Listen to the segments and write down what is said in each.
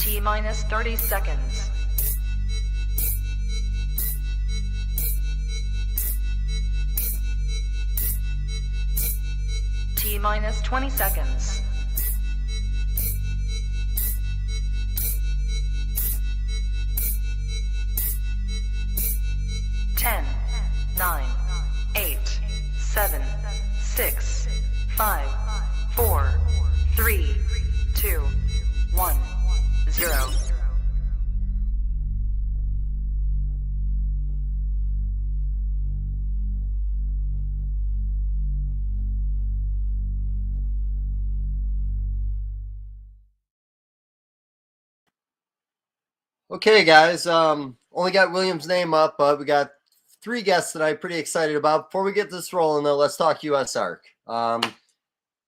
T minus 30 seconds. T minus 20 seconds. 10, 9, 8, 7, 6, 5, 4, 3, 2, 1, 0. Okay, guys. Only got William's name up, but we got 3 guests that I'm pretty excited about. Before we get this rolling, though, let's talk US ARC.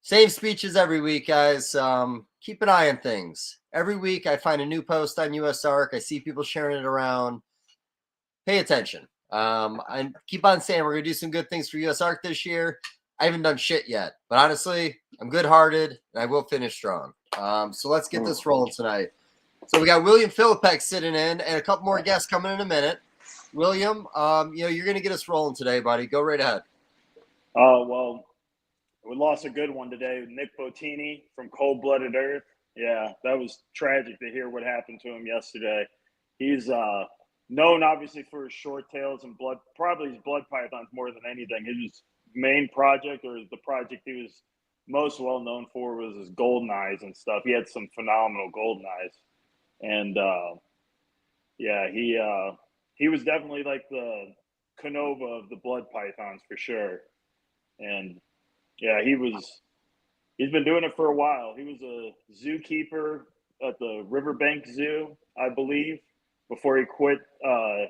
Same speeches every week, guys. Keep an eye on things. Every week, I find a new post on US ARC. I see people sharing it around. Pay attention. I keep on saying we're going to do some good things for US ARC this year. I haven't done shit yet, but honestly, I'm good-hearted, and I will finish strong. So let's get this rolling tonight. So we got William Filipek sitting in, and a couple more guests coming in a minute. William, you're going to get us rolling today, buddy. Go right ahead. Well, we lost a good one today. Nick Boutini from Cold-Blooded Earth. Yeah, that was tragic to hear what happened to him yesterday. He's known, obviously, for his short tails and probably his blood pythons more than anything. His main project, or the project he was most well known for, was his golden eyes and stuff. He had some phenomenal golden eyes. And, he was definitely like the Canova of the blood pythons for sure. And, yeah, he's been doing it for a while. He was a zookeeper at the Riverbank Zoo, I believe, before he quit to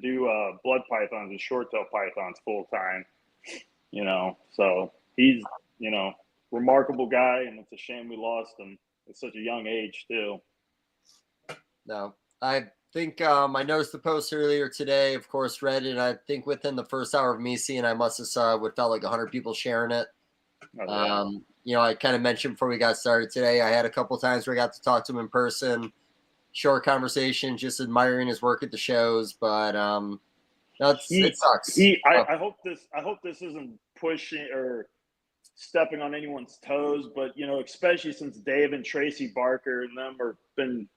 do blood pythons and short-tail pythons full-time, So he's, remarkable guy, and it's a shame we lost him at such a young age, too. No, I think I noticed the post earlier today. Of course, read it. I think within the first hour of me seeing, I must have saw what felt like 100 people sharing it. I kind of mentioned before we got started today, I had a couple of times where I got to talk to him in person, short conversation, just admiring his work at the shows. But it sucks. I hope this isn't pushing or stepping on anyone's toes, but especially since Dave and Tracy Barker and them have been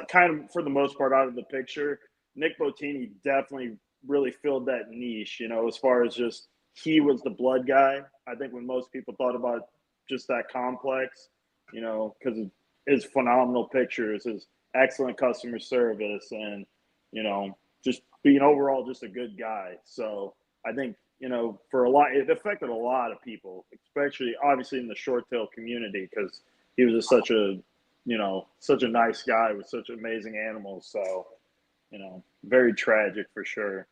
kind of, for the most part, out of the picture. Nick Boutini definitely really filled that niche, as far as just he was the blood guy. I think when most people thought about just that complex, because of his phenomenal pictures, his excellent customer service, and, just being overall just a good guy. So I think, for a lot, it affected a lot of people, especially obviously in the short tail community, because he was just such a nice guy with such amazing animals. So, very tragic for sure.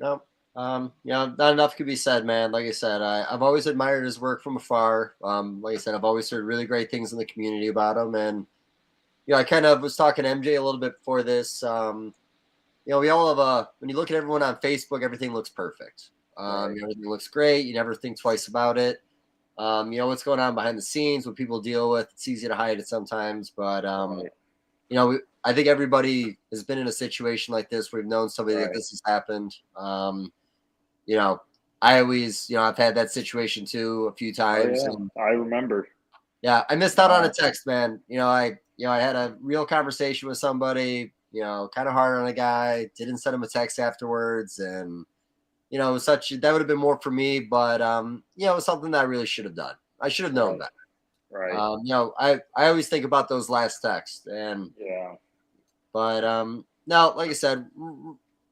No, not enough could be said, man. Like I said, I've always admired his work from afar. Like I said, I've always heard really great things in the community about him. And, I kind of was talking to MJ a little bit before this. We all have when you look at everyone on Facebook, everything looks perfect. Right. Everything looks great. You never think twice about it. What's going on behind the scenes, what people deal with. It's easy to hide it sometimes, but Right. I think everybody has been in a situation like this. We've known somebody Right. like this has happened. I always, I've had that situation too a few times. Oh, yeah. And, I remember. yeah, I missed out on a text, man. I had a real conversation with somebody, kind of hard on a guy, didn't send him a text afterwards. And, it was that would have been more for me, but, it was something that I really should have done. I should have known better. Right. I always think about those last texts, and Yeah. but no, like I said,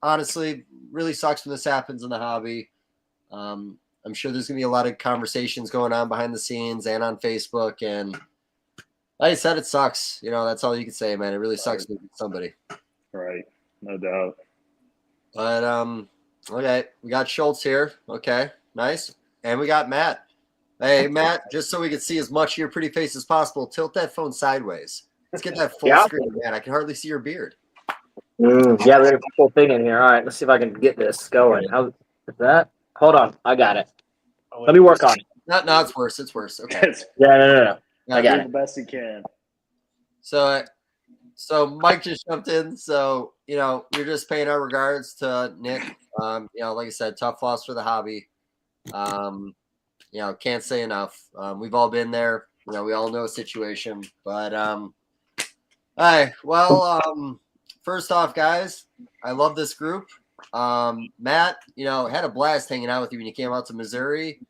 honestly, really sucks when this happens in the hobby. I'm sure there's gonna be a lot of conversations going on behind the scenes and on Facebook, and like I said, it sucks. That's all you can say, man. It really sucks with somebody. Right. No doubt. But okay, we got Schultz here. Okay, nice, and we got Matt. Hey, Matt, just so we can see as much of your pretty face as possible, tilt that phone sideways. Let's get that full screen, man. I can hardly see your beard. Yeah, we got a full thing in here. All right, let's see if I can get this going. How's that? Hold on, I got it. Let me work on it. No, it's worse. It's worse. Okay. Yeah, no. I got Do it. the best you can. So So Mike just jumped in. So, we're just paying our regards to Nick. Like I said, tough loss for the hobby. Can't say enough. We've all been there. We all know a situation. But all right. Well, first off, guys, I love this group. Matt, had a blast hanging out with you when you came out to Missouri.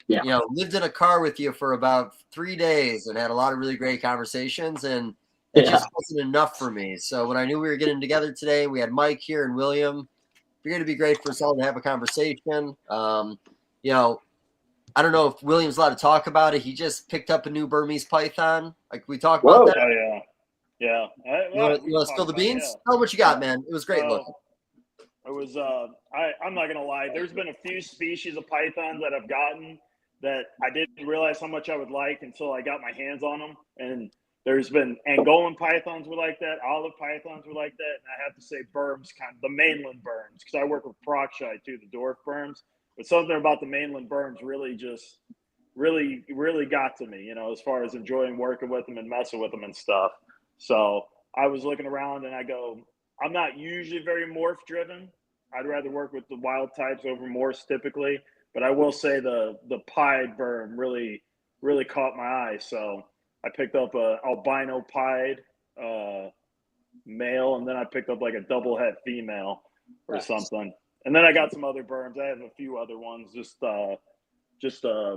Yeah. Lived in a car with you for about 3 days and had a lot of really great conversations, and it just wasn't enough for me. So when I knew we were getting together today, we had Mike here and William. Figured it'd be great for us all to have a conversation. I don't know if William's allowed to talk about it. He just picked up a new Burmese python. Like we talked about that. Oh yeah. You want to spill the beans? Tell them what you got, man. It was great looking. It was. I'm not gonna lie. There's been a few species of pythons that I've gotten that I didn't realize how much I would like until I got my hands on them. And there's been Angolan pythons were like that, olive pythons were like that, and I have to say burms, kind of the mainland burms, because I work with Proxi too, the dwarf burms. But something about the mainland burms really got to me, as far as enjoying working with them and messing with them and stuff. So I was looking around and I go, I'm not usually very morph driven. I'd rather work with the wild types over morphs typically. But I will say the pied burm really caught my eye. So I picked up a albino pied male, and then I picked up like a double head female or something. And then I got some other burms. I have a few other ones, just a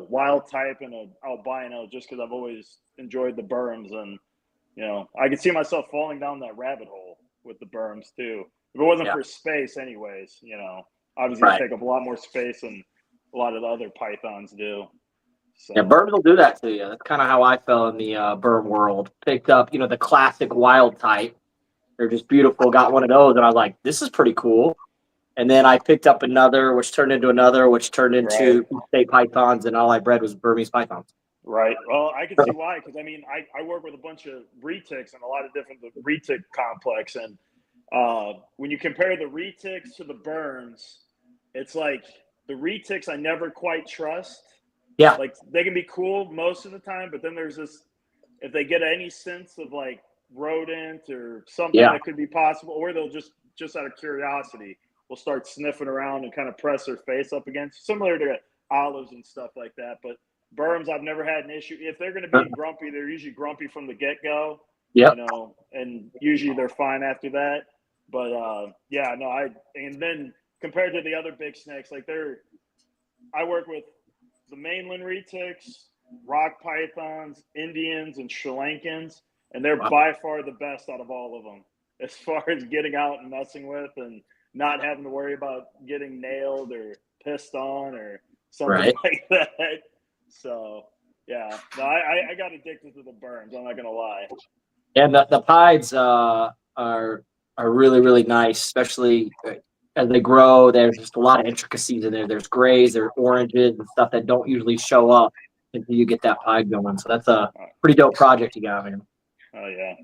wild type and an albino, just because I've always enjoyed the burms. And I could see myself falling down that rabbit hole with the burms too. If it wasn't for space, anyways, obviously they take up a lot more space than a lot of the other pythons do. So. Yeah, burms will do that to you. That's kind of how I fell in the burm world. Picked up, the classic wild type. They're just beautiful. Got one of those, and I was like, this is pretty cool. And then I picked up another, which turned into another, which turned into state pythons, and all I bred was Burmese pythons. Right. Well, I can see why, because I work with a bunch of retics and a lot of different retic complex, and when you compare the retics to the burms, it's like the retics I never quite trust. Yeah. Like they can be cool most of the time, but then there's this, if they get any sense of like rodent or something that could be possible, or they'll just out of curiosity will start sniffing around and kind of press their face up against, similar to olives and stuff like that. But burms, I've never had an issue. If they're going to be grumpy, they're usually grumpy from the get-go. Yeah. And usually they're fine after that. But and then compared to the other big snakes, like I work with the mainland retics, rock pythons, Indians, and Sri Lankans, and they're by far the best out of all of them as far as getting out and messing with and not having to worry about getting nailed or pissed on or something like that. So yeah, no, I got addicted to the burms. I'm not gonna lie. And the pieds are really, really nice, especially as they grow. There's just a lot of intricacies in there. There's grays, there's oranges, and stuff that don't usually show up until you get that pied going. So that's a pretty dope project you got, man. Oh yeah.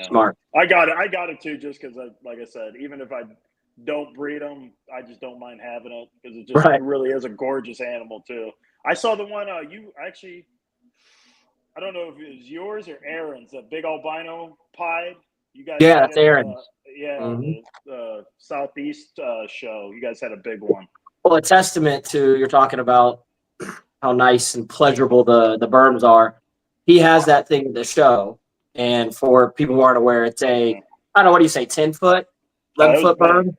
Smart. I got it too, just because, like I said, even if I don't breed them, I just don't mind having it because it really is a gorgeous animal too. I saw the one you actually, I don't know if it was yours or Aaron's, that big albino pied. You guys, that's Aaron. The Southeast show. You guys had a big one. Well, a testament to you're talking about how nice and pleasurable the burms are. He has that thing at the show, and for people who aren't aware, it's I don't know, what do you say, 10-foot, 11-foot burm?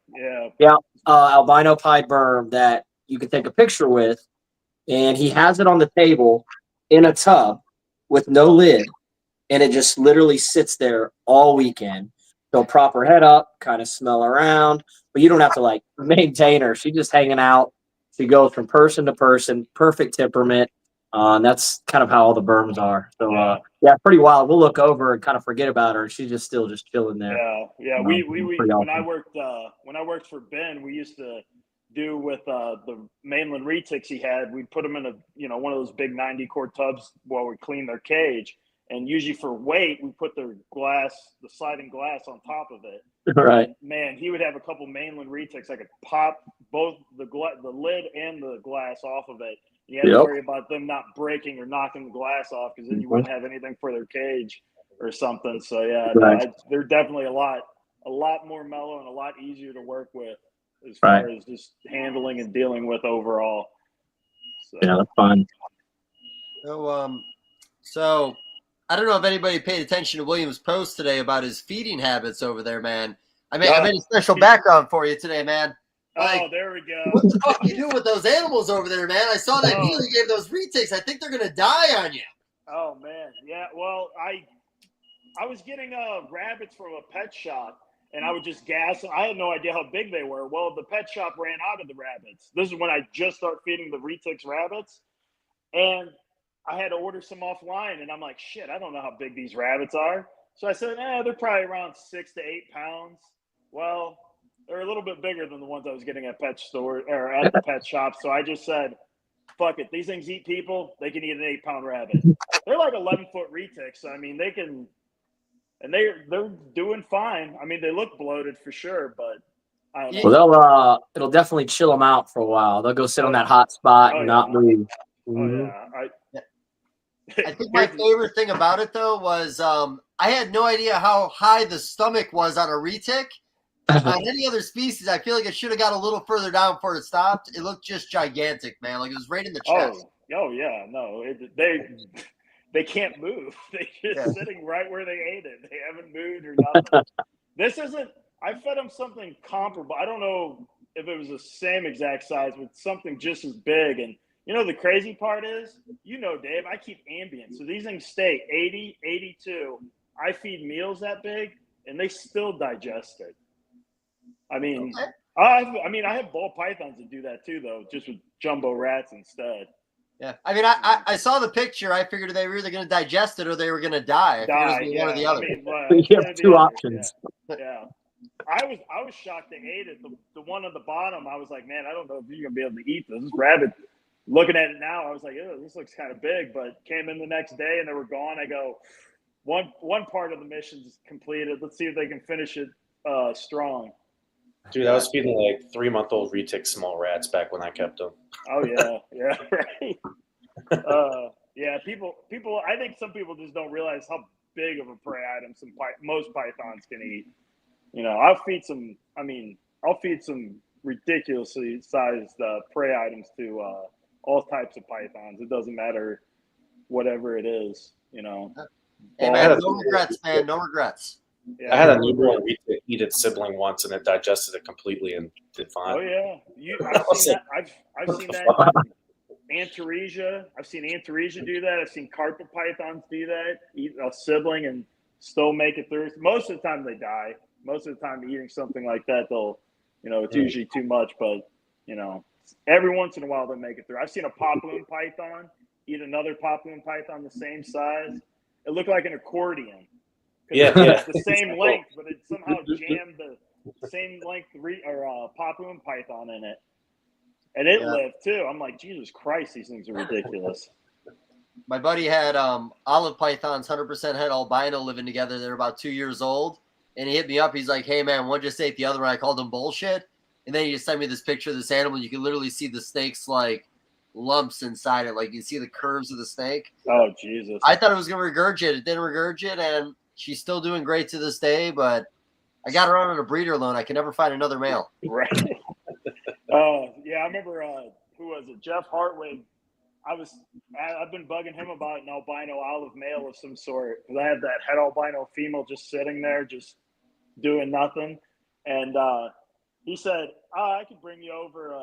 Yeah. Albino pied burm that you can take a picture with, and he has it on the table in a tub with no lid, and it just literally sits there all weekend. She'll prop her head up, kind of smell around, but you don't have to like maintain her. She's just hanging out. She goes from person to person, perfect temperament. And that's kind of how all the burms are. So pretty wild. We'll look over and kind of forget about her. She's just still just chilling there. Yeah. We when I worked for Ben, we used to do with the mainland retics he had. We'd put them in one of those big 90-quart tubs while we clean their cage. And usually for weight, we put the sliding glass on top of it. Right. And man, he would have a couple mainland retics. I could pop both the lid and the glass off of it. You had to worry about them not breaking or knocking the glass off because then you wouldn't have anything for their cage. or something. So yeah, Right. no, they're definitely a lot more mellow and a lot easier to work with as far as just handling and dealing with overall. So. Yeah, that's fun. So I don't know if anybody paid attention to William's post today about his feeding habits over there, man. I made a special background for you today, man. Like, oh, there we go. What the fuck you do with those animals over there, man? I saw that deal you gave those retics. I think they're gonna die on you. Oh man, yeah. Well, I was getting rabbits from a pet shop, and I would just gas them. I had no idea how big they were. Well, the pet shop ran out of the rabbits. This is when I just started feeding the retics rabbits, and I had to order some offline. And I'm like, shit, I don't know how big these rabbits are. So I said, they're probably around 6 to 8 pounds. Well, they're a little bit bigger than the ones I was getting at pet store or at the pet shop. So I just said, fuck it. These things eat people. They can eat an 8-pound rabbit. They're like 11-foot retics. So, I mean, they can, and they're doing fine. I mean, they look bloated for sure, but I don't know. Well, it'll definitely chill them out for a while. They'll go sit on that hot spot and not move. Oh yeah. I think my favorite thing about it though was I had no idea how high the stomach was on a retic. On any other species, I feel like it should have got a little further down before it stopped. It looked just gigantic, man. Like it was right in the chest. Oh yeah, no, they can't move. They're just sitting right where they ate it. They haven't moved or nothing. This isn't. I fed them something comparable. I don't know if it was the same exact size, but something just as big. And you know the crazy part is, Dave, I keep ambient, so these things stay 80, 82. I feed meals that big, and they still digest it. I mean, I have ball pythons that do that too, though, just with jumbo rats instead. Yeah, I mean, I saw the picture. I figured they were either going to digest it or they were going to die. Die, one or the other. I mean, you have two options. Yeah. I was shocked they ate it. The one on the bottom, I was like, man, I don't know if you're going to be able to eat this. This rabbit, looking at it now, I was like, oh, this looks kind of big. But came in the next day and they were gone. I go, one part of the mission is completed. Let's see if they can finish it strong. Dude, I was feeding like 3-month-old retic small rats back when I kept them. Oh yeah, right. People. I think some people just don't realize how big of a prey item most pythons can eat. I'll feed some ridiculously sized prey items to all types of pythons. It doesn't matter whatever it is. Hey man, no regrets, man. No regrets. Yeah. I had a newborn retic eat its sibling once, and it digested it completely and did fine. Oh yeah, I've seen that. I've seen that. Antaresia. I've seen Antaresia do that. I've seen carpet pythons do that. Eat a sibling and still make it through. Most of the time they die. Most of the time eating something like that, they'll, it's usually too much. But every once in a while they make it through. I've seen a poploon python eat another poploon python the same size. It looked like an accordion. Yeah. It's the same length, but it somehow jammed the same length poploon python in it. And it lived too. I'm like, Jesus Christ, these things are ridiculous. My buddy had olive pythons, 100% head albino, living together. They're about 2 years old. And he hit me up. He's like, hey, man, one just ate the other one. I called him bullshit. And then he just sent me this picture of this animal. You can literally see the snake's, like, lumps inside it. Like, you see the curves of the snake. Oh, Jesus. I thought it was going to regurgitate. It didn't regurgitate, and she's still doing great to this day. But I got her on a breeder loan. I can never find another male. Right. I remember, who was it? Jeff Hartwig. I've been bugging him about an albino olive male of some sort, because I had that head albino female just sitting there, just doing nothing. And he said, I could bring you over.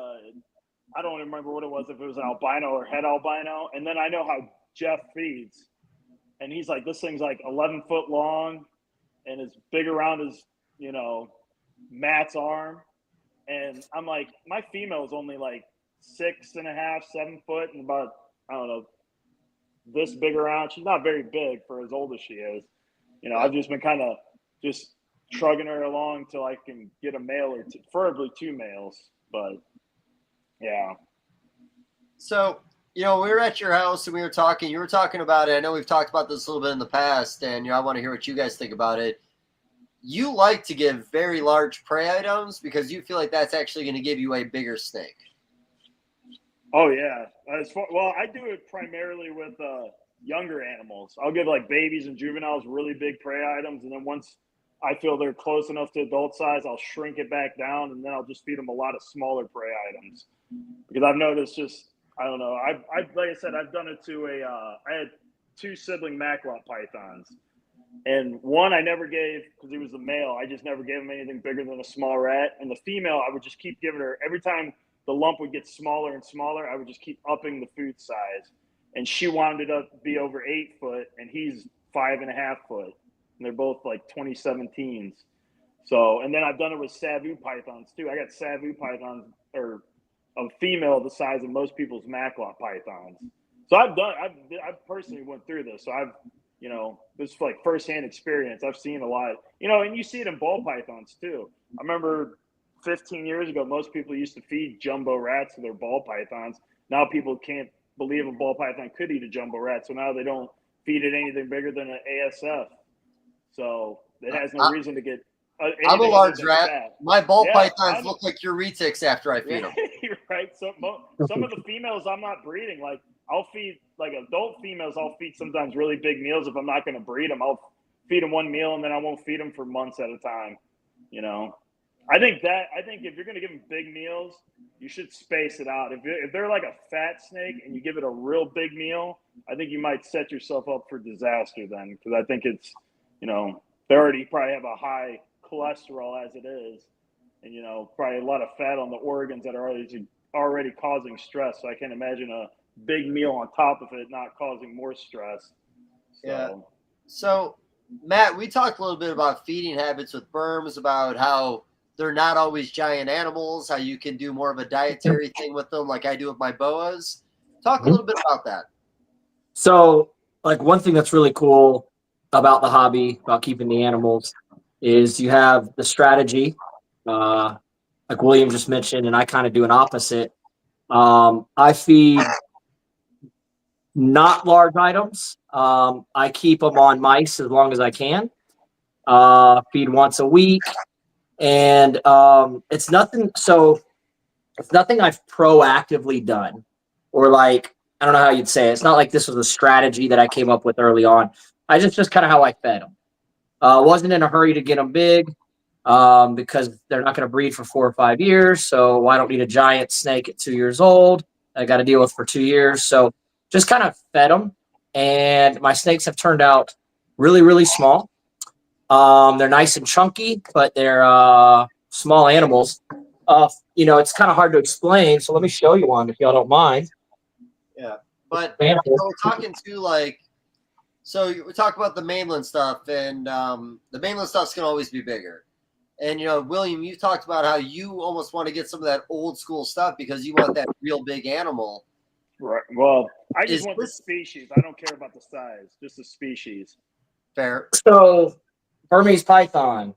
I don't remember what it was, if it was an albino or head albino. And then I know how Jeff feeds. And he's like, this thing's like 11 foot long and it's big around his, Matt's arm. And I'm like, my female is only like 6.5, 7 foot, and about, I don't know, this big around. She's not very big for as old as she is. I've just been kind of just trugging her along till I can get a male or two, preferably 2 males. But yeah. So, we were at your house and we were talking. You were talking about it. I know we've talked about this a little bit in the past, and I want to hear what you guys think about it. You like to give very large prey items because you feel like that's actually going to give you a bigger snake. Oh yeah. Well, I do it primarily with younger animals. I'll give like babies and juveniles really big prey items, and then once I feel they're close enough to adult size, I'll shrink it back down, and then I'll just feed them a lot of smaller prey items. Because I've noticed just, I don't know, I like I said, I've done it to I had 2 sibling macrolot pythons. And one I never gave, because he was the male, I just never gave him anything bigger than a small rat. And the female, I would just keep giving her, every time the lump would get smaller and smaller, I would just keep upping the food size. And she wound up to be over 8 foot, and he's 5.5 foot. And they're both like 2017s. So, and then I've done it with Savu pythons too. I got Savu pythons, or a female the size of most people's macrolot pythons. So I've personally went through this. So I've, you know, this is like firsthand experience. I've seen a lot, you know, and you see it in ball pythons too. I remember 15 years ago, most people used to feed jumbo rats to their ball pythons. Now people can't believe a ball python could eat a jumbo rat. So now they don't feed it anything bigger than an ASF. So it has no reason to get. I'm a large rat. Fat. My ball pythons look like euretics after I feed them. You're right. So some of the females I'm not breeding. Like I'll feed like adult females. I'll feed sometimes really big meals if I'm not going to breed them. I'll feed them one meal and then I won't feed them for months at a time. You know, I think if you're going to give them big meals, you should space it out. If they're like a fat snake and you give it a real big meal, I think you might set yourself up for disaster then, because I think it's, you know, they already probably have a high cholesterol as it is, and you know, probably a lot of fat on the organs that are already causing stress. So I can't imagine a big meal on top of it not causing more stress. So. Yeah. So Matt, we talked a little bit about feeding habits with burms, about how they're not always giant animals, how you can do more of a dietary thing with them, like I do with my boas. Talk a little bit about that. So, like, one thing that's really cool about the hobby, about keeping the animals, is you have the strategy, like William just mentioned, and I kind of do an opposite. I feed not large items. I keep them on mice as long as I can. Feed once a week, and it's nothing. So it's nothing I've proactively done, or like, I don't know how you'd say it. It's not like this was a strategy that I came up with early on. I just kind of how I fed them. Wasn't in a hurry to get them big, because they're not going to breed for 4 or 5 years. So I don't need a giant snake at 2 years old I got to deal with for 2 years. So just kind of fed them, and my snakes have turned out really, really small. They're nice and chunky, but they're small animals. You know, it's kind of hard to explain. So let me show you one if y'all don't mind. Yeah, but you know, we're talking to like, so we talk about the mainland stuff, and the mainland stuff's gonna always be bigger. And you know, William, you talked about how you almost want to get some of that old school stuff because you want that real big animal. Right. Well, I just want the species. I don't care about the size, just the species. Fair. So, Burmese python,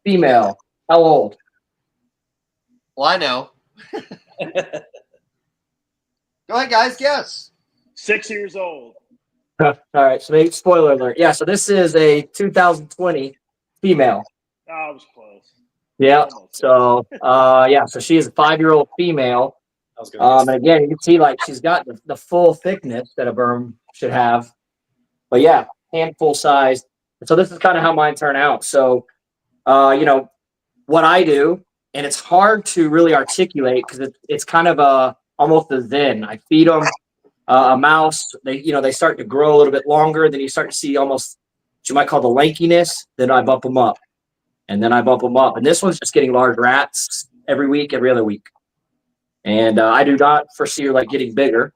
female, how old? Well, I know. Go ahead, guys. Guess. 6 years old. All right. So, maybe spoiler alert. Yeah. So this is a 2020 female. Oh, I was close. Yeah. So, yeah. So she is a 5-year-old female. I was gonna And again, you can see like she's got the full thickness that a burm should have. But yeah, handful sized. So this is kind of how mine turn out. So, you know, what I do, and it's hard to really articulate because it's kind of almost a zen. I feed them a mouse. They start to grow a little bit longer. Then you start to see almost what you might call the lankiness. Then I bump them up, and then I bump them up. And this one's just getting large rats every week, every other week. And I do not foresee her like getting bigger.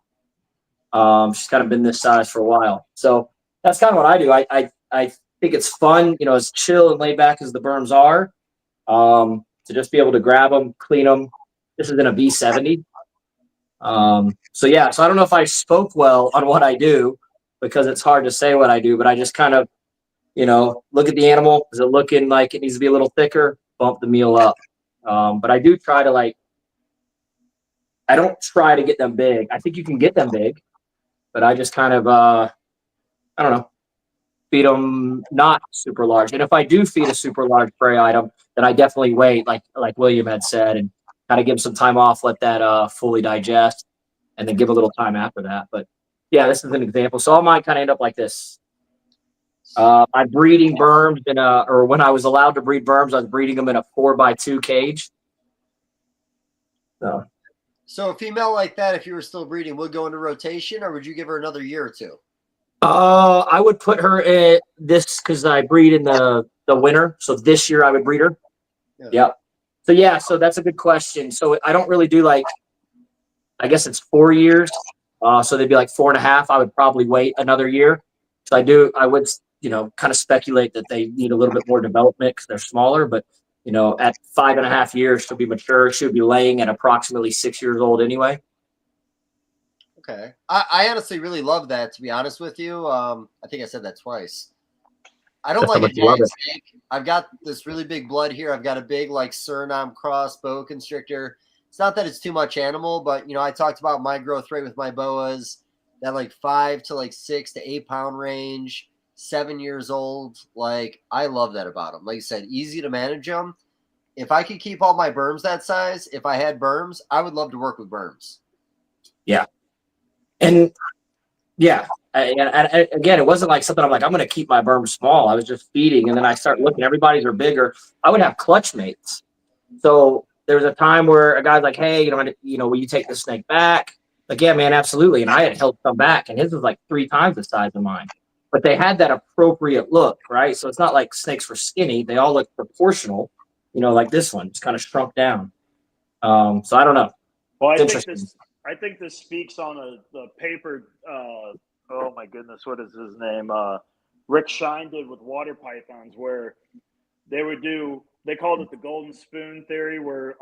She's kind of been this size for a while. So that's kind of what I do. I think it's fun, you know, as chill and laid back as the burms are, to just be able to grab them, clean them. This is in a V70. So yeah, so I don't know if I spoke well on what I do because it's hard to say what I do, but I just kind of, you know, look at the animal. Is it looking like it needs to be a little thicker? Bump the meal up. But I do try to like, I don't try to get them big. I think you can get them big, but I just kind of, I don't know, feed them not super large. And if I do feed a super large prey item, then I definitely wait, like William had said, and kind of give them some time off, let that fully digest, and then give a little time after that. But Yeah, this is an example. So all mine kind of end up like this. I'm breeding burms or when I was allowed to breed burms, I was breeding them in a 4x2 cage. So a female like that, if you were still breeding, would go into rotation, or would you give her another year or two? I would put her at this because I breed in the winter. So this year I would breed her. Yeah. Yep. So yeah, so that's a good question. So I don't really do like, I guess it's 4 years. So they'd be like 4.5. I would probably wait another year. So I would, kind of speculate that they need a little bit more development because they're smaller, but at 5.5 years, she'll be mature. She'll be laying at approximately 6 years old anyway. Okay. I honestly really love that, to be honest with you. I think I said that twice. I don't That's how like a much you love giant it. snake. I've got this really big blood here. I've got a big like Suriname cross boa constrictor. It's not that it's too much animal, but I talked about my growth rate with my boas, that like 5 to like 6 to 8 pound range, 7 years old. Like I love that about them. Like you said, easy to manage them. If I could keep all my burms that size, if I had burms, I would love to work with burms. Yeah. And yeah, and again, it wasn't like something I'm like, I'm going to keep my burms small. I was just feeding. And then I start looking, everybody's are bigger. I would have clutch mates. So there was a time where a guy's like, hey, will you take the snake back? Like, yeah, man, absolutely. And I had helped come back, and his was like 3 times the size of mine. But they had that appropriate look, right? So it's not like snakes were skinny. They all look proportional, like this one, just kind of shrunk down. So I don't know. Well, It's I think this speaks on the paper. Oh my goodness, what is his name? Rick Shine did with water pythons, where they called it the golden spoon theory, where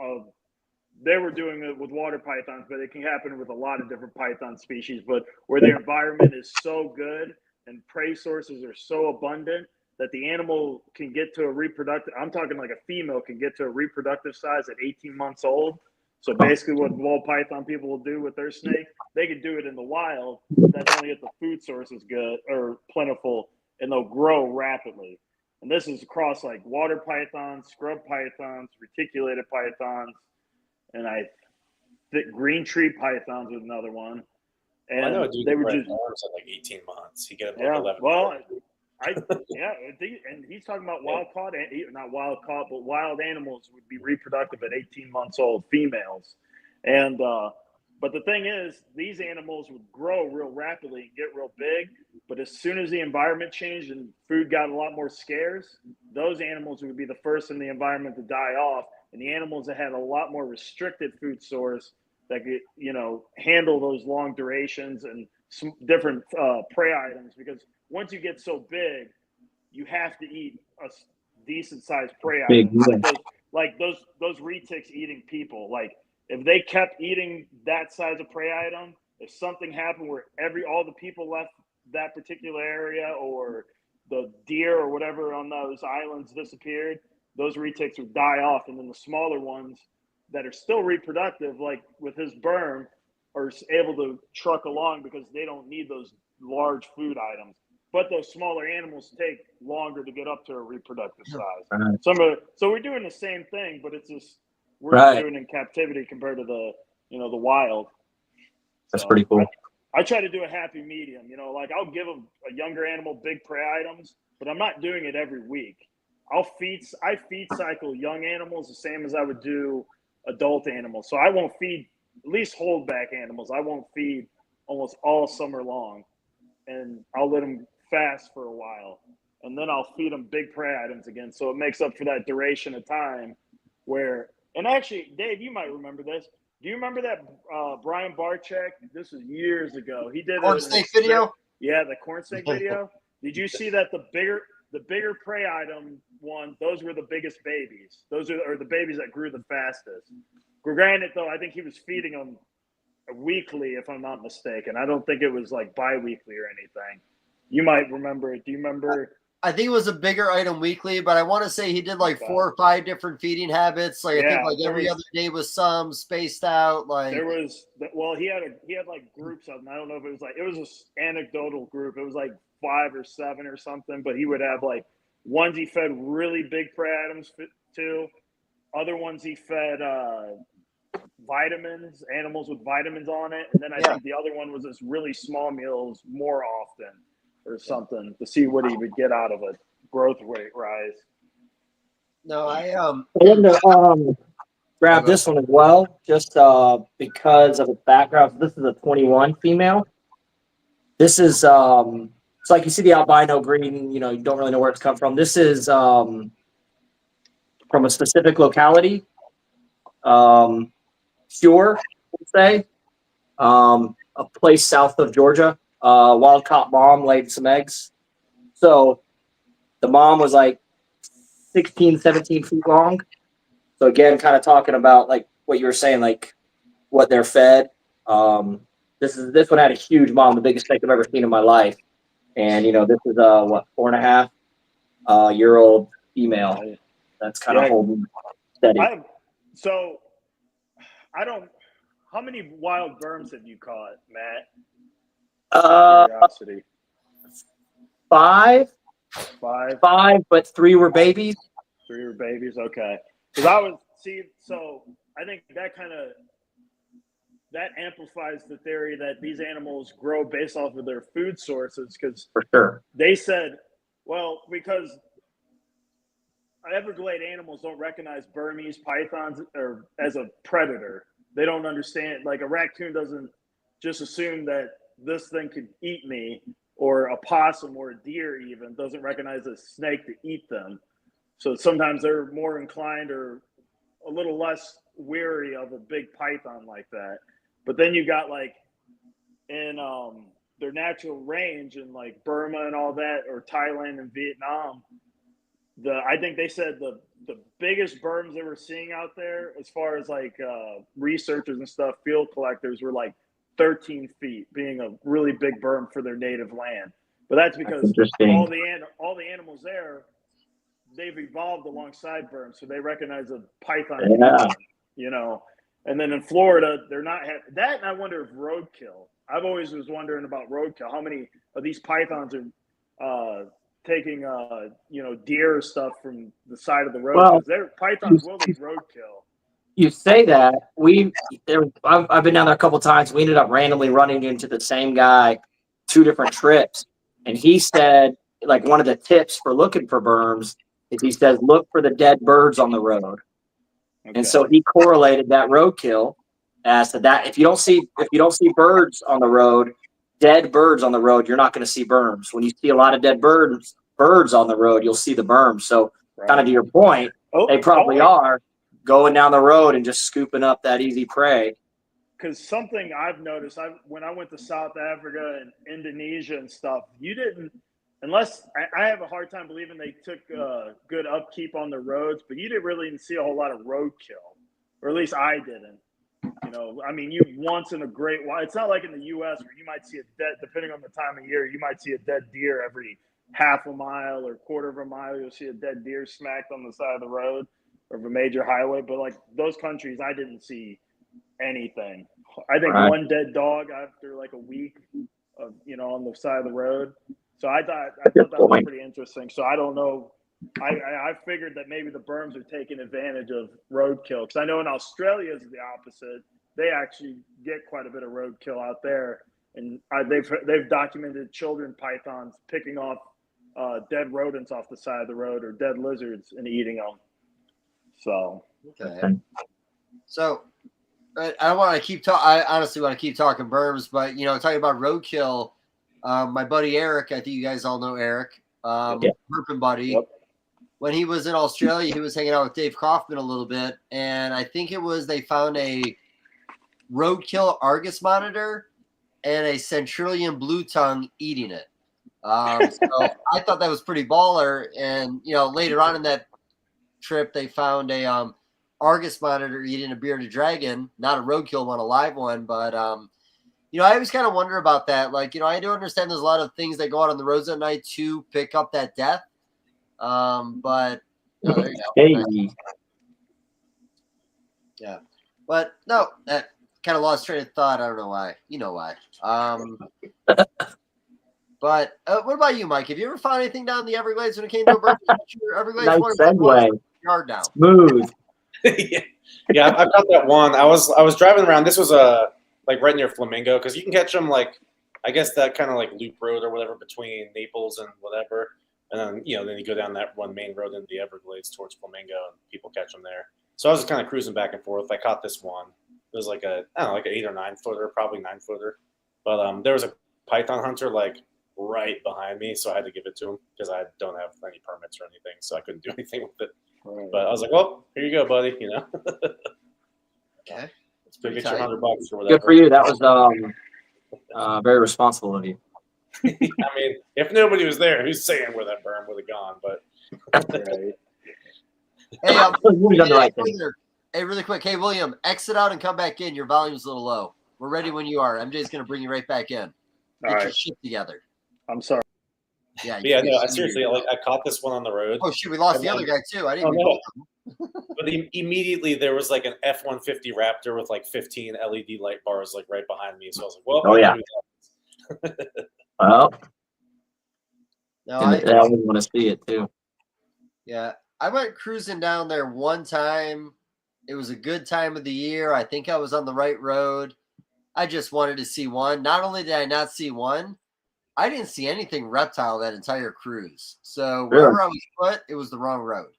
they were doing it with water pythons, but it can happen with a lot of different python species, but where their environment is so good and prey sources are so abundant that the animal can get to I'm talking like a female can get to a reproductive size at 18 months old. So basically what ball python people will do with their snake, they can do it in the wild, but that's only if the food source is good or plentiful, and they'll grow rapidly. And this is across like water pythons, scrub pythons, reticulated pythons, and I think green tree pythons was another one. And I know a dude they who were bred just worms at like 18 months. He get yeah. like 11. Well, I think, and he's talking about wild caught, not wild caught, but wild animals would be reproductive at 18 months old, females. And but the thing is, these animals would grow real rapidly and get real big. But as soon as the environment changed and food got a lot more scarce, those animals would be the first in the environment to die off. And the animals that had a lot more restricted food source that could, handle those long durations and some different prey items, because once you get so big, you have to eat a decent sized prey big. items. Like those retics eating people. Like if they kept eating that size of prey item, if something happened where all the people left that particular area, or the deer or whatever on those islands disappeared, those retics would die off, and then the smaller ones that are still reproductive, like with his burm, are able to truck along because they don't need those large food items. But those smaller animals take longer to get up to a reproductive size. Right. So we're doing the same thing, but it's just we're Right. doing it in captivity compared to the the wild. That's pretty cool. I try to do a happy medium. Like I'll give a younger animal big prey items, but I'm not doing it every week. I feed cycle young animals the same as I would do adult animals. So I won't feed, at least hold back animals, I won't feed almost all summer long, and I'll let them fast for a while, and then I'll feed them big prey items again. So it makes up for that duration of time where, and actually, Dave, you might remember this. Do you remember that Brian Barczyk? This was years ago. He did Corn snake video? Yeah, the corn snake video. Did you see that the bigger prey item one, those were the biggest babies. Those are the babies that grew the fastest. Granted, though, I think he was feeding them weekly, if I'm not mistaken. I don't think it was like bi-weekly or anything. You might remember it. Do you remember? I think it was a bigger item weekly, but I want to say he did like 4 or 5 different feeding habits. Like I think like every other day was some spaced out. Like there was, well, he had like groups of them. I don't know if it was an anecdotal group. It was like 5 or 7 or something. But he would have like ones he fed really big prey items to, other ones he fed vitamins, animals with vitamins on it, and then I think the other one was just really small meals more often or something to see what he would get out of a growth rate rise. No, I wanted to grab this one as well, just because of its background. This is a 21 female. This is it's like you see the albino green, you don't really know where it's come from. This is from a specific locality. Pure, let's say. A place south of Georgia. Wild caught mom laid some eggs. So the mom was like 16, 17 feet long. So again, kind of talking about like what you were saying, like what they're fed. This one had a huge mom, the biggest snake I've ever seen in my life. And this is a 4.5-year-old female that's kind of holding steady. How many wild burms have you caught, Matt? Curiosity. 5, but 3 were babies. 3 were babies. Okay. Because so I think that amplifies the theory that these animals grow based off of their food sources. Because for sure, they said, well, because Everglade animals don't recognize Burmese pythons or as a predator. They don't understand. Like a raccoon doesn't just assume that this thing could eat me, or a possum or a deer even doesn't recognize a snake to eat them. So sometimes they're more inclined or a little less wary of a big python like that. But then you got like in their natural range in like Burma and all that, or Thailand and Vietnam, I think they said the biggest burms they were seeing out there, as far as like researchers and stuff, field collectors, were like 13 feet, being a really big berm for their native land. But that's because all the animals there, they've evolved alongside berms, so they recognize a python. And then in Florida, they're not that. And I wonder if roadkill. I've always was wondering about roadkill. How many of these pythons are taking deer or stuff from the side of the road? Well, their pythons will eat roadkill. You say that I've been down there a couple times. We ended up randomly running into the same guy 2 different trips, and he said like one of the tips for looking for berms is he says look for the dead birds on the road. Okay. And so he correlated that roadkill as to that. If you don't see birds on the road, dead birds on the road, you're not going to see berms. When you see a lot of dead birds on the road, you'll see the berms. So kind of to your point, they probably are going down the road and just scooping up that easy prey. Because something I've noticed, when I went to South Africa and Indonesia and stuff, unless I have a hard time believing they took good upkeep on the roads, but you didn't really see a whole lot of roadkill, or at least I didn't. You once in a great while. It's not like in the U.S. where you might see a dead, depending on the time of year, you might see a dead deer every half a mile or quarter of a mile. You'll see a dead deer smacked on the side of the road of a major highway. But like those countries, I didn't see anything. I think one dead dog after like a week of on the side of the road. So I thought that was pretty interesting. So I don't know. I figured that maybe the berms are taking advantage of roadkill, because I know in Australia is the opposite. They actually get quite a bit of roadkill out there, and they've documented children pythons picking off dead rodents off the side of the road, or dead lizards, and eating them. So okay. So I want to keep talking. I honestly want to keep talking berms, but talking about roadkill. My buddy Eric, I think you guys all know Eric, Herping buddy. Yep. When he was in Australia, he was hanging out with Dave Kaufman a little bit, and I think it was they found a roadkill Argus monitor and a Centurion blue tongue eating it. So I thought that was pretty baller. And later on in that trip, they found a Argus monitor eating a bearded dragon, not a roadkill one, a live one, but I always kind of wonder about that. Like, I do understand there's a lot of things that go out on the roads at night to pick up that death. But there you go. Hey. Yeah. But no, that kind of lost train of thought. I don't know why. You know why. But what about you, Mike? Have you ever found anything down in the Everglades when it came to a bird? Everglades nice segue. Yard down. Smooth. Yeah. Yeah, I caught that one. I was driving around. This was like right near Flamingo, because you can catch them like, I guess that kind of like loop road or whatever between Naples and whatever, and then then you go down that one main road into the Everglades towards Flamingo, and people catch them there. So I was just kind of cruising back and forth. I caught this one. It was like I don't know, like an 8 or 9 footer, probably 9 footer. But there was a python hunter like right behind me, so I had to give it to him because I don't have any permits or anything, so I couldn't do anything with it. Right. But I was like, well, here you go, buddy. Okay. Let's go get your $100 or whatever. Good for you. That was very responsible of you. I mean, if nobody was there, who's saying where that berm would have gone? But Right. Hey, You've done the right thing. hey, really quick. Hey, William, exit out and come back in. Your volume's a little low. We're ready when you are. MJ's going to bring you right back in. Get All your right. shit together. I'm sorry. Yeah. yeah, no, seriously, like I caught this one on the road. Oh, shit. We lost And the other then- guy, too. I didn't Oh, even no. know them. But immediately there was like an F-150 Raptor with like 15 LED light bars like right behind me. So I was like, well, Oh, yeah. Well, No, I always want to see it too. Yeah, I went cruising down there one time. It was a good time of the year. I think I was on the right road. I just wanted to see one. Not only did I not see one, I didn't see anything reptile that entire cruise. So wherever I was put, it was the wrong road.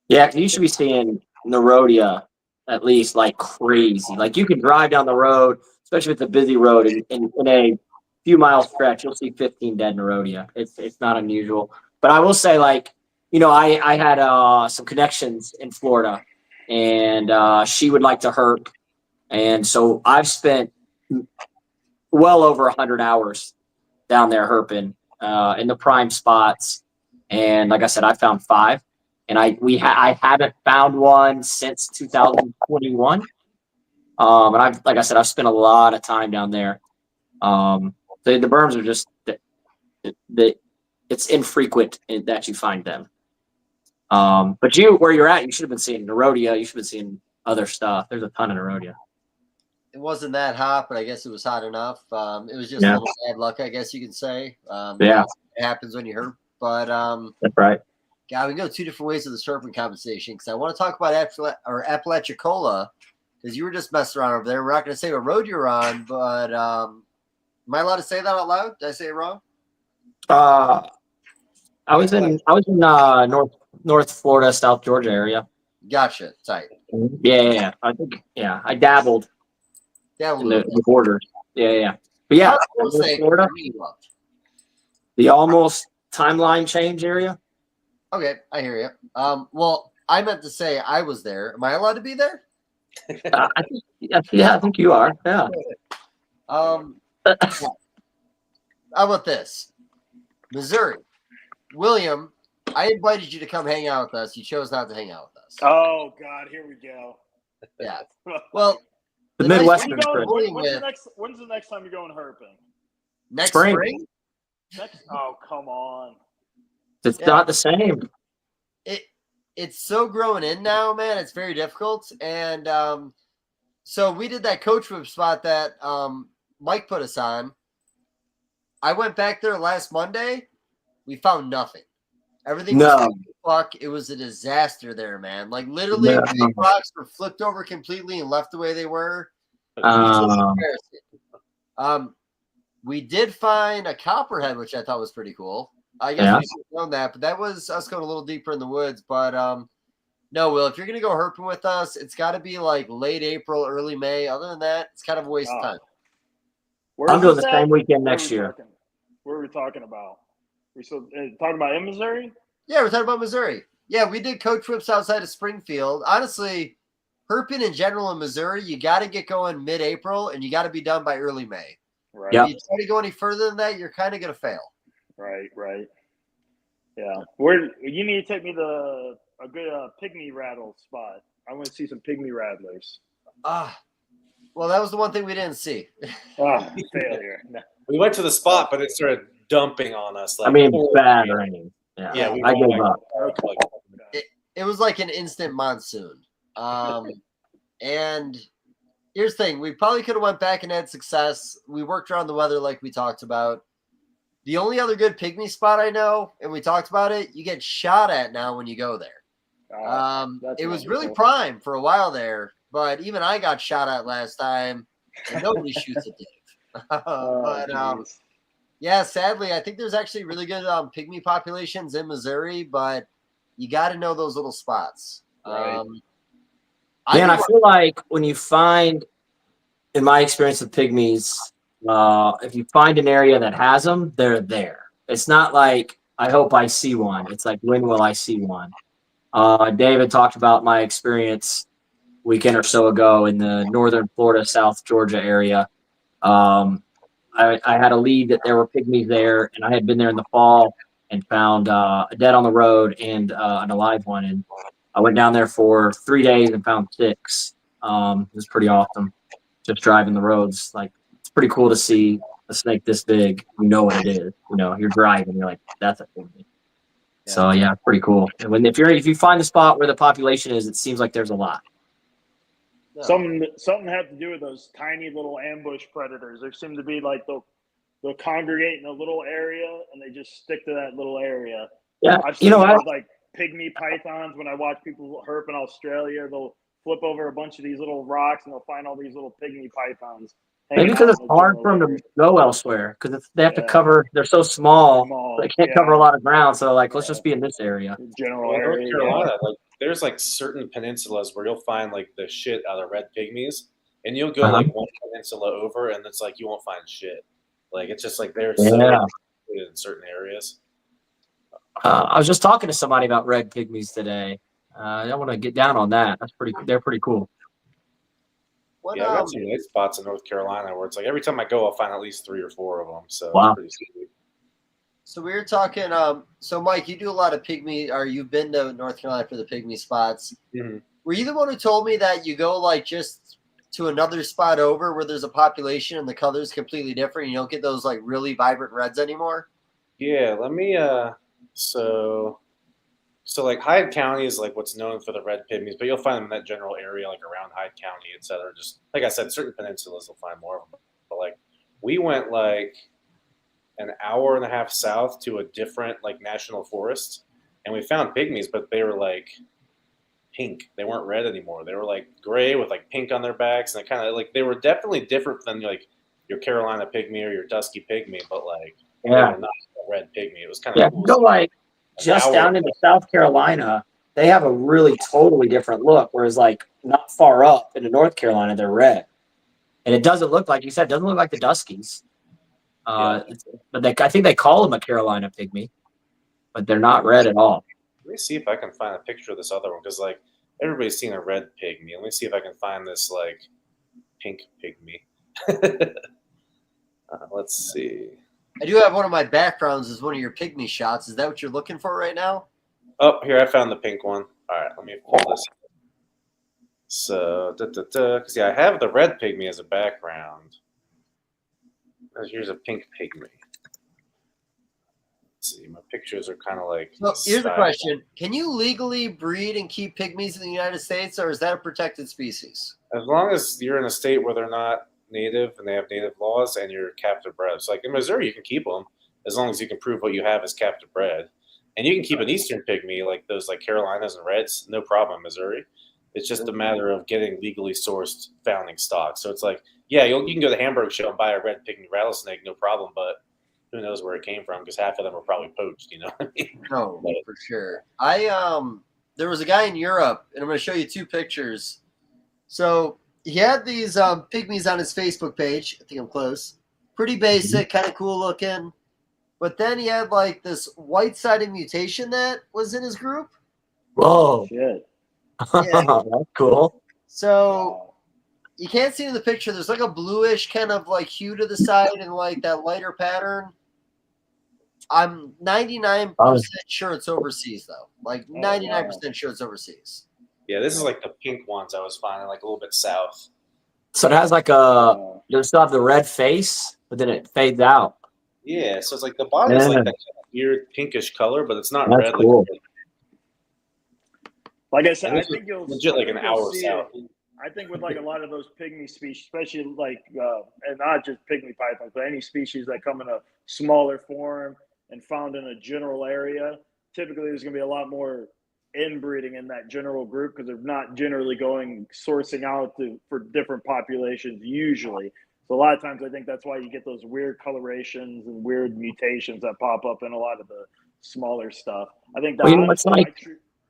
Yeah, 'cause you should be seeing Nerodia at least like crazy. Like you can drive down the road, especially if it's a busy road, and in a few mile stretch, you'll see 15 dead Nerodia. It's not unusual. But I will say, like, I had some connections in Florida, and she would like to herp. And so I've spent well over 100 hours down there herping in the prime spots. And like I said, I found 5. And I haven't found one since 2021. And like I said, I've spent a lot of time down there. The berms are just it's infrequent that you find them. But where you're at, you should have been seeing Nerodia. You should have been seeing other stuff. There's a ton of Nerodia. It wasn't that hot, but I guess it was hot enough. It was just a little bad luck, I guess you can say. It happens when you herp. But that's right. God, we can go 2 different ways of the serpent compensation because I want to talk about Apalachicola because you were just messing around over there. We're not going to say what road you're on, but am I allowed to say that out loud? Did I say it wrong? I was in North Florida, South Georgia area. Gotcha. Tight. Yeah. I think I dabbled in the border. Yeah. But yeah, Florida, the almost timeline change area. Okay, I hear you. Well, I meant to say I was there. Am I allowed to be there? I think you are. Yeah. How about this? Missouri. William, I invited you to come hang out with us. You chose not to hang out with us. Oh God, here we go. Yeah. Well, The nice Midwestern thing trip. When's the next time you're going herping? next Spring. Oh, come on. It's not the same. It's so growing in now, man. It's very difficult. And so we did that coach whip spot that Mike put us on. I went back there last Monday. We found nothing. Everything was fuck. It was a disaster there, man. Like literally, big rocks were flipped over completely and left the way they were. We did find a copperhead, which I thought was pretty cool. I guess we should have known that, but that was us going a little deeper in the woods. But no, Will, if you're going to go herping with us, it's got to be like late April, early May. Other than that, it's kind of a waste of time. I'm doing the same weekend next year. What are we talking about? We still talking about in Missouri? Yeah, we're talking about Missouri. Yeah, we did coach whips outside of Springfield. Honestly, herping in general in Missouri, you got to get going mid-April, and you got to be done by early May. Right. If you try to go any further than that, you're kind of going to fail. Right. Yeah. You need to take me to a good pygmy rattle spot. I want to see some pygmy rattlers. Well, that was the one thing we didn't see. Failure. No. We went to the spot, but it started dumping on us. Like, bad raining. Yeah, I gave up. It was like an instant monsoon. And here's the thing. We probably could have went back and had success. We worked around the weather like we talked about. The only other good pygmy spot I know, and we talked about it, you get shot at now when you go there. That's It was really wonderful. prime for a while there, but even I got shot at last time, and nobody shoots at Dave. But Jeez. yeah, sadly, I think there's actually really good pygmy populations in Missouri, but you got to know those little spots. Right. Man, I feel like when you find, in my experience with pygmies, if you find an area that has them, they're there. It's not like I hope I see one. It's like, when will I see one? David talked about my experience weekend or so ago in the northern Florida, South Georgia area. I had a lead that there were pygmies there, and I had been there in the fall and found a dead on the road and an alive one. And I went down there for 3 days and found 6. It was pretty awesome. Just driving the roads, like, it's pretty cool to see a snake this big. You know what it is. You know, you're driving, you're like, that's a pygmy. Yeah. So yeah, pretty cool. And if you find the spot where the population is, it seems like there's a lot. No. Something had to do with those tiny little ambush predators. There seem to be like they'll congregate in a little area and they just stick to that little area. Yeah, I've seen you know that what? with like pygmy pythons. When I watch people herp in Australia, they'll flip over a bunch of these little rocks and they'll find all these little pygmy pythons. Maybe because it's hard for them to go elsewhere because they have to cover. They're so small, they can't cover a lot of ground. So like, let's just be in this area. General Well, area. North Carolina, like there's like certain peninsulas where you'll find like the shit out of red pygmies, and you'll go like one peninsula over, and it's like you won't find shit. Like it's just like they're so in certain areas. I was just talking to somebody about red pygmies today. I want to get down on that. They're pretty cool. Yeah, I got some nice spots in North Carolina where it's like every time I go, I'll find at least 3 or 4 of them. So wow. It's pretty sweet. So we were talking. So Mike, you do a lot of pygmy, or you've been to North Carolina for the pygmy spots. Mm-hmm. Were you the one who told me that you go like just to another spot over where there's a population and the color's completely different? You don't get those like really vibrant reds anymore. Yeah, let me. So like Hyde County is like what's known for the red pygmies, but you'll find them in that general area, like around Hyde County, et cetera. Just like I said, certain peninsulas will find more of them. But like we went like an hour and a half south to a different like national forest, and we found pygmies, but they were like pink. They weren't red anymore. They were like gray with like pink on their backs, and they kind of like they were definitely different than like your Carolina pygmy or your dusky pygmy, but like they were not a red pygmy. It was kind of cool. Go like just down into South Carolina, they have a really totally different look. Whereas like not far up into North Carolina, they're red, and it doesn't look like you said. It doesn't look like the Duskies. But I think they call them a Carolina pygmy, but they're not red at all. Let me see if I can find a picture of this other one because like everybody's seen a red pygmy. Let me see if I can find this like pink pygmy. Let's see. I do have one of my backgrounds as one of your pygmy shots. Is that what you're looking for right now? Oh, here, I found the pink one. All right, let me pull this. So, because yeah, I have the red pygmy as a background. Here's a pink pygmy. Let's see, my pictures are kind of like. So here's the question: can you legally breed and keep pygmies in the United States, or is that a protected species? As long as you're in a state where they're not native and they have native laws and you're captive bred. So like in Missouri, you can keep them as long as you can prove what you have is captive bred. And you can keep an eastern pygmy like those like Carolinas and Reds, no problem in Missouri. It's just a matter of getting legally sourced founding stock. So it's like, yeah, you can go to the Hamburg show and buy a red pygmy rattlesnake, no problem, but who knows where it came from because half of them are probably poached, you know what I mean? No, for sure. There was a guy in Europe, and I'm going to show you 2 pictures. So he had these pygmies on his Facebook page. I think I'm close. Pretty basic, kind of cool looking. But then he had like this white-sided mutation that was in his group. Whoa. Shit. Yeah. That's cool. So you can't see in the picture. There's like a bluish kind of like hue to the side and like that lighter pattern. I'm 99% sure it's overseas though. Like 99% sure it's overseas. Yeah, this is like the pink ones I was finding, like a little bit south. So it has like a, you still have the red face, but then it fades out. Yeah, so it's like the body is like that kind of weird pinkish color, but it's not red. Cool. Like I said, I think you'll legit like an hour south. I think with like a lot of those pygmy species, especially like, and not just pygmy pythons, but any species that come in a smaller form and found in a general area, typically there's going to be a lot more inbreeding in that general group because they're not generally sourcing out for different populations usually. So a lot of times I think that's why you get those weird colorations and weird mutations that pop up in a lot of the smaller stuff. I think that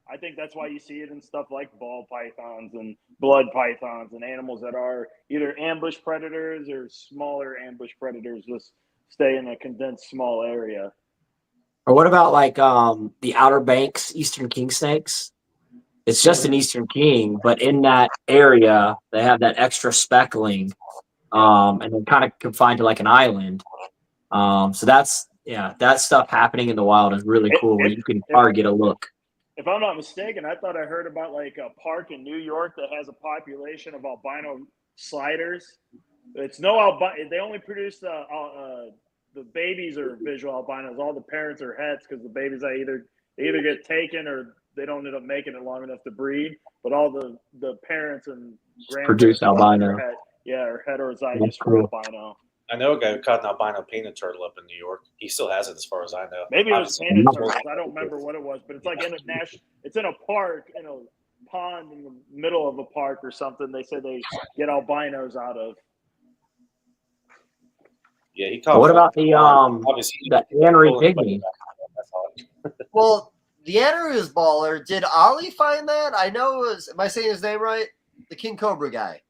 I think that's why you see it in stuff like ball pythons and blood pythons and animals that are either ambush predators or smaller ambush predators just stay in a condensed small area. Or what about like the Outer Banks eastern king snakes? It's just an eastern king, but in that area they have that extra speckling, and they're kind of confined to like an island. So that's that stuff happening in the wild is really cool where you can target a look. If I'm not mistaken, I thought I heard about like a park in New York that has a population of albino sliders. It's no albino. They only produce the babies are visual albinos. All the parents are hets because the babies they either get taken or they don't end up making it long enough to breed. But all the parents and Produce albino. are heterozygous for albino. I know a guy who caught an albino painted turtle up in New York. He still has it, as far as I know. Maybe it was painted turtles. I don't remember what it was, but it's like it's in a park, in a pond in the middle of a park or something. They said they get albinos out of. Yeah, he caught. What about the Anery Pygmy? Well, the Anery was baller. Did Ollie find that? I know it was. Am I saying his name right? The King Cobra guy.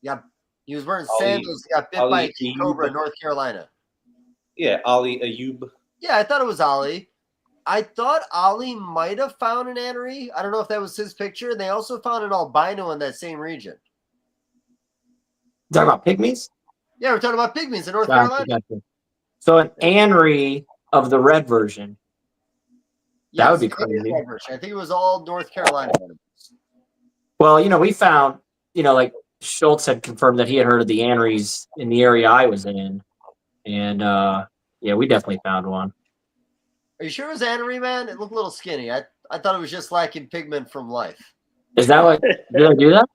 Yeah. He was wearing sandals. He got bit by a king cobra in North Carolina. Yeah, Ali Ayub. Yeah, I thought it was Ollie. I thought Ollie might have found an anery. I don't know if that was his picture. They also found an albino in that same region. Talking about pygmies? Yeah, we're talking about pygmies in North Carolina. Gotcha. So an anery of the red version. Yes, that would be crazy. I think it was all North Carolina. Well, we found, like Schultz had confirmed that he had heard of the aneries in the area I was in. And we definitely found one. Are you sure it was anery, man? It looked a little skinny. I thought it was just lacking pigment from life. Is that what did I do that?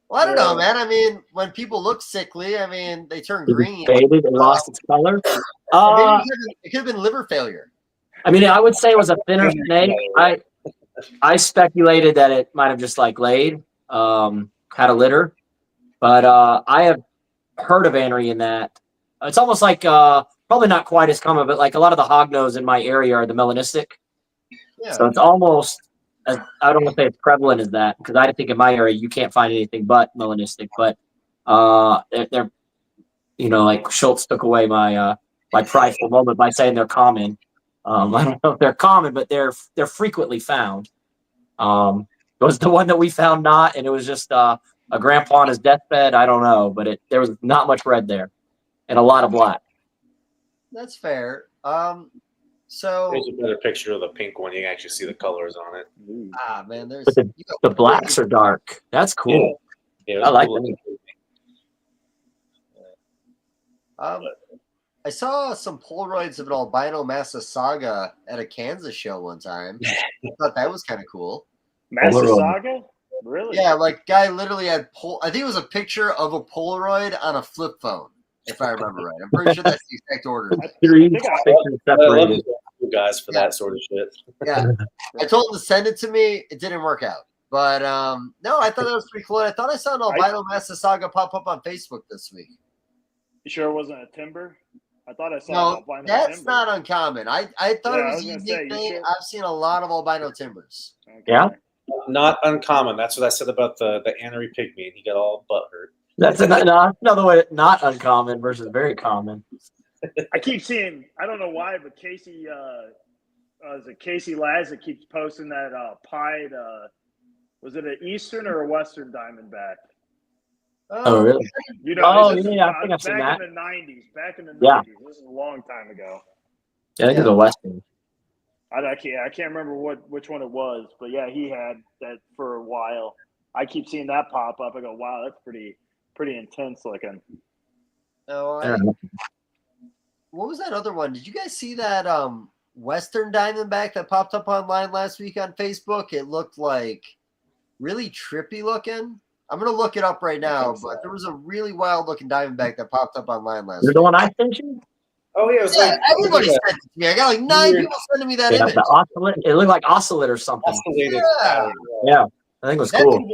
Well, I don't know, man. I mean, when people look sickly, I mean, they turn green. Faded and lost its color. It could have been liver failure. I mean, I would say it was a thinner snake. I speculated that it might have just like laid, had a litter, but I have heard of anery in that. It's almost like probably not quite as common, but like a lot of the hognose in my area are the melanistic. Yeah. So it's almost, I don't want to say it's prevalent as that, because I think in my area you can't find anything but melanistic. But they're like Schultz took away my my prideful moment by saying they're common. I don't know if they're common, but they're frequently found. It was the one that we found not, and it was just a grandpa on his deathbed. I don't know, but there was not much red there, and a lot of black. That's fair. So there's a better picture of the pink one. You can actually see the colors on it. Man, there's but the blacks are dark. That's cool. Yeah, I like cool. that. I saw some Polaroids of an albino Massasauga at a Kansas show one time. I thought that was kind of cool. Massasauga? Really? Yeah, like guy literally had I think it was a picture of a Polaroid on a flip phone, if I remember right. I'm pretty sure that's the exact order. Three pictures separated. You guys for that sort of shit. Yeah. I told him to send it to me. It didn't work out. But no, I thought that was pretty cool. I thought I saw an albino Massasauga pop up on Facebook this week. You sure it wasn't a timber? I thought I saw No, an albino that's timber. not uncommon. I thought it was a unique thing. Sure? I've seen a lot of albino timbers. Okay. Yeah. Not uncommon. That's what I said about the Anery Pygmy, and he got all butthurt. That's another way. Not uncommon versus very common. I keep seeing. I don't know why, but Casey, is it Casey Laz that keeps posting that pied? Was it an eastern or a western diamondback? Oh, really? You know, I this think is I've seen that. in the 90s. Back in the 90s. Yeah. This is a long time ago. Yeah, I think it's a western. I can't remember which one it was, but yeah, he had that for a while. I keep seeing that pop up. I go, wow, that's pretty intense looking. No, what was that other one? Did you guys see that western diamondback that popped up online last week on Facebook? It looked like really trippy looking. I'm gonna look it up right now, but there was a really wild looking diamondback that popped up online last week. The one I sent you? Oh yeah, it was Yeah, like everybody sent it to me. I got like 9 weird- people sending me that Yeah, image. the oscillate. It looked like oscillate or something. oscillated. Yeah. Yeah, I think it was That cool. thing-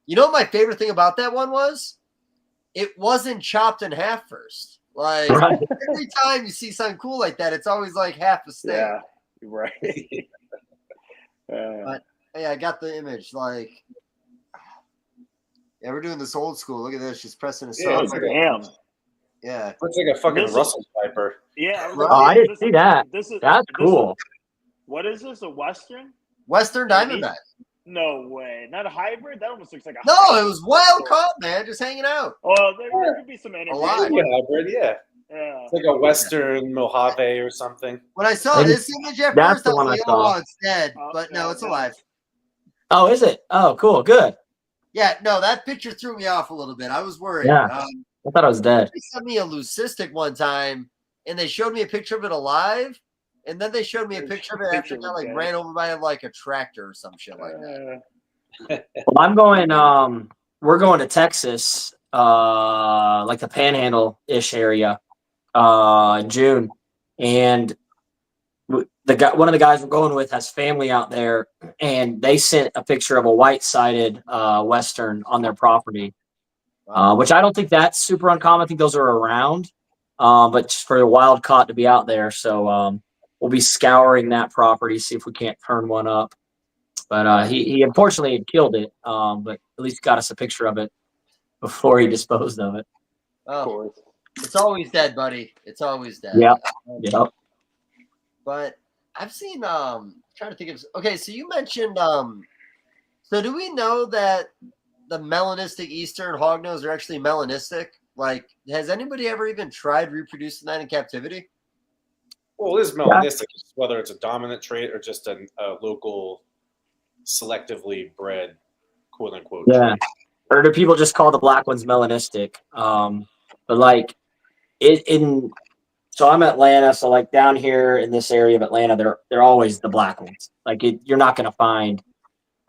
you know what my favorite thing about that one was? It wasn't chopped in half first. Like Right. every time you see something cool like that, it's always like half a steak. Yeah, right. But hey, I got the image. Like, yeah, we're doing this old school. Look at this. She's pressing a Yeah, song. Damn. Yeah. Looks like a fucking This is- Russell Piper. Yeah. I was Oh, gonna I say, didn't see that. This is That's this is- cool. what is this? A Western? Western Diamondback. No way. Not a hybrid? That almost looks like a No, hybrid. it was wild caught, man. Just hanging out. Oh, there could be some energy. Alive. Yeah, hybrid, yeah. Yeah. It's like a Western Mojave or something. When I saw I think this image at that's first, the I was one I like, saw. oh, it's dead. Oh, But no, no, it's no. alive. Oh, is it? Oh, cool. Good. Yeah, no, that picture threw me off a little bit. I was worried. Yeah. I thought I was dead. They sent me a leucistic one time, and they showed me a picture of it alive, and then they showed me a picture of it after it got like ran over by like a tractor or some shit like that. Well, I'm going. We're going to Texas, like the Panhandle-ish area, in June, and the guy, one of the guys we're going with, has family out there, and they sent a picture of a white-sided Western on their property, which I don't think that's super uncommon. I think those are around, but just for a wild caught to be out there, so we'll be scouring that property, see if we can't turn one up. But he unfortunately had killed it, but at least got us a picture of it before he disposed of it. Of Oh, course. it's always dead, buddy. It's always dead. Yep. Yep. But I've seen trying to think of okay, so you mentioned so do we know that the melanistic eastern hognose are actually melanistic? Like, has anybody ever even tried reproducing that in captivity? Well, it is melanistic, whether it's a dominant trait or just a local selectively bred, quote unquote. Yeah. Trait. Or do people just call the black ones melanistic? But like so I'm Atlanta, so like down here in this area of Atlanta, they're always the black ones. Like you're not gonna find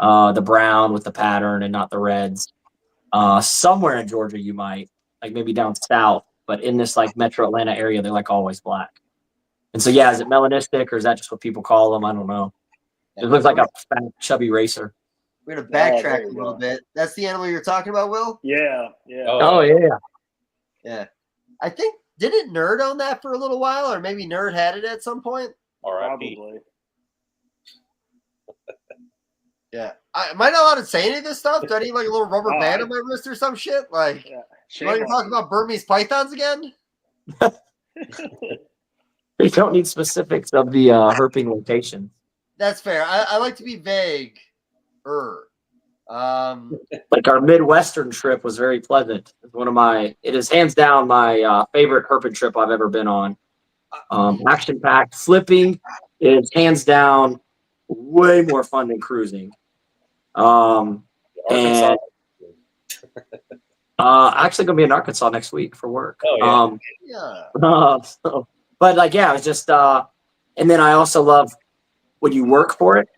the brown with the pattern and not the reds. Somewhere in Georgia you might, like maybe down south, but in this like metro Atlanta area, they're like always black. And so yeah, is it melanistic or is that just what people call them? I don't know. It looks like a fat, chubby racer. We're gonna there backtrack you a little go. bit. That's the animal you're talking about, Will? Yeah. Yeah. Oh yeah. Yeah. I think didn't Nerd own that for a little while, or maybe Nerd had it at some point? R.I.P. Probably. Yeah. Am I not allowed to say any of this stuff? Do I need like a little rubber Oh, band I- on my wrist or some shit? Like, Yeah. you want to talk about Burmese pythons again? You don't need specifics of the herping location. That's fair. I like to be vague. Like our Midwestern trip was very pleasant. It's it is hands down my favorite herping trip I've ever been on. Action packed. Flipping is hands down way more fun than cruising. Arkansas. And actually gonna be in Arkansas next week for work. Oh, yeah. But like, yeah, it's just, and then I also love when you work for it,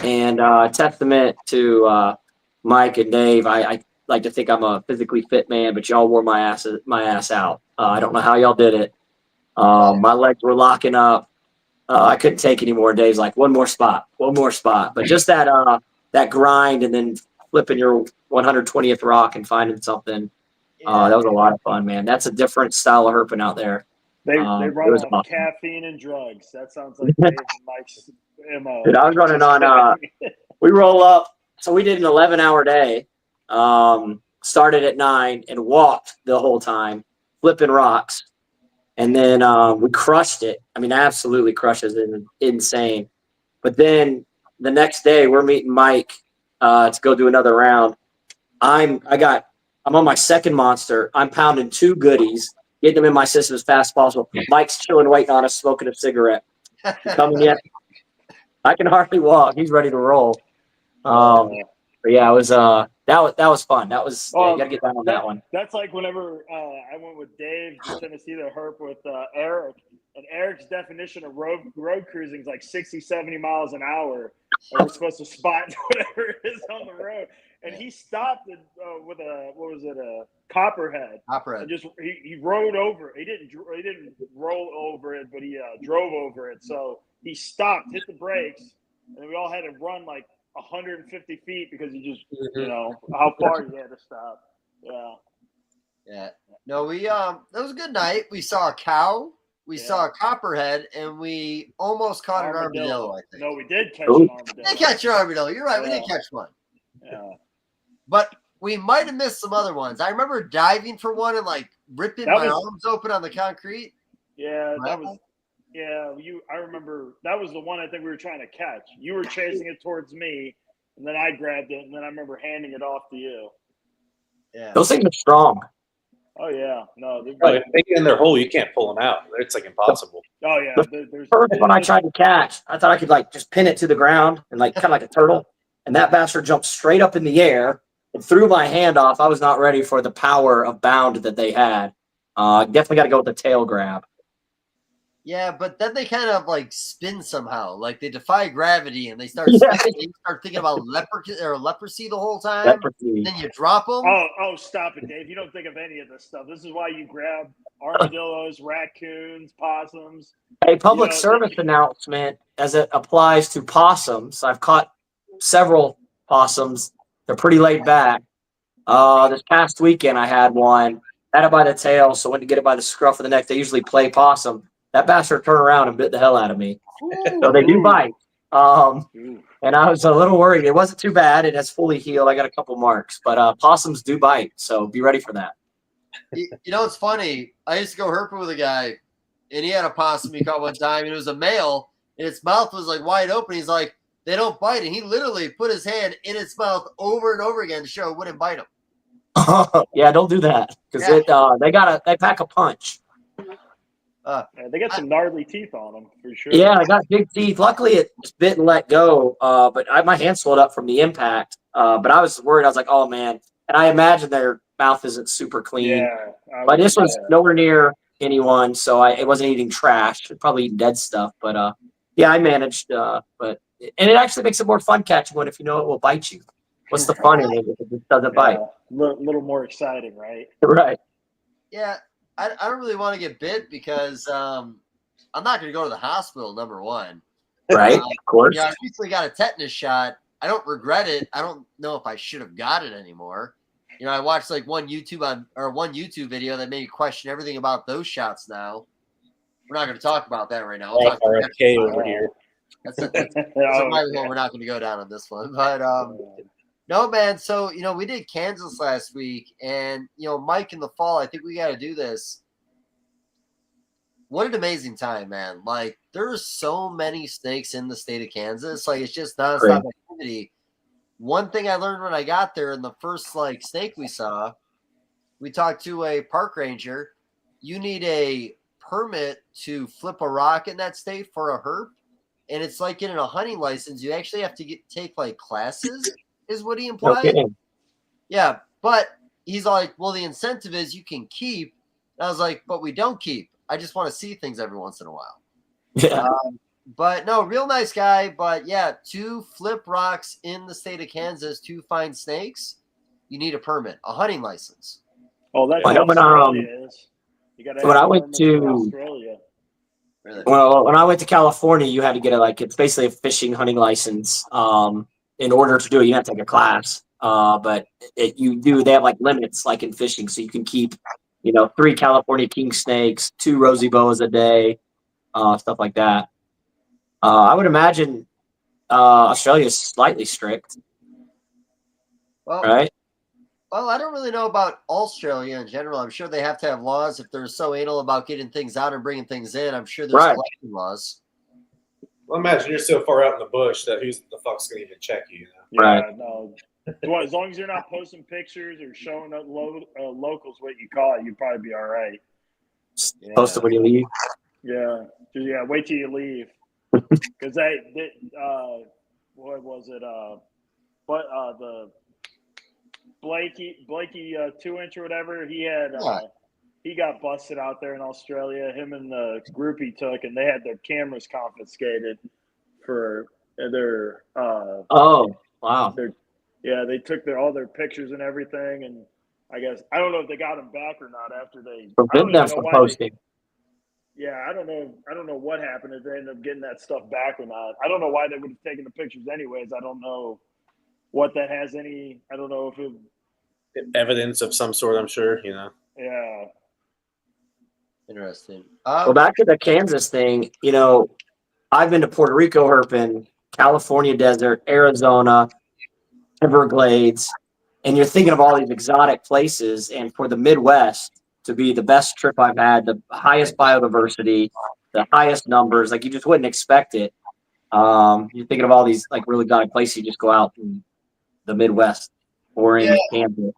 and testament to Mike and Dave. I like to think I'm a physically fit man, but y'all wore my ass out. I don't know how y'all did it. My legs were locking up. I couldn't take any more. Dave's like, one more spot. But just that grind and then flipping your 120th rock and finding something. That was a lot of fun, man. That's a different style of herping out there. They it run was off awesome. caffeine and drugs. That sounds like Dave and Mike's MO. Dude, I was running on, we roll up. So we did an 11-hour day, started at 9 and walked the whole time, flipping rocks. And then we crushed it. I mean, absolutely crushes it. Insane. But then the next day we're meeting Mike to go do another round. I'm on my second monster. I'm pounding 2 goodies, getting them in my system as fast as possible. Mike's chilling, waiting on us, smoking a cigarette. Coming yet? I can hardly walk. He's ready to roll. But yeah, it was that was fun. That was you gotta get down on that one. That's like whenever I went with Dave to Tennessee to herp with Eric, and Eric's definition of road cruising is like 60, 70 miles an hour. and we're supposed to spot whatever is on the road. And he stopped with a copperhead. Copperhead. And he rode over. He didn't roll over it, but he drove over it. So he stopped, hit the brakes, and we all had to run like 150 feet because he just how far he had to stop. Yeah. Yeah. No, we that was a good night. We saw a cow, we saw a copperhead, and we almost caught an armadillo, I think. No, we did catch an armadillo. We did catch an armadillo. You're right, we did catch one. Yeah. But we might have missed some other ones. I remember diving for one and like ripping my arms open on the concrete. Yeah, that was I remember that was the one I think we were trying to catch. You were chasing it towards me, and then I grabbed it, and then I remember handing it off to you. Yeah. Those things are strong. Oh yeah, no. If they get in their hole, you can't pull them out. It's like impossible. Oh yeah, The first one I tried to catch, I thought I could like just pin it to the ground and like kind of like a turtle, and that bastard jumped straight up in the air and threw my hand off. I was not ready for the power of bound that they had. Definitely got to go with the tail grab. Yeah, but then they kind of like spin somehow, like they defy gravity and they start spinning. You start thinking about leprosy the whole time. Leprosy. Then you drop them. Oh, stop it, Dave! You don't think of any of this stuff. This is why you grab armadillos, raccoons, possums. A public service announcement as it applies to possums. I've caught several possums. They're pretty laid back. This past weekend, I had one. Had it by the tail, so went to get it by the scruff of the neck. They usually play possum. That bastard turned around and bit the hell out of me. So they do bite. And I was a little worried. It wasn't too bad. It has fully healed. I got a couple marks, but possums do bite. So be ready for that. You know, it's funny. I used to go herping with a guy, and he had a possum he caught one time, and it was a male, and its mouth was like wide open. He's like, they don't bite. And he literally put his hand in its mouth over and over again to show it wouldn't bite him. Yeah, don't do that because they pack a punch. They got some gnarly teeth on them for sure. Yeah, I got big teeth. Luckily, it just bit and let go. But my hand swelled up from the impact. But I was worried. I was like, oh man. And I imagine their mouth isn't super clean. Yeah, but this was nowhere near anyone, so it wasn't eating trash. It probably eating dead stuff. But yeah, I managed. And it actually makes it more fun catching one if you know it will bite you. What's the fun in it if it just doesn't bite? A little more exciting, right? Right. Yeah. I don't really want to get bit because I'm not going to go to the hospital, number one. Right, of course. Yeah, I recently got a tetanus shot. I don't regret it. I don't know if I should have got it anymore. You know, I watched like one YouTube video that made me question everything about those shots now. We're not going to talk about that right now. We'll talk about RFK over here. That's a rabbit hole we're not going to go down on this one. But no, man. So, you know, we did Kansas last week, and, you know, Mike, in the fall, I think we got to do this. What an amazing time, man. Like, there's so many snakes in the state of Kansas. Like, it's just nonstop activity. One thing I learned when I got there, in the first, like, snake we saw, we talked to a park ranger. You need a permit to flip a rock in that state for a herp. And it's like getting a hunting license. You actually have to take, like, classes. Is what he implied. Okay. Yeah, but he's like, well, the incentive is you can keep. And I was like, but we don't keep. I just want to see things every once in a while. Yeah. But no, real nice guy. But yeah, to flip rocks in the state of Kansas to find snakes, you need a permit, a hunting license. Oh, that's what Australia is. You got when I went to Australia. Really? Well, when I went to California, you had to get it's basically a fishing hunting license. In order to do it, you have to take a class. But they have like limits, like in fishing, so you can keep, 3 California king snakes, 2 rosy boas a day, stuff like that. I would imagine Australia is slightly strict, right? Well, I don't really know about Australia in general. I'm sure they have to have laws if they're so anal about getting things out and bringing things in. I'm sure there's collection laws. Well, imagine you're so far out in the bush that who's the fuck's going to even check you? Yeah, no. Well, as long as you're not posting pictures or showing up locals what you caught, you'd probably be all right. Post it when you leave. Yeah. Wait till you leave. Because what was it? The Blakey 2-inch or whatever, he had he got busted out there in Australia, him and the group he took, and they had their cameras confiscated for Their Oh, wow. they took all their pictures and everything, and I guess I don't know if they got them back or not after they. I don't Forbid even them know from why posting. I don't know. I don't know what happened if they ended up getting that stuff back or not. I don't know why they would have taken the pictures anyways. I don't know what that has any. I don't know if it. Evidence of some sort, I'm sure. Yeah. Interesting. Well, back to the Kansas thing, I've been to Puerto Rico herping, California desert, Arizona, Everglades, and you're thinking of all these exotic places. And for the Midwest to be the best trip I've had, the highest biodiversity, the highest numbers, like you just wouldn't expect it. You're thinking of all these like really exotic places. You just go out in the Midwest or in Kansas.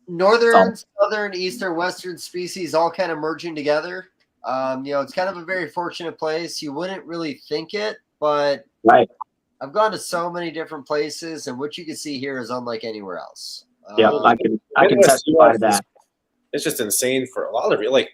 Northern, southern, eastern, western species all kind of merging together. It's kind of a very fortunate place. You wouldn't really think it, but Right. I've gone to so many different places, and what you can see here is unlike anywhere else. Yeah, I can testify to that. It's just insane for a lot of you. Like,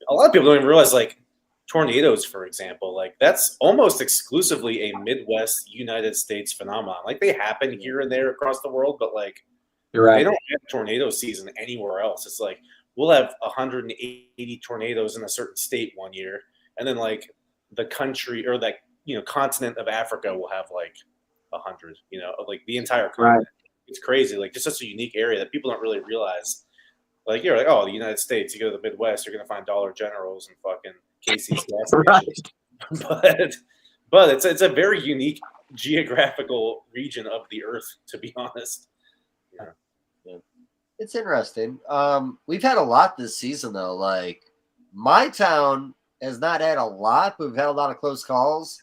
a lot of people don't even realize, like, tornadoes, for example, like that's almost exclusively a Midwest United States phenomenon. Like, they happen here and there across the world, but like, you're right. They don't have tornado season anywhere else. It's like we'll have 180 tornadoes in a certain state one year, and then like the country or like continent of Africa will have like 100. Like the entire continent. Right. It's crazy. Like just such a unique area that people don't really realize. Like you're like, oh, the United States. You go to the Midwest, you're gonna find Dollar Generals and fucking Casey's gas stations. But it's a very unique geographical region of the Earth, to be honest. Yeah. It's interesting. We've had a lot this season, though. Like, my town has not had a lot, but we've had a lot of close calls.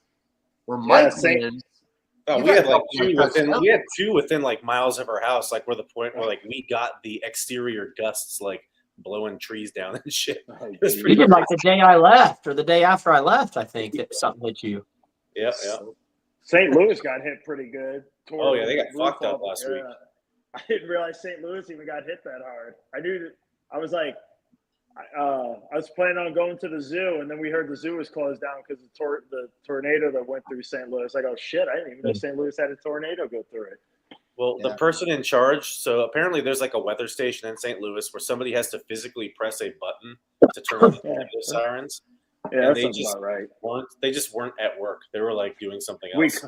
Where Mike lives, we had like two within. We had two within like miles of our house, like where the point where like we got the exterior gusts, like blowing trees down and shit. You did like the day I left or the day after I left. I think something hit you. Yeah. St. Louis got hit pretty good. Oh yeah, they got fucked up last week. I didn't realize St. Louis even got hit that hard. I knew that. I was like, I was planning on going to the zoo, and then we heard the zoo was closed down because the tornado that went through St. Louis. I go, shit, I didn't even know St. Louis had a tornado go through it. Well, the person in charge, so apparently there's like a weather station in St. Louis where somebody has to physically press a button to turn on the tornado sirens. Yeah, that sounds about right. They just weren't at work. They were like doing something else.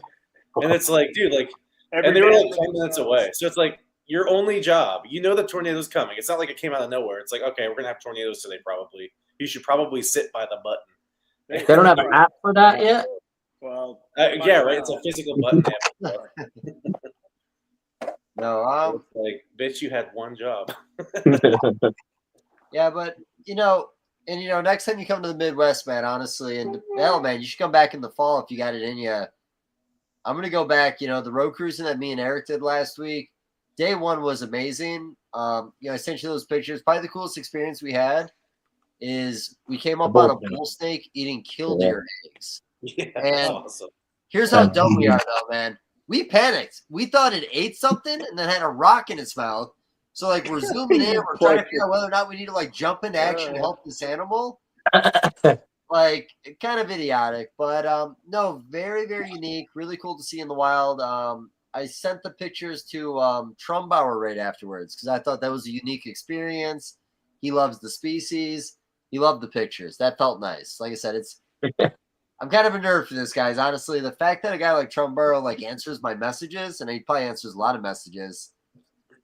And it's like, dude, like, and they were like 10 minutes away. So it's like, your only job, the tornado's coming. It's not like it came out of nowhere. It's like, okay, we're going to have tornadoes today probably. You should probably sit by the button. They don't have an app for that yet? Well, yeah, right. It's a physical button app. No, like, bitch, you had one job. Yeah, but, next time you come to the Midwest, man, honestly, and hell, man, you should come back in the fall if you got it in you. I'm going to go back, the road cruising that me and Eric did last week. Day one was amazing. I sent you those pictures. Probably the coolest experience we had is we came up on a bull snake eating killdeer eggs. Yeah, and awesome. Here's how dumb we are, though, man. We panicked. We thought it ate something and then had a rock in its mouth. So, like, we're zooming in. We're trying to figure out whether or not we need to, like, jump into action and help this animal. Like, kind of idiotic. But, no, very, very unique. Really cool to see in the wild. I sent the pictures to Trumbauer right afterwards because I thought that was a unique experience. He loves the species. He loved the pictures. That felt nice. Like I said, I'm kind of a nerd for this, guys. Honestly, the fact that a guy like Trumbauer like answers my messages, and he probably answers a lot of messages,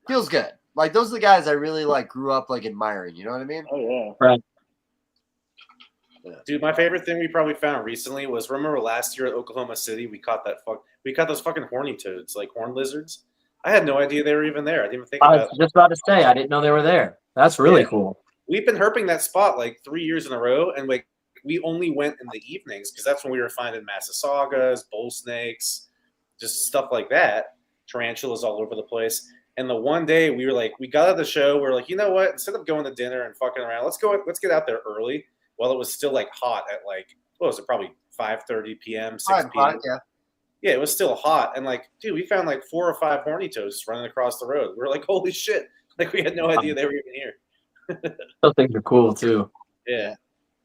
feels good. Like those are the guys I really like grew up like admiring. You know what I mean? Oh yeah, right. Dude, my favorite thing we probably found recently was remember last year at Oklahoma City we caught those fucking horny toads, like horn lizards. I had no idea they were even there. I didn't even think about it. I was just about to say I didn't know they were there. That's really cool. We've been herping that spot like 3 years in a row, and like we only went in the evenings because that's when we were finding Massasaugas, bull snakes, just stuff like that. Tarantulas all over the place. And the one day we got out of the show, we were like, you know what? Instead of going to dinner and fucking around, let's get out there early while it was still like hot at like, what was it? Probably 5:30 p.m., 6 p.m. Yeah, it was still hot. And like, dude, we found like 4 or 5 horny toads just running across the road. We were like, holy shit. Like we had no idea they were even here. Those things are cool too. Yeah.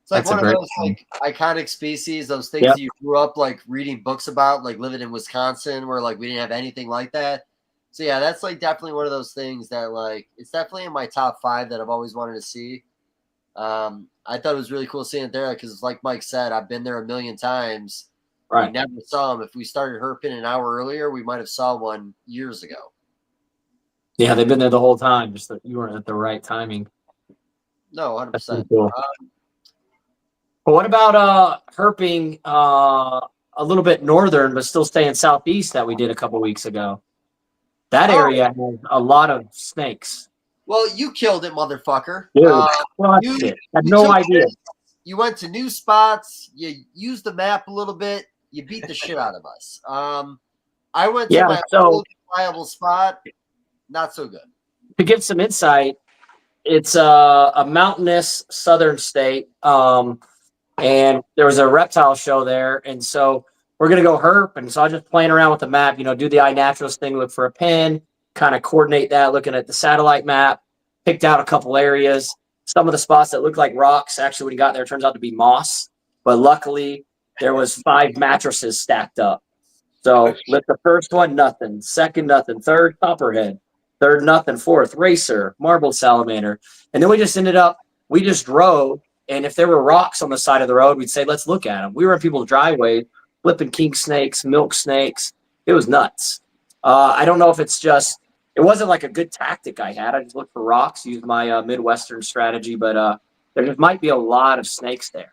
It's like That's a one of great those one. like iconic species, those things Yep. that you grew up like reading books about, like living in Wisconsin, where like we didn't have anything like that. So yeah, that's like definitely one of those things that like it's definitely in my top 5 that I've always wanted to see. I thought it was really cool seeing it there because, like Mike said, I've been there a million times. We Right. never saw them. If we started herping an hour earlier, we might have saw one years ago. Yeah, they've been there the whole time. Just that you weren't at the right timing. No, That's 100%. pretty cool. But what about herping a little bit northern, but still staying southeast that we did a couple weeks ago? That area has a lot of snakes. Well, you killed it, motherfucker. Dude, You- it. Had you no took idea. this, you went to new spots. You used the map a little bit. You beat the shit out of us. I went to Yeah, my so- old reliable spot. Not so good. To give some insight, it's a mountainous southern state, and there was a reptile show there, and so we're gonna go herp, and so I was just playing around with the map, do the iNaturalist thing, look for a pin, kind of coordinate that, looking at the satellite map, picked out a couple areas. Some of the spots that looked like rocks, actually, when we got there, turns out to be moss, but luckily there was 5 mattresses stacked up. So lit the first one, nothing. Second, nothing. Third, copperhead. Third, nothing. Fourth, racer, marbled salamander. And then we just drove. And if there were rocks on the side of the road, we'd say, let's look at them. We were in people's driveways, flipping king snakes, milk snakes. It was nuts. I don't know if it wasn't like a good tactic I had. I just looked for rocks, used my Midwestern strategy, but there just might be a lot of snakes there.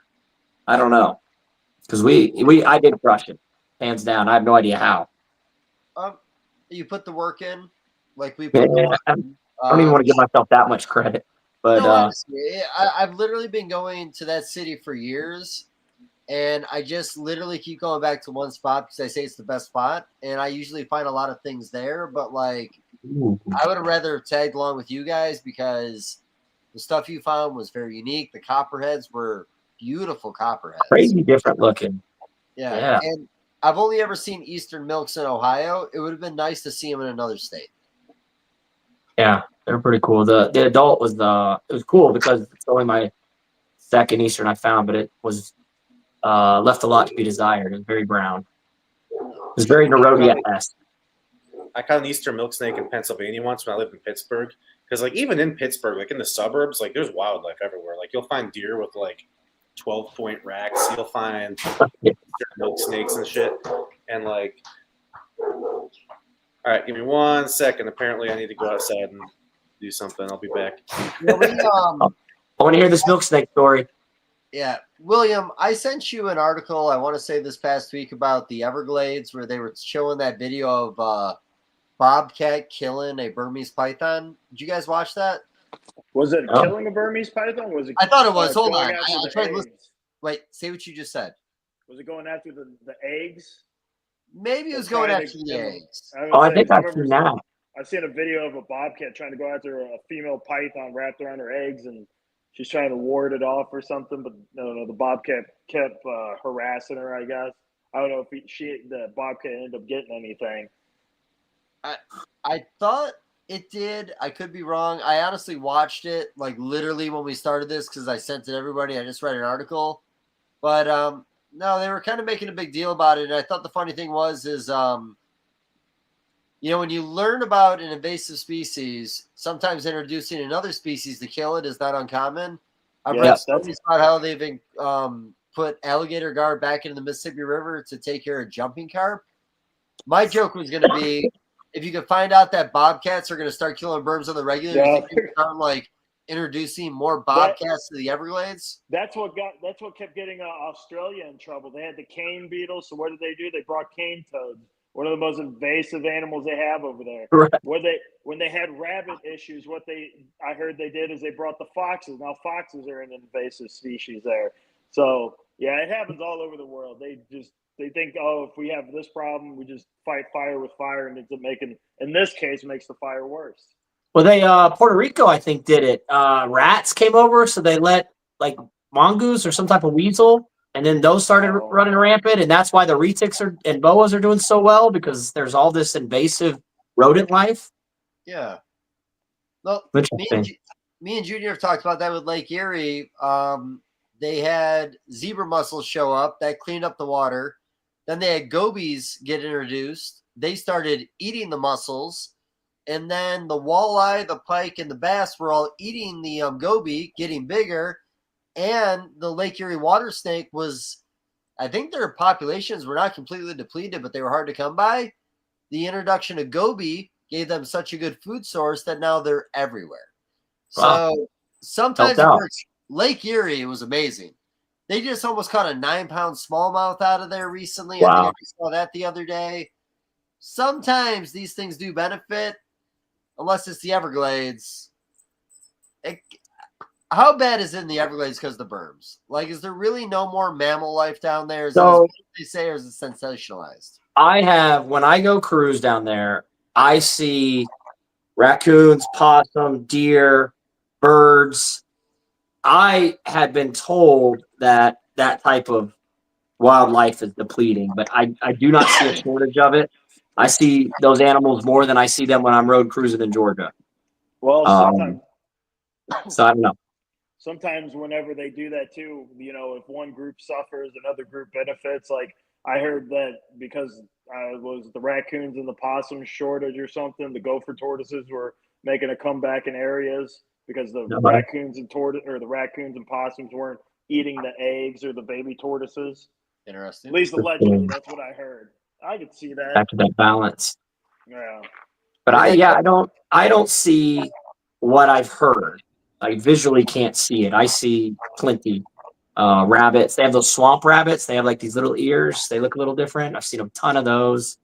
I don't know. Because I did crush it. Hands down. I have no idea how. You put the work in, like we put the work in. I don't even want to give myself that much credit. But no, honestly, I've literally been going to that city for years, and I just literally keep going back to one spot because I say it's the best spot, and I usually find a lot of things there. But like, I would have rather tagged along with you guys because the stuff you found was very unique. The copperheads were beautiful copperheads, crazy different looking. Yeah. And I've only ever seen Eastern milks in Ohio. It would have been nice to see them in another state. Yeah, they're pretty cool. The adult was it was cool because it's only my second Eastern I found, but it was left a lot to be desired. It was very brown. It was very Nerodia-esque. I caught an Eastern milk snake in Pennsylvania once when I lived in Pittsburgh. Because like even in Pittsburgh, like in the suburbs, like there's wildlife everywhere. Like you'll find deer with like 12-point racks. You'll find milk snakes and shit. And like, all right, give me 1 second. Apparently, I need to go outside and do something. I'll be back. Yeah, I want to hear this milk snake story. Yeah, William, I sent you an article, I want to say this past week, about the Everglades where they were showing that video of bobcat killing a Burmese python. Did you guys watch that? Was it No. killing a Burmese python? Was it? I thought it was. Hold going on. after I the tried to listen. eggs? Wait, say what you just said. Was it going after the eggs? Maybe it was They're going trying after to the kill 'em. eggs. I think I've seen that. I've seen a video of a bobcat trying to go after a female python wrapped around her eggs, and she's trying to ward it off or something. But no, the bobcat kept harassing her. I guess I don't know if the bobcat ended up getting anything. I thought it did. I could be wrong. I honestly watched it like literally when we started this because I sent it to everybody. I just read an article, but no, they were kind of making a big deal about it. And I thought the funny thing is when you learn about an invasive species, sometimes introducing another species to kill it is not uncommon. I've read stories about how they've put alligator guard back into the Mississippi River to take care of jumping carp. My joke was going to be, if you could find out that bobcats are going to start killing burms on the regular, you can start like introducing more bobcats to the Everglades. That's what kept getting Australia in trouble. They had the cane beetles. So what did they do? They brought cane toads, one of the most invasive animals they have over there. Right. When they had rabbit issues, I heard they did is they brought the foxes. Now foxes are an invasive species there. So yeah, it happens all over the world. They think, oh, if we have this problem, we just fight fire with fire, and in this case, makes the fire worse. Well, Puerto Rico, I think, did it. Rats came over, so they let like mongoose or some type of weasel, and then those started running rampant, and that's why the retics and boas are doing so well because there's all this invasive rodent life. Yeah. Well, Interesting. me and Junior have talked about that with Lake Erie. they had zebra mussels show up that cleaned up the water. Then they had gobies get introduced. They started eating the mussels. And then the walleye, the pike, and the bass were all eating the goby, getting bigger. And the Lake Erie water snake was, I think their populations were not completely depleted, but they were hard to come by. The introduction of goby gave them such a good food source that now they're everywhere. Wow. So sometimes Lake Erie was amazing. They just almost caught a 9-pound smallmouth out of there recently. Wow. I think I just saw that the other day. Sometimes these things do benefit, unless it's the Everglades. How bad is it in the Everglades because of the berms? Like, is there really no more mammal life down there? Is it as So- good as they say, or is it sensationalized? when I go cruise down there, I see raccoons, possum, deer, birds. I had been told that that type of wildlife is depleting, but I do not see a shortage of it. I see those animals more than I see them when I'm road cruising in Georgia. Well, So I don't know. sometimes whenever they do that too, if one group suffers, another group benefits. Like I heard that because was the raccoons and the possums shortage or something, the gopher tortoises were making a comeback in areas because the raccoons and possums weren't eating the eggs or the baby tortoises. Interesting. At least allegedly, that's what I heard. I could see that. Back to that balance. Yeah. But I don't see what I've heard. I visually can't see it. I see plenty. Rabbits. They have those swamp rabbits. They have like these little ears. They look a little different. I've seen a ton of those.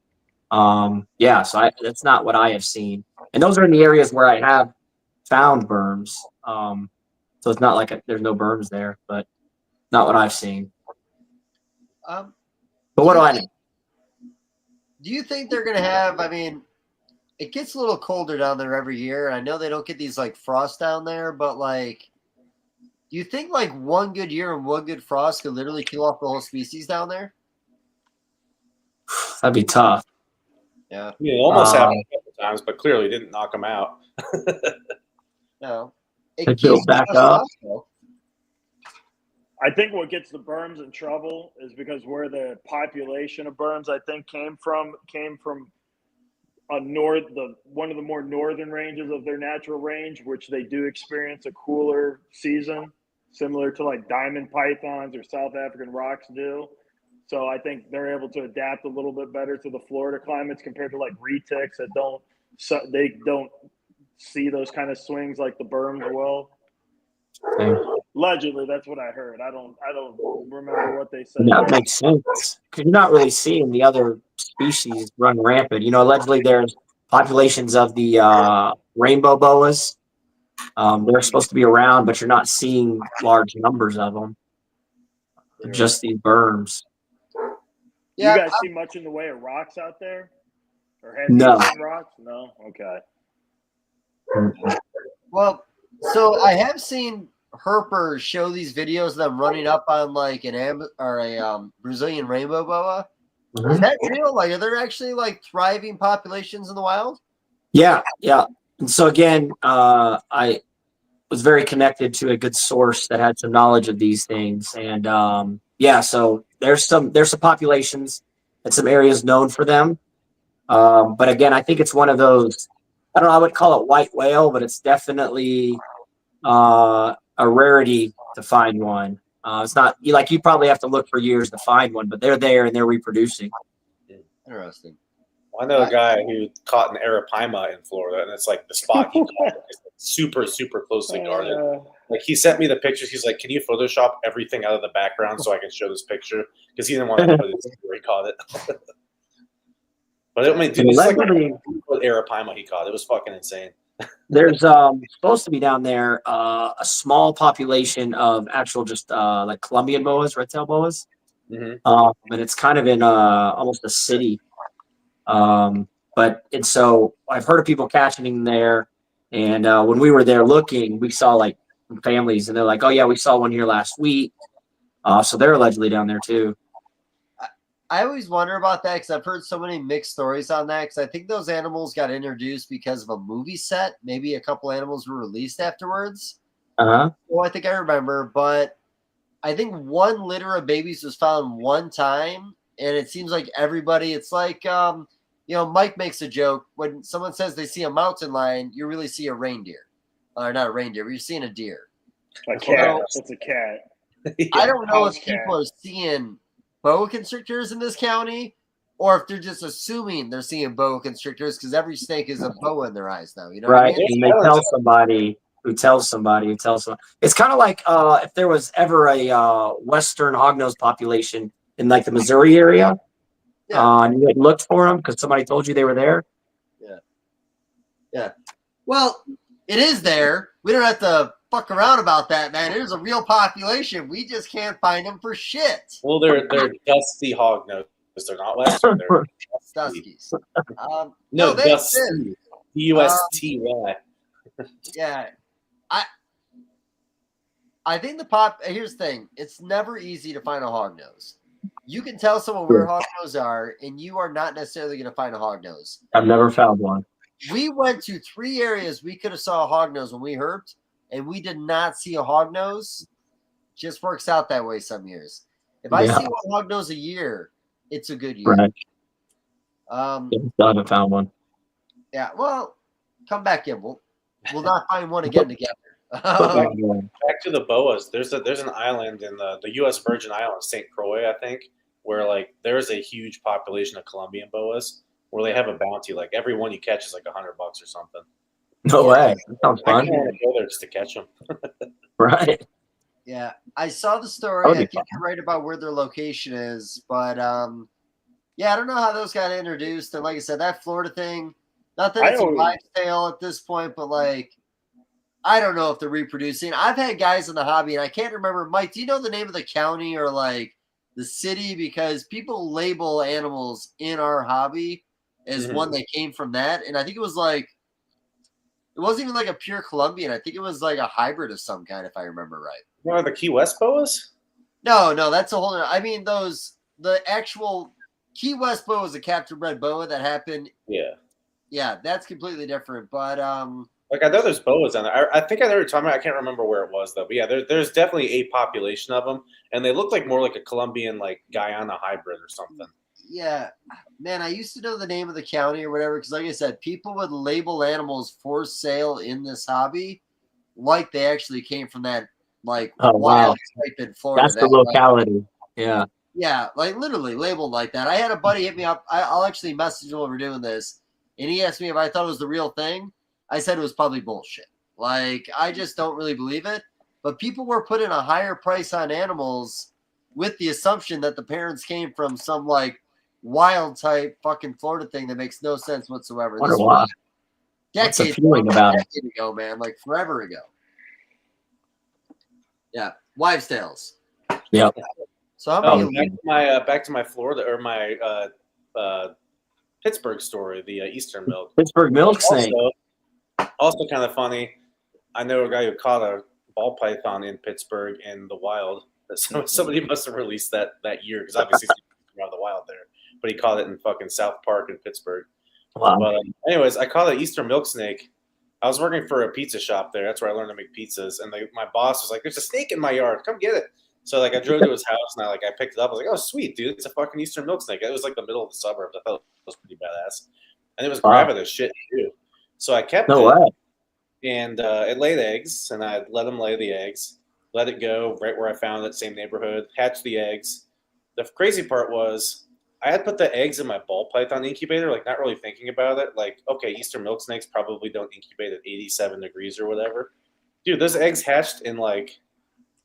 So that's not what I have seen. And those are in the areas where I have found berms. So it's not like there's no berms there, but not what I've seen. But what do I know? Do you think they're going to have, it gets a little colder down there every year. I know they don't get these like frost down there, but like, do you think like one good year and one good frost could literally kill off the whole species down there? That'd be tough. Yeah. It almost happened a couple times, but clearly didn't knock them out. No. They build back up. I think what gets the berms in trouble is because where the population of berms, I think, came from one of the more northern ranges of their natural range, which they do experience a cooler season, similar to like diamond pythons or South African rocks do. So I think they're able to adapt a little bit better to the Florida climates compared to like retics that don't see those kind of swings like the berms will. Allegedly, that's what I heard. I don't remember what they said. That makes sense because you're not really seeing the other species run rampant. Allegedly there's populations of the rainbow boas. They're supposed to be around, but you're not seeing large numbers of them. Just these berms. Yeah, you guys see much in the way of rocks out there? Or have No. you seen rocks? No? Okay. Well, so I have seen herpers show these videos of them running up on like a Brazilian rainbow boa. Mm-hmm. Is that real? Like, are there actually like thriving populations in the wild? Yeah. And so again, I was very connected to a good source that had some knowledge of these things, and so there's some populations and some areas known for them. But again, I think it's one of those. I don't know. I would call it white whale, but it's definitely a rarity to find one. It's not you probably have to look for years to find one, but they're there and they're reproducing. Interesting. I know a guy who caught an arapaima in Florida, and it's like the spot he caught is super, super closely guarded. Like he sent me the pictures. He's like, "Can you Photoshop everything out of the background so I can show this picture?" Because he didn't want to put it where he caught it. But dude, it's like what arapaima he caught. It was fucking insane. There's supposed to be down there a small population of actual just like Colombian boas, red-tailed boas, and it's kind of in almost a city. And so I've heard of people catching them there, and when we were there looking, we saw like families, and they're like, "Oh yeah, we saw one here last week." So they're allegedly down there too. I always wonder about that because I've heard so many mixed stories on that because I think those animals got introduced because of a movie set. Maybe a couple animals were released afterwards. Uh-huh. Well, I think I remember, but I think one litter of babies was found one time, and it seems like everybody. It's like Mike makes a joke when someone says they see a mountain lion, you really see a reindeer, or not a reindeer, but you're seeing a deer. A cat. It's a cat. I don't know if House people are seeing boa constrictors in this county, or if they're just assuming they're seeing boa constrictors because every snake is a boa in their eyes now. You know Right. what I mean? And they tell somebody who tells somebody who tells somebody. It's kind of like if there was ever a Western hognose population in like the Missouri area, and you had looked for them because somebody told you they were there. Yeah. Well, it is there. We don't have to fuck around about that, man. There's a real population. We just can't find them for shit. Well, they're dusty hognose. They're not Western. They're Duskies. no, they dusty. exist. DUSTY. Yeah. I think here's the thing. It's never easy to find a hognose. You can tell someone where hognose are, and you are not necessarily going to find a hognose. I've never found one. We went to 3 areas we could have saw a hognose when we herped, and we did not see a hognose. Just works out that way some years. If I see one hognose a year, it's a good year. Right. I haven't found one. Yeah, well, come back in. We'll not find one again together. Back to the boas. There's an island in the U.S. Virgin Islands, St. Croix, I think, where like there's a huge population of Colombian boas, where they have a bounty. Like every one you catch is like $100 or something. No way. That sounds I fun. kind of want to go there just to catch them. Right. Yeah, I saw the story. I think you're right about where their location is, but yeah, I don't know how those got introduced. And like I said, that Florida thing, not that it's a lifestyle at this point, but like, I don't know if they're reproducing. I've had guys in the hobby, and I can't remember. Mike, do you know the name of the county or like the city? Because people label animals in our hobby as one that came from that, and I think it was like, it wasn't even like a pure Colombian. I think it was like a hybrid of some kind, if I remember right. What are the Key West boas? No, that's a whole other. I mean, the actual Key West boa was a captive bred boa that happened. Yeah, that's completely different. But like I know there's boas on there. I think I know what you're talking about. I can't remember where it was though. But yeah, there's definitely a population of them, and they look like more like a Colombian like Guyana hybrid or something. Yeah, man, I used to know the name of the county or whatever because, like I said, people would label animals for sale in this hobby like they actually came from that like wild type in Florida. That's the locality. Like, yeah, like literally labeled like that. I had a buddy hit me up. I'll actually message him when we're doing this, and he asked me if I thought it was the real thing. I said it was probably bullshit. Like, I just don't really believe it. But people were putting a higher price on animals with the assumption that the parents came from some like wild type fucking Florida thing that makes no sense whatsoever. What's the feeling about it? Decade ago, man, like forever ago. Yeah, wives' tales. Yep. So how many? Back to my Florida or my Pittsburgh story, the Eastern milk. Pittsburgh milk snake. Also kind of funny. I know a guy who caught a ball python in Pittsburgh in the wild. So somebody must have released that year because obviously it's out of the wild there. But he caught it in fucking South Park in Pittsburgh. Wow. But anyways, I caught an Eastern milk snake. I was working for a pizza shop there. That's where I learned to make pizzas. And my boss was like, "There's a snake in my yard. Come get it." So like I drove to his house and I picked it up. I was like, "Oh sweet, dude, it's a fucking Eastern milk snake." It was like the middle of the suburbs. I thought it was pretty badass, and it was grabbing the shit too. So I kept it, and it laid eggs, and I let him lay the eggs. Let it go right where I found it, same neighborhood. Hatched the eggs. The crazy part was I had put the eggs in my ball python incubator, like not really thinking about it. Like, okay, Eastern milk snakes probably don't incubate at 87 degrees or whatever. Dude, those eggs hatched in like,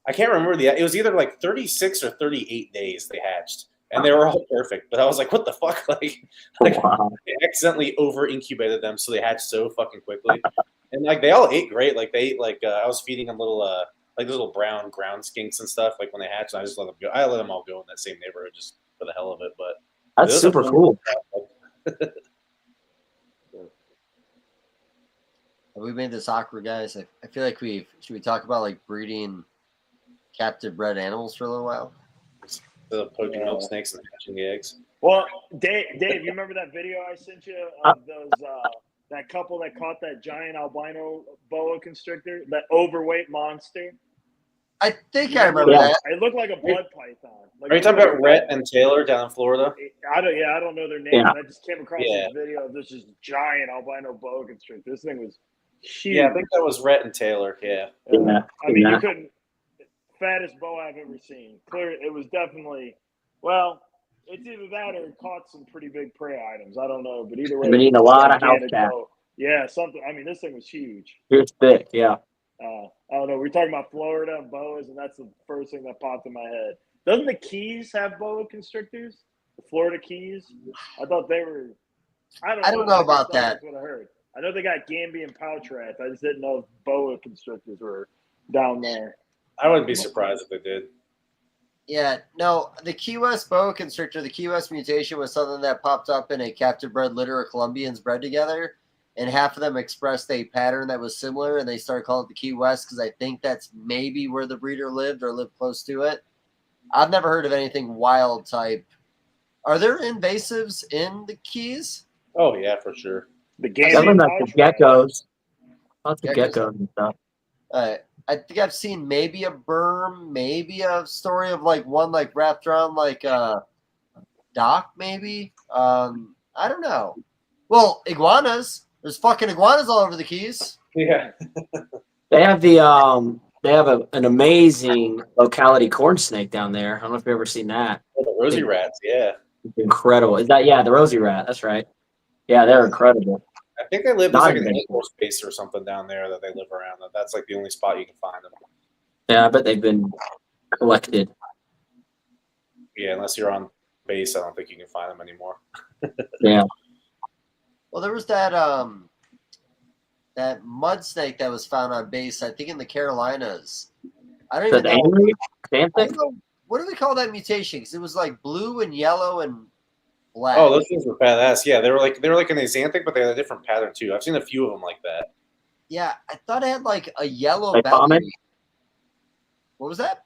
I can't remember it was either like 36 or 38 days they hatched. And they were all perfect. But I was like, what the fuck? Like I accidentally over incubated them so they hatched so fucking quickly. And like they all ate great. Like they ate I was feeding them little brown ground skinks and stuff. Like when they hatched, I just let them go. I let them all go in that same neighborhood just for the hell of it. But that's super cool. Have we made this awkward, guys? I feel like should we talk about like breeding captive bred animals for a little while? The poaching milk snakes and hatching the eggs. Well, Dave, you remember that video I sent you of those that couple that caught that giant albino boa constrictor, that overweight monster? I think I remember Yeah. that. It looked like a blood python. Like Are you talking about Rhett and Taylor down in Florida? I don't know their names. Yeah. I just came across Yeah. this video of this just giant albino boa constrictor. This thing was huge. Yeah, I think that was Rhett and Taylor. Yeah. Yeah. I mean, Yeah. you couldn't. Fattest boa I've ever seen. Clear. It was definitely. Well, it's either that or it caught some pretty big prey items. I don't know, but either way, I've been it eating a was lot of house gigantic cat. boa. Yeah, something. I mean, this thing was huge. It's thick. Yeah. I don't know. We're talking about Florida and boas, and that's the first thing that popped in my head. Doesn't the Keys have boa constrictors? The Florida Keys? I thought they were. I don't know about thought that. That's what I heard. I know they got Gambian pouch rats. I just didn't know if boa constrictors were down there. I wouldn't be surprised if they did. Yeah, no, the Key West boa constrictor, the Key West mutation was something that popped up in a captive bred litter of Colombians bred together, and half of them expressed a pattern that was similar, and they started calling it the Key West because I think that's maybe where the breeder lived or lived close to it. I've never heard of anything wild type. Are there invasives in the Keys? Oh yeah, for sure. The Some of Gambian them, pouch like the rats. geckos. Lots of Geckos. geckos and stuff. I think I've seen maybe a burm, maybe a story of like one like wrapped around like a dock, maybe. I don't know. Well, iguanas. There's fucking iguanas all over the Keys. Yeah. They have an amazing locality corn snake down there. I don't know if you've ever seen that. Oh, the rosy rats. Yeah. It's incredible. Is that the rosy rat? That's right. Yeah, they're incredible. I think they live. There's Not like an invasive. ankle space or something down there that they live around. That's like the only spot you can find them. Yeah, I bet they've been collected. Yeah, unless you're on base, I don't think you can find them anymore. Yeah. Well, there was that mud snake that was found on base, I think in the Carolinas. I don't The even know. angry I Santhic? don't know. What do we call that mutation? Because it was like blue and yellow and black. Oh, those things were badass. Yeah, they were like an axanthic, but they had a different pattern too. I've seen a few of them like that. Yeah, I thought it had like a yellow They belly. common? What was that?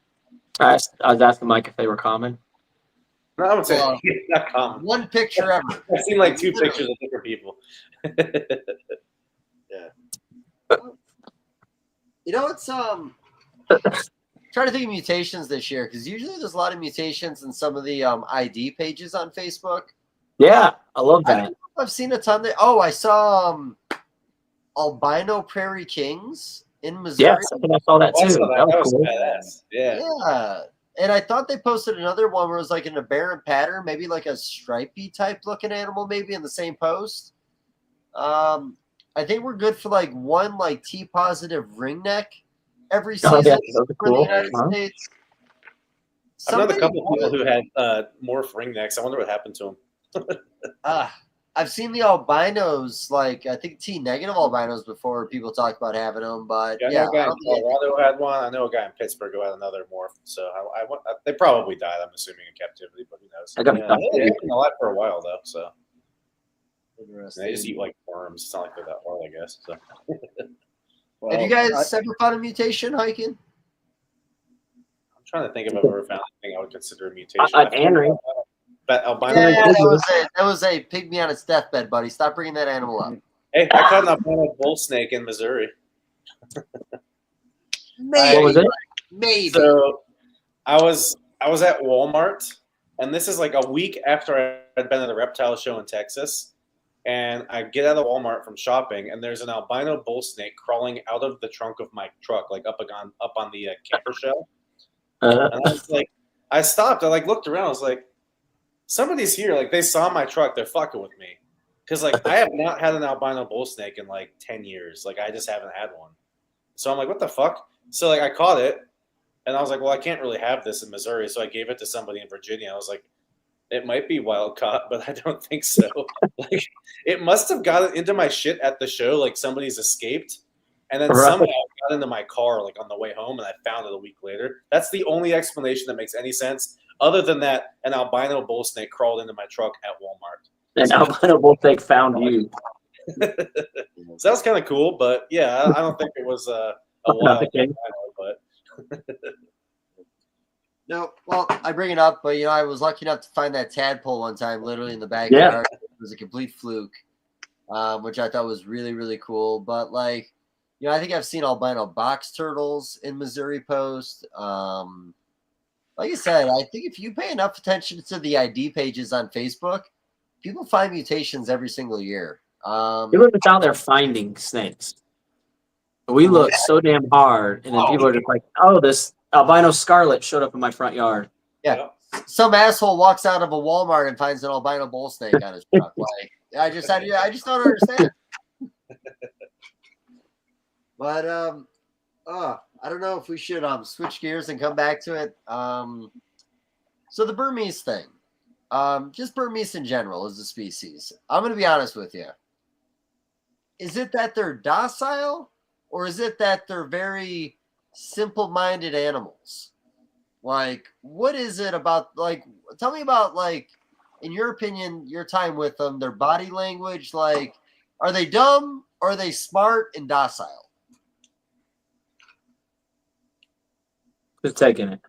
I was asking Mike if they were common. No, I would say Well, not common. One picture ever. I've seen like two pictures of different people. You know, it's trying to think of mutations this year because usually there's a lot of mutations in some of the ID pages on Facebook. Yeah, I love I that. don't know if I've seen a ton. Oh, I saw albino prairie kings in Missouri. Yes, I think I saw that Oh, I too. saw that. That was cool. badass. Yeah. Yeah. And I thought they posted another one where it was like an aberrant pattern, maybe like a stripy type looking animal, maybe in the same post. I think we're good for like one like T positive ringneck every season Oh, yeah, those are for the cool. United Huh? States. I've known a Something couple people who had morph ringnecks. I wonder what happened to them. I've seen the albinos, like I think T negative albinos before. People talk about having them, but Yeah, I yeah, know a guy I in don't think Colorado had one. I know a guy in Pittsburgh who had another morph. So they probably died. I'm assuming in captivity, but who knows? I gotta Yeah, stop. they've been alive for a while though. So interesting. they just eat like worms. It's not like they're that hard, I guess. So Well, Have you guys ever found a mutation hiking? I'm trying to think if I've ever found anything I would consider a mutation. Henry. That albino. Yeah, Bull- that was a pygmy on its deathbed, buddy. Stop bringing that animal up. Hey, I caught an albino bull snake in Missouri. Maybe. What was it? Maybe. So I was at Walmart, and this is like a week after I'd been at a reptile show in Texas. And I get out of Walmart from shopping, and there's an albino bull snake crawling out of the trunk of my truck, like up on the camper shell. And I was like, I stopped. I like looked around. I was like, somebody's here. Like they saw my truck. They're fucking with me. Because like I have not had an albino bull snake in like 10 years. Like I just haven't had one. So I'm like, what the fuck? So like I caught it, and I was like, well, I can't really have this in Missouri. So I gave it to somebody in Virginia. I was like, it might be wild caught, but I don't think so. Like it must have gotten into my shit at the show. Like somebody's escaped, and then Right. somehow it got into my car like on the way home, and I found it a week later. That's the only explanation that makes any sense. Other than that, an albino bull snake crawled into my truck at Walmart. An albino bull snake found you. So that was kind of cool, but yeah, I don't think it was a wild Okay. albino, but No, well, I bring it up, but I was lucky enough to find that tadpole one time, literally in the backyard. It was a complete fluke, which I thought was really, really cool. But like, You know, I think I've seen albino box turtles in Missouri post. Like I said, I think if you pay enough attention to the ID pages on Facebook, people find mutations every single year. People are just out there finding snakes. We look so damn hard, and then people are just like, "Oh, this albino scarlet showed up in my front yard." Yeah. Some asshole walks out of a Walmart and finds an albino bull snake on his truck. Like, I just don't understand. But I don't know if we should switch gears and come back to it. So the Burmese thing, just Burmese in general as a species. I'm going to be honest with you. Is it that they're docile, or is it that they're very simple-minded animals? Like, what is it about, like, tell me about, like, in your opinion, your time with them, their body language, like, are they dumb, or are they smart and docile? Who's taking it?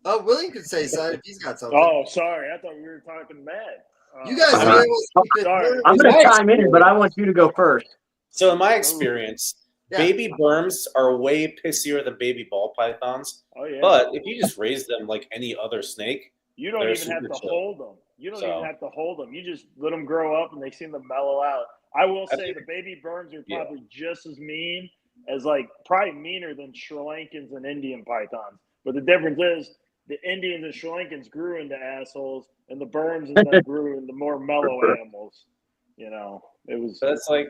Oh, William could say something if he's got something. Oh, sorry. I thought we were talking mad. You guys I are know. able to keep it. Sorry. I'm going to chime in, but I want you to go first. So in my experience, Yeah. baby burms are way pissier than baby ball pythons. Oh, yeah. But if you just raise them like any other snake, You don't They're even have super to chill. hold them. You don't So- even have to hold them. You just let them grow up, and they seem to mellow out. I will I say think- the baby burms are Yeah. probably just as mean as, like, probably meaner than Sri Lankans and Indian pythons. But the difference is the Indians and Sri Lankans grew into assholes, and the burms and them grew into more mellow animals. You know, it was. so it's like,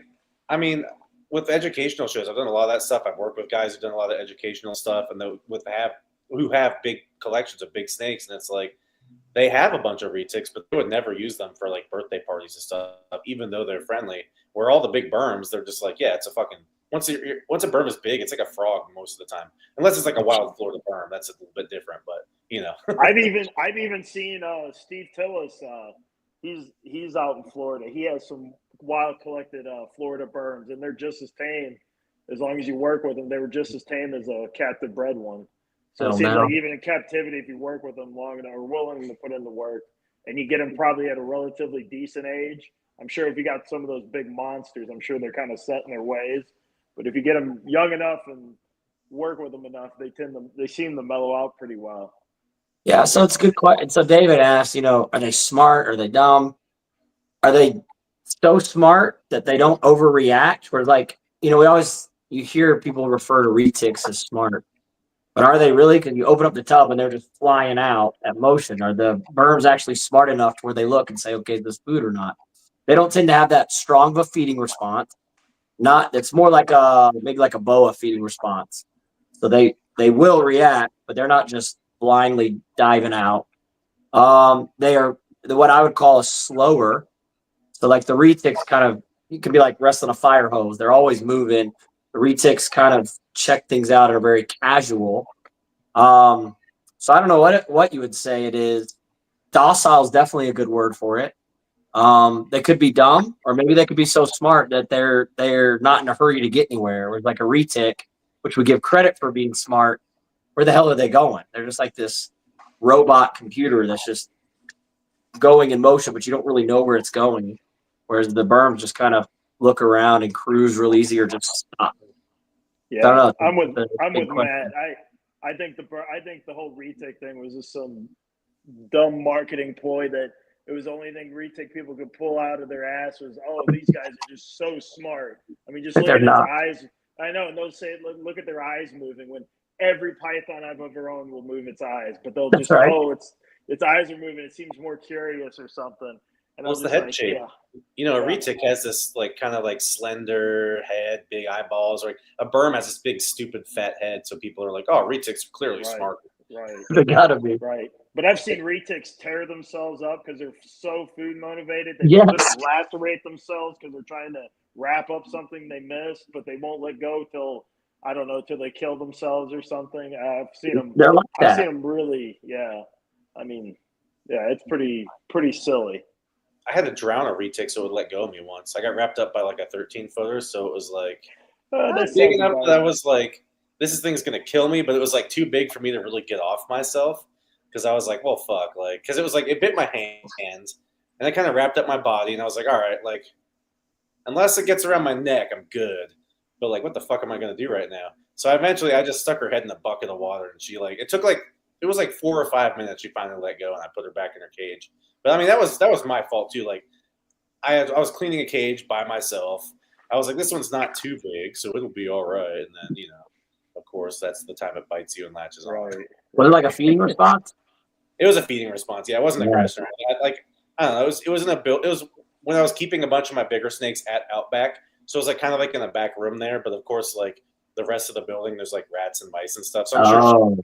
I mean, with educational shows, I've done a lot of that stuff. I've worked with guys who've done a lot of educational stuff, and who have big collections of big snakes, and it's like they have a bunch of retics, but they would never use them for like birthday parties and stuff, even though they're friendly. Where all the big burms, they're just like, yeah, it's a fucking once a burm is big, it's like a frog most of the time, unless it's like a wild Florida burm. That's a little bit different, but you know. I've even seen Steve Tillis. He's out in Florida. He has some wild collected Florida burms, and they're just as tame. As long as you work with them, they were just as tame as a captive bred one. So it seems like even in captivity, if you work with them long enough or willing to put in the work, and you get them probably at a relatively decent age, I'm sure if you got some of those big monsters, I'm sure they're kind of set in their ways. But if you get them young enough and work with them enough, they seem to mellow out pretty well. Yeah, so it's a good question. So David asked, are they smart? Are they dumb? Are they so smart that they don't overreact? Or like, you hear people refer to retics as smart. But are they really? Because you open up the tub and they're just flying out at motion. Are the burms actually smart enough to where they look and say, okay, is this food or not? They don't tend to have that strong of a feeding response. It's more like maybe like a boa feeding response. So they will react, but they're not just blindly diving out. They are what I would call a slower. So like the retics you could be like wrestling a fire hose. They're always moving. The retics kind of check things out and are very casual. So I don't know what you would say it is. Docile is definitely a good word for it. They could be dumb, or maybe they could be so smart that they're not in a hurry to get anywhere. Whereas like a retic, which we give credit for being smart, where the hell are they going? They're just like this robot computer that's just going in motion, but you don't really know where it's going. Whereas the burms just kind of look around and cruise real easy or just stop. Yeah, I don't know. I'm with Big Matt. I think the whole retic thing was just some dumb marketing ploy that it was the only thing retic people could pull out of their ass was, oh, these guys are just so smart. I mean, just look They're at its not. eyes. I know, and they'll say, look at their eyes moving when every python I've ever owned will move its eyes, but they'll just, right. its eyes are moving. It seems more curious or something. And Well, it's the head shape. Yeah. A retic has this like kind of like slender head, big eyeballs. Or a burm has this big, stupid, fat head. So people are like, "Oh, retics are clearly Right. smart." Right. They gotta be. Right. But I've seen retics tear themselves up because they're so food motivated. They Yes. literally lacerate themselves because they're trying to wrap up something they missed, but they won't let go till they kill themselves or something. I've seen them. They're like I've that. seen them really. Yeah. I mean, yeah, it's pretty silly. I had to drown a retic so it would let go of me once. I got wrapped up by like a 13-footer, so it was like That's big enough that I was like, this thing's gonna kill me, but it was like too big for me to really get off myself because I was like, well, fuck, like, because it was like it bit my hands and it kind of wrapped up my body, and I was like, all right, like, unless it gets around my neck, I'm good. but like, what the fuck am I gonna do right now? So eventually, I just stuck her head in the bucket of water, and she like it was like 4 or 5 minutes. She finally let go, and I put her back in her cage. But I mean, that was my fault too. Like, I was cleaning a cage by myself. I was like, this one's not too big, so it'll be all right. And then, of course, that's the time it bites you and latches on. Right. Was it like a feeding response? It was a feeding response. Yeah, it wasn't Yeah. aggressive. I don't know. It was in a build. It was when I was keeping a bunch of my bigger snakes at Outback. So it was like kind of like in a back room there. But of course, like the rest of the building, there's like rats and mice and stuff. So I'm sure.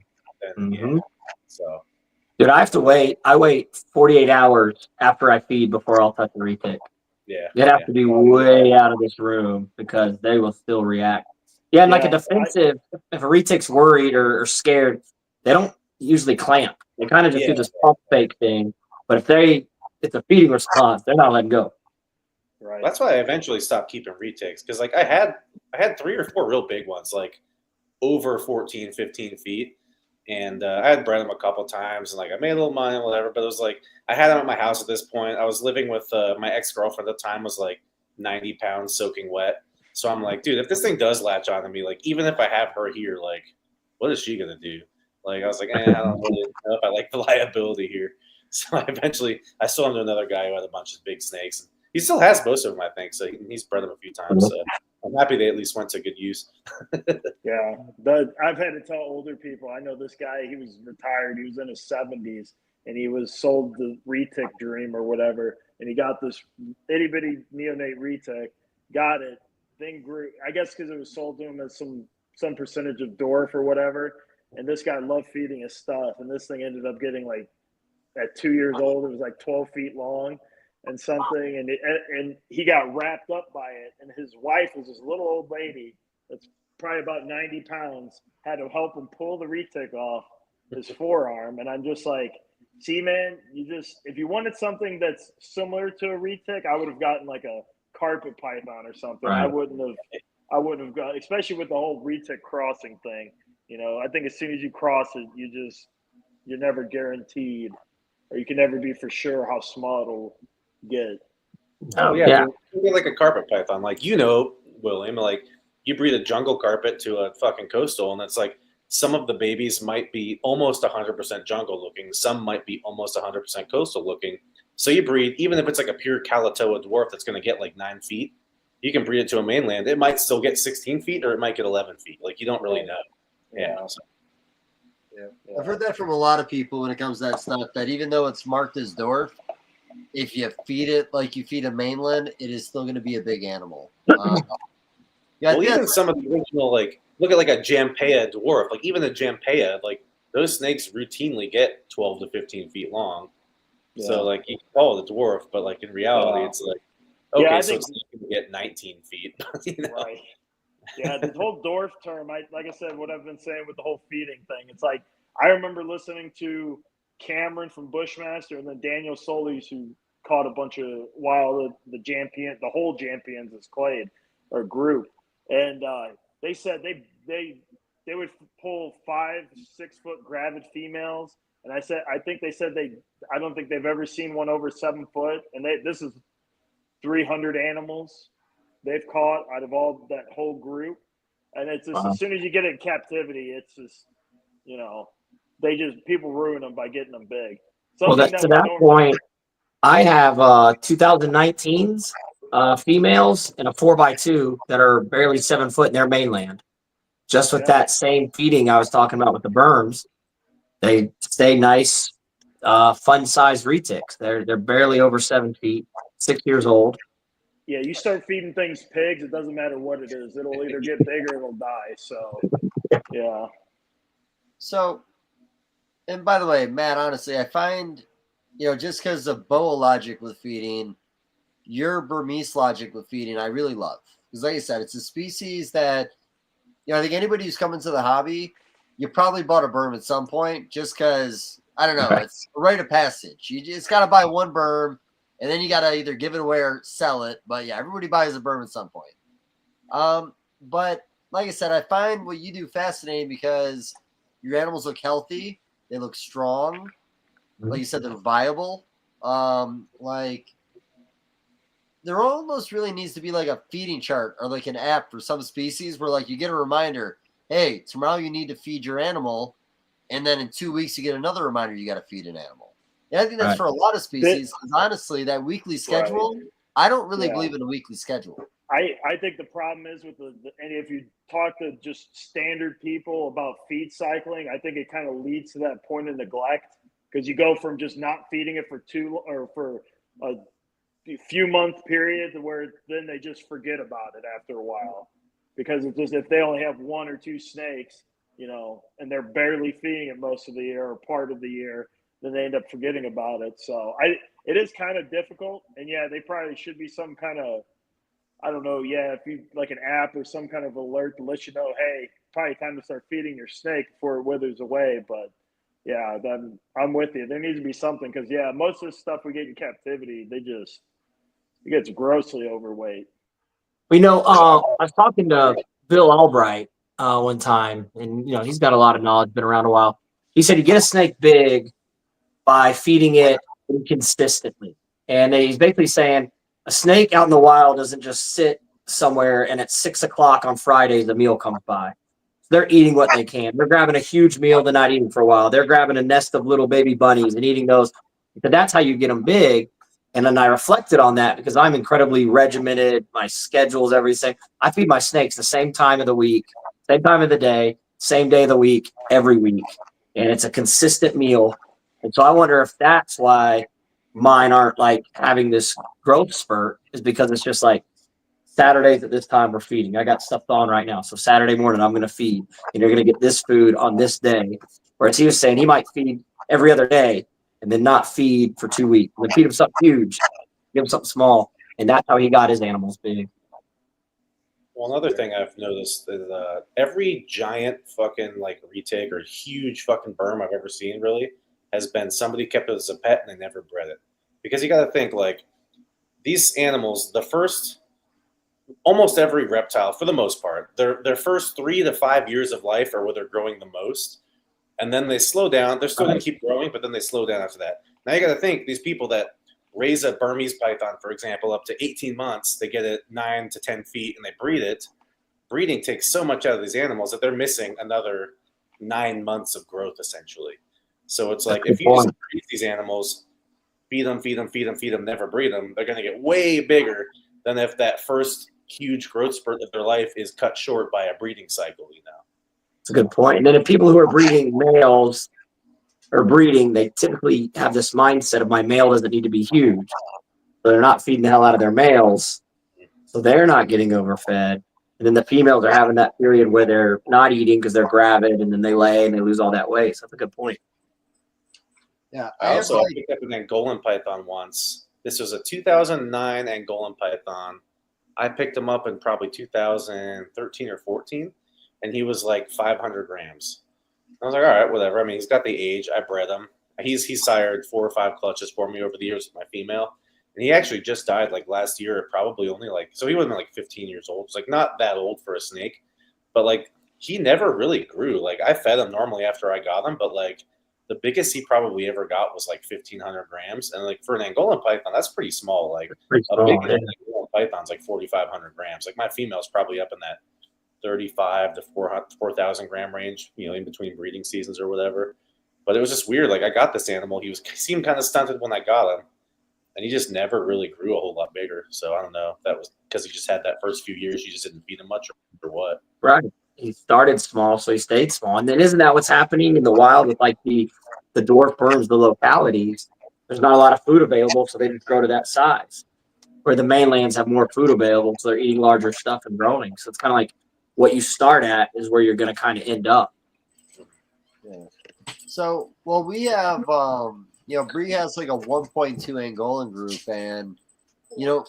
Mhm. Yeah. So. Dude, I have to wait. I wait 48 hours after I feed before I'll touch a retic. Yeah. You'd have to be way out of this room because they will still react. Yeah, and like a defensive, if a retic's worried or scared, they don't usually clamp. They kind of just do this pump fake thing. But if it's a feeding response, they're not letting go. Right. That's why I eventually stopped keeping retics because like I had 3 or 4 real big ones, like over 14, 15 feet. And I had bred them a couple times, and like I made a little money and whatever. But it was like I had them at my house at this point. I was living with my ex-girlfriend at the time, was like 90 pounds soaking wet. So I'm like, dude, if this thing does latch on to me, like even if I have her here, like what is she gonna do? Like I was like, I don't really know if I like the liability here. So I sold him to another guy who had a bunch of big snakes. And he still has most of them, I think. So he's bred them a few times. So I'm happy they at least went to good use. Yeah, I've had to tell older people. I know this guy. He was retired. He was in his 70s, and he was sold the retic dream or whatever. And he got this itty bitty neonate retic. Got it. Thing grew. I guess because it was sold to him as some percentage of dwarf or whatever. And this guy loved feeding his stuff. And this thing ended up getting like at 2 years old, it was like 12 feet long and something. And he got wrapped up by it. And his wife was this little old lady that's probably about 90 pounds, had to help him pull the retic off his forearm. And I'm just like, see, man, if you wanted something that's similar to a retic, I would have gotten like a carpet python or something. Right. I wouldn't have got, especially with the whole retic crossing thing. I think as soon as you cross it, you're never guaranteed, or you can never be for sure how small it'll get. Oh yeah. Like a carpet python, like William, like you breed a jungle carpet to a fucking coastal, and it's like some of the babies might be almost 100% jungle looking, some might be almost 100% coastal looking. So you breed, even if it's like a pure Kalatoa dwarf that's going to get like 9 feet, you can breed it to a mainland. It might still get 16 feet, or it might get 11 feet. Like you don't really know. Yeah. I've heard that from a lot of people when it comes to that stuff, that even though it's marked as dwarf, if you feed it like you feed a mainland, it is still going to be a big animal. Even some of the original, like, look at like a Jampea dwarf, like even the Jampea, like those snakes routinely get 12 to 15 feet long. Yeah. So like you can call it a dwarf, but like in reality, it's like, okay, so it's going to get 19 feet. Right. Yeah, the whole dwarf term, like I said, what I've been saying with the whole feeding thing, it's like I remember listening to Cameron from Bushmaster and then Daniel Solis, who caught a bunch of the whole Jampions as clade or group, and they said they would pull 5-6 foot gravid females, and I think they said I don't think they've ever seen one over 7 foot, and this is 300 animals they've caught out of all that whole group. And it's just, as soon as you get in captivity, it's just, people ruin them by getting them big. To that point, I have 2019s females and a 4x2 that are barely 7 foot in their mainland. Just with that same feeding I was talking about with the burms, they stay nice, fun-sized retics. They're barely over 7 feet, 6 years old. Yeah, you start feeding things pigs, it doesn't matter what it is. It'll either get big or it'll die. So, yeah. So, and by the way, Matt, honestly, I find, just because of boa logic with feeding, your Burmese logic with feeding, I really love. Because like I said, it's a species that, I think anybody who's coming to the hobby, you probably bought a burm at some point just because, I don't know, it's a rite of passage. You just got to buy one burm. And then you got to either give it away or sell it. But yeah, everybody buys a burm at some point. But like I said, I find what you do fascinating because your animals look healthy. They look strong. Like you said, they're viable. there almost really needs to be like a feeding chart or like an app for some species where like you get a reminder, hey, tomorrow you need to feed your animal, and then in 2 weeks you get another reminder you got to feed an animal. And I think that's Right. for a lot of species. Because honestly, that weekly schedule, I don't really believe in a weekly schedule. I think the problem is with and if you talk to just standard people about feed cycling, I think it kind of leads to that point of neglect, because you go from just not feeding it for a few month period to where then they just forget about it after a while, because it's just, if they only have 1 or 2 snakes, you know, and they're barely feeding it most of the year or part of the year, then they end up forgetting about it. So it is kind of difficult, and yeah, they probably should be some kind of, I don't know, yeah, if you like an app or some kind of alert to let you know, hey, probably time to start feeding your snake before it withers away. But yeah, then I'm with you. There needs to be something, because yeah, most of the stuff we get in captivity, it gets grossly overweight. We know. I was talking to Bill Albright one time, and you know he's got a lot of knowledge, been around a while. He said you get a snake big by feeding it inconsistently, and he's basically saying a snake out in the wild doesn't just sit somewhere and at 6 o'clock on Friday the meal comes by. They're eating what they can. They're grabbing a huge meal they're not eating for a while. They're grabbing a nest of little baby bunnies and eating those. Because that's how you get them big. And then I reflected on that because I'm incredibly regimented. My schedule's everything. I feed my snakes the same time of the week, same time of the day, same day of the week, every week. And it's a consistent meal. And so I wonder if that's why mine aren't like having this growth spurt, is because it's just like Saturdays at this time we're feeding. I got stuff on right now. So Saturday morning I'm going to feed, and you're going to get this food on this day. Whereas he was saying he might feed every other day and then not feed for 2 weeks. And then feed him something huge, give him something small. And that's how he got his animals big. Well, another thing I've noticed is every giant fucking like retake or huge fucking burm I've ever seen really has been somebody kept it as a pet and they never bred it. Because you got to think, like, these animals, almost every reptile, for the most part, their first 3 to 5 years of life are where they're growing the most. And then they slow down. They're still going to keep growing, but then they slow down after that. Now you got to think, these people that raise a Burmese python, for example, up to 18 months, they get it 9 to 10 feet and they breed it. Breeding takes so much out of these animals that they're missing another 9 months of growth, essentially. So it's like, if you just breed these animals, feed them, never breed them, they're going to get way bigger than if that first huge growth spurt of their life is cut short by a breeding cycle, you know? That's a good point. And then if people who are breeding males are breeding, they typically have this mindset of my male doesn't need to be huge. So they're not feeding the hell out of their males. So they're not getting overfed. And then the females are having that period where they're not eating because they're gravid, and then they lay and they lose all that weight. So that's a good point. Yeah. I picked up an Angolan python once. This was a 2009 Angolan python. I picked him up in probably 2013 or 14, and he was like 500 grams. I was like, all right, whatever. I mean, he's got the age. I bred him. He's sired 4 or 5 clutches for me over the years with my female. And he actually just died like last year, probably only like, so he wasn't like 15 years old. It's like not that old for a snake, but like he never really grew. Like I fed him normally after I got him, but like the biggest he probably ever got was like 1,500 grams. And like for an Angolan python, that's pretty small. Like a big Angolan python's like 4,500 grams. Like my female's probably up in that 35 to 4,000 gram range, you know, in between breeding seasons or whatever. But it was just weird. Like I got this animal. He seemed kind of stunted when I got him, and he just never really grew a whole lot bigger. So I don't know if that was because he just had that first few years, you just didn't feed him much or what. Right. He started small, so he stayed small. And then isn't that what's happening in the wild with like the dwarf burms, the localities? There's not a lot of food available, so they just grow to that size. Where the mainlands have more food available, so they're eating larger stuff and growing. So it's kind of like what you start at is where you're going to kind of end up. Yeah. So, well, we have, you know, Bree has like a 1.2 Angolan group, and, you know,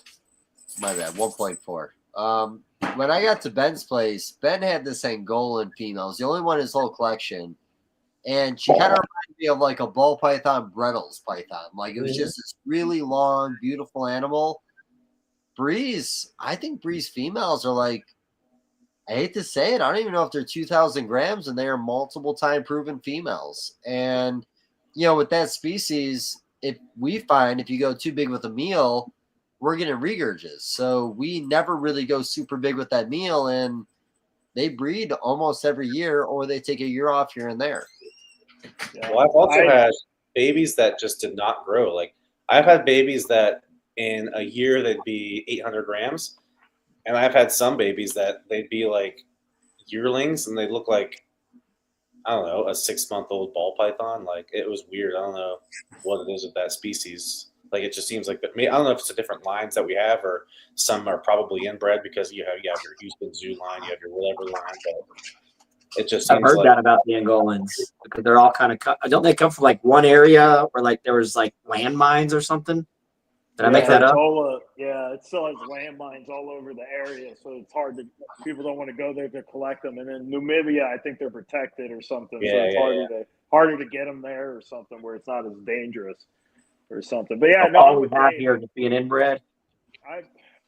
my bad, 1.4. When I got to Ben's place, Ben had this Angolan female. It's the only one in his whole collection. And she kind of reminded me of like a ball python, Brettles python. Like it was just this really long, beautiful animal. I think Bree's females are like, I hate to say it, I don't even know if they're 2,000 grams, and they are multiple time proven females. And, you know, with that species, if you go too big with a meal, we're getting regurges. So we never really go super big with that meal, and they breed almost every year, or they take a year off here and there. Yeah. Well, I've also had babies that just did not grow. Like I've had babies that in a year they'd be 800 grams, and I've had some babies that they'd be like yearlings, and they look like, I don't know, a 6-month-old ball python. Like it was weird. I don't know what it is with that species. Like it just seems like that. I don't know if it's the different lines that we have, or some are probably inbred because you have your Houston Zoo line, you have your whatever line, but it just seems I've heard like that about the Angolans because they're all kind of don't they come from like one area where like there was like landmines or something? Did I make that up? It still has landmines all over the area, so it's hard to people don't want to go there to collect them. And in Namibia, I think they're protected or something, so it's harder to get them there or something where it's not as dangerous or something. But yeah, So all we have here just being inbred.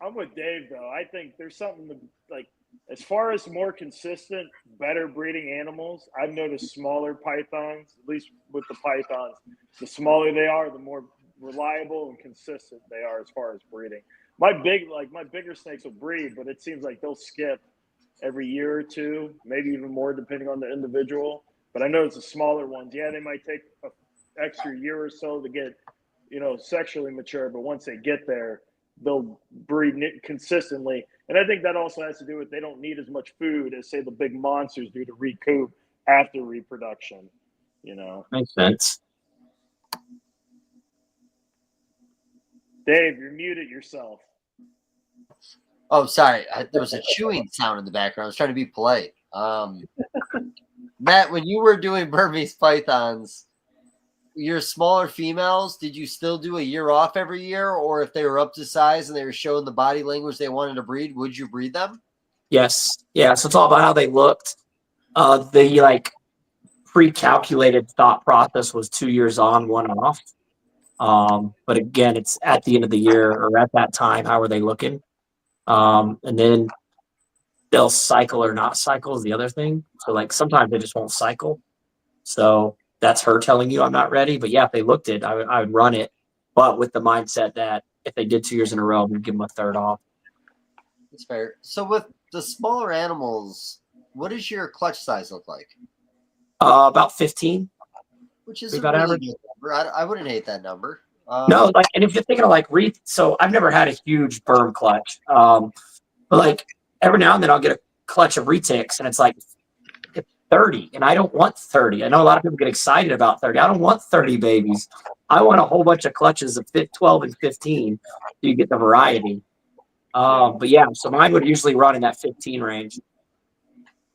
I'm with Dave though. I think there's something to, like, as far as more consistent, better breeding animals. I've noticed smaller pythons, at least with the pythons, the smaller they are, the more reliable and consistent they are as far as breeding. My bigger snakes will breed, but it seems like they'll skip every year or two, maybe even more depending on the individual. But I know it's the smaller ones. Yeah, they might take an extra year or so to get, sexually mature, but once they get there, they'll breed consistently. And I think that also has to do with they don't need as much food as, say, the big monsters do to recoup after reproduction. Makes sense. Dave, you're muted yourself. Oh, sorry. There was a chewing sound in the background. I was trying to be polite. Matt, when you were doing Burmese pythons, your smaller females, did you still do a year off every year? Or if they were up to size and they were showing the body language they wanted to breed, would you breed them? Yes. Yeah. So it's all about how they looked. The pre-calculated thought process was 2 years on, 1 off. But again, it's at the end of the year or at that time, how are they looking? And then they'll cycle or not cycle is the other thing. So like sometimes they just won't cycle. So that's her telling you I'm not ready. But yeah, if they looked it, I would run it. But with the mindset that if they did 2 years in a row, we'd give them a third off. That's fair. So with the smaller animals, what does your clutch size look like? About 15. Which is about average number. I wouldn't hate that number. No, like, and if you're thinking of like so I've never had a huge berm clutch. But like every now and then I'll get a clutch of retics and it's like 30, and I don't want 30. I know a lot of people get excited about 30. I don't want 30 babies. I want a whole bunch of clutches of 12 and 15 so you get the variety. But yeah, so mine would usually run in that 15 range.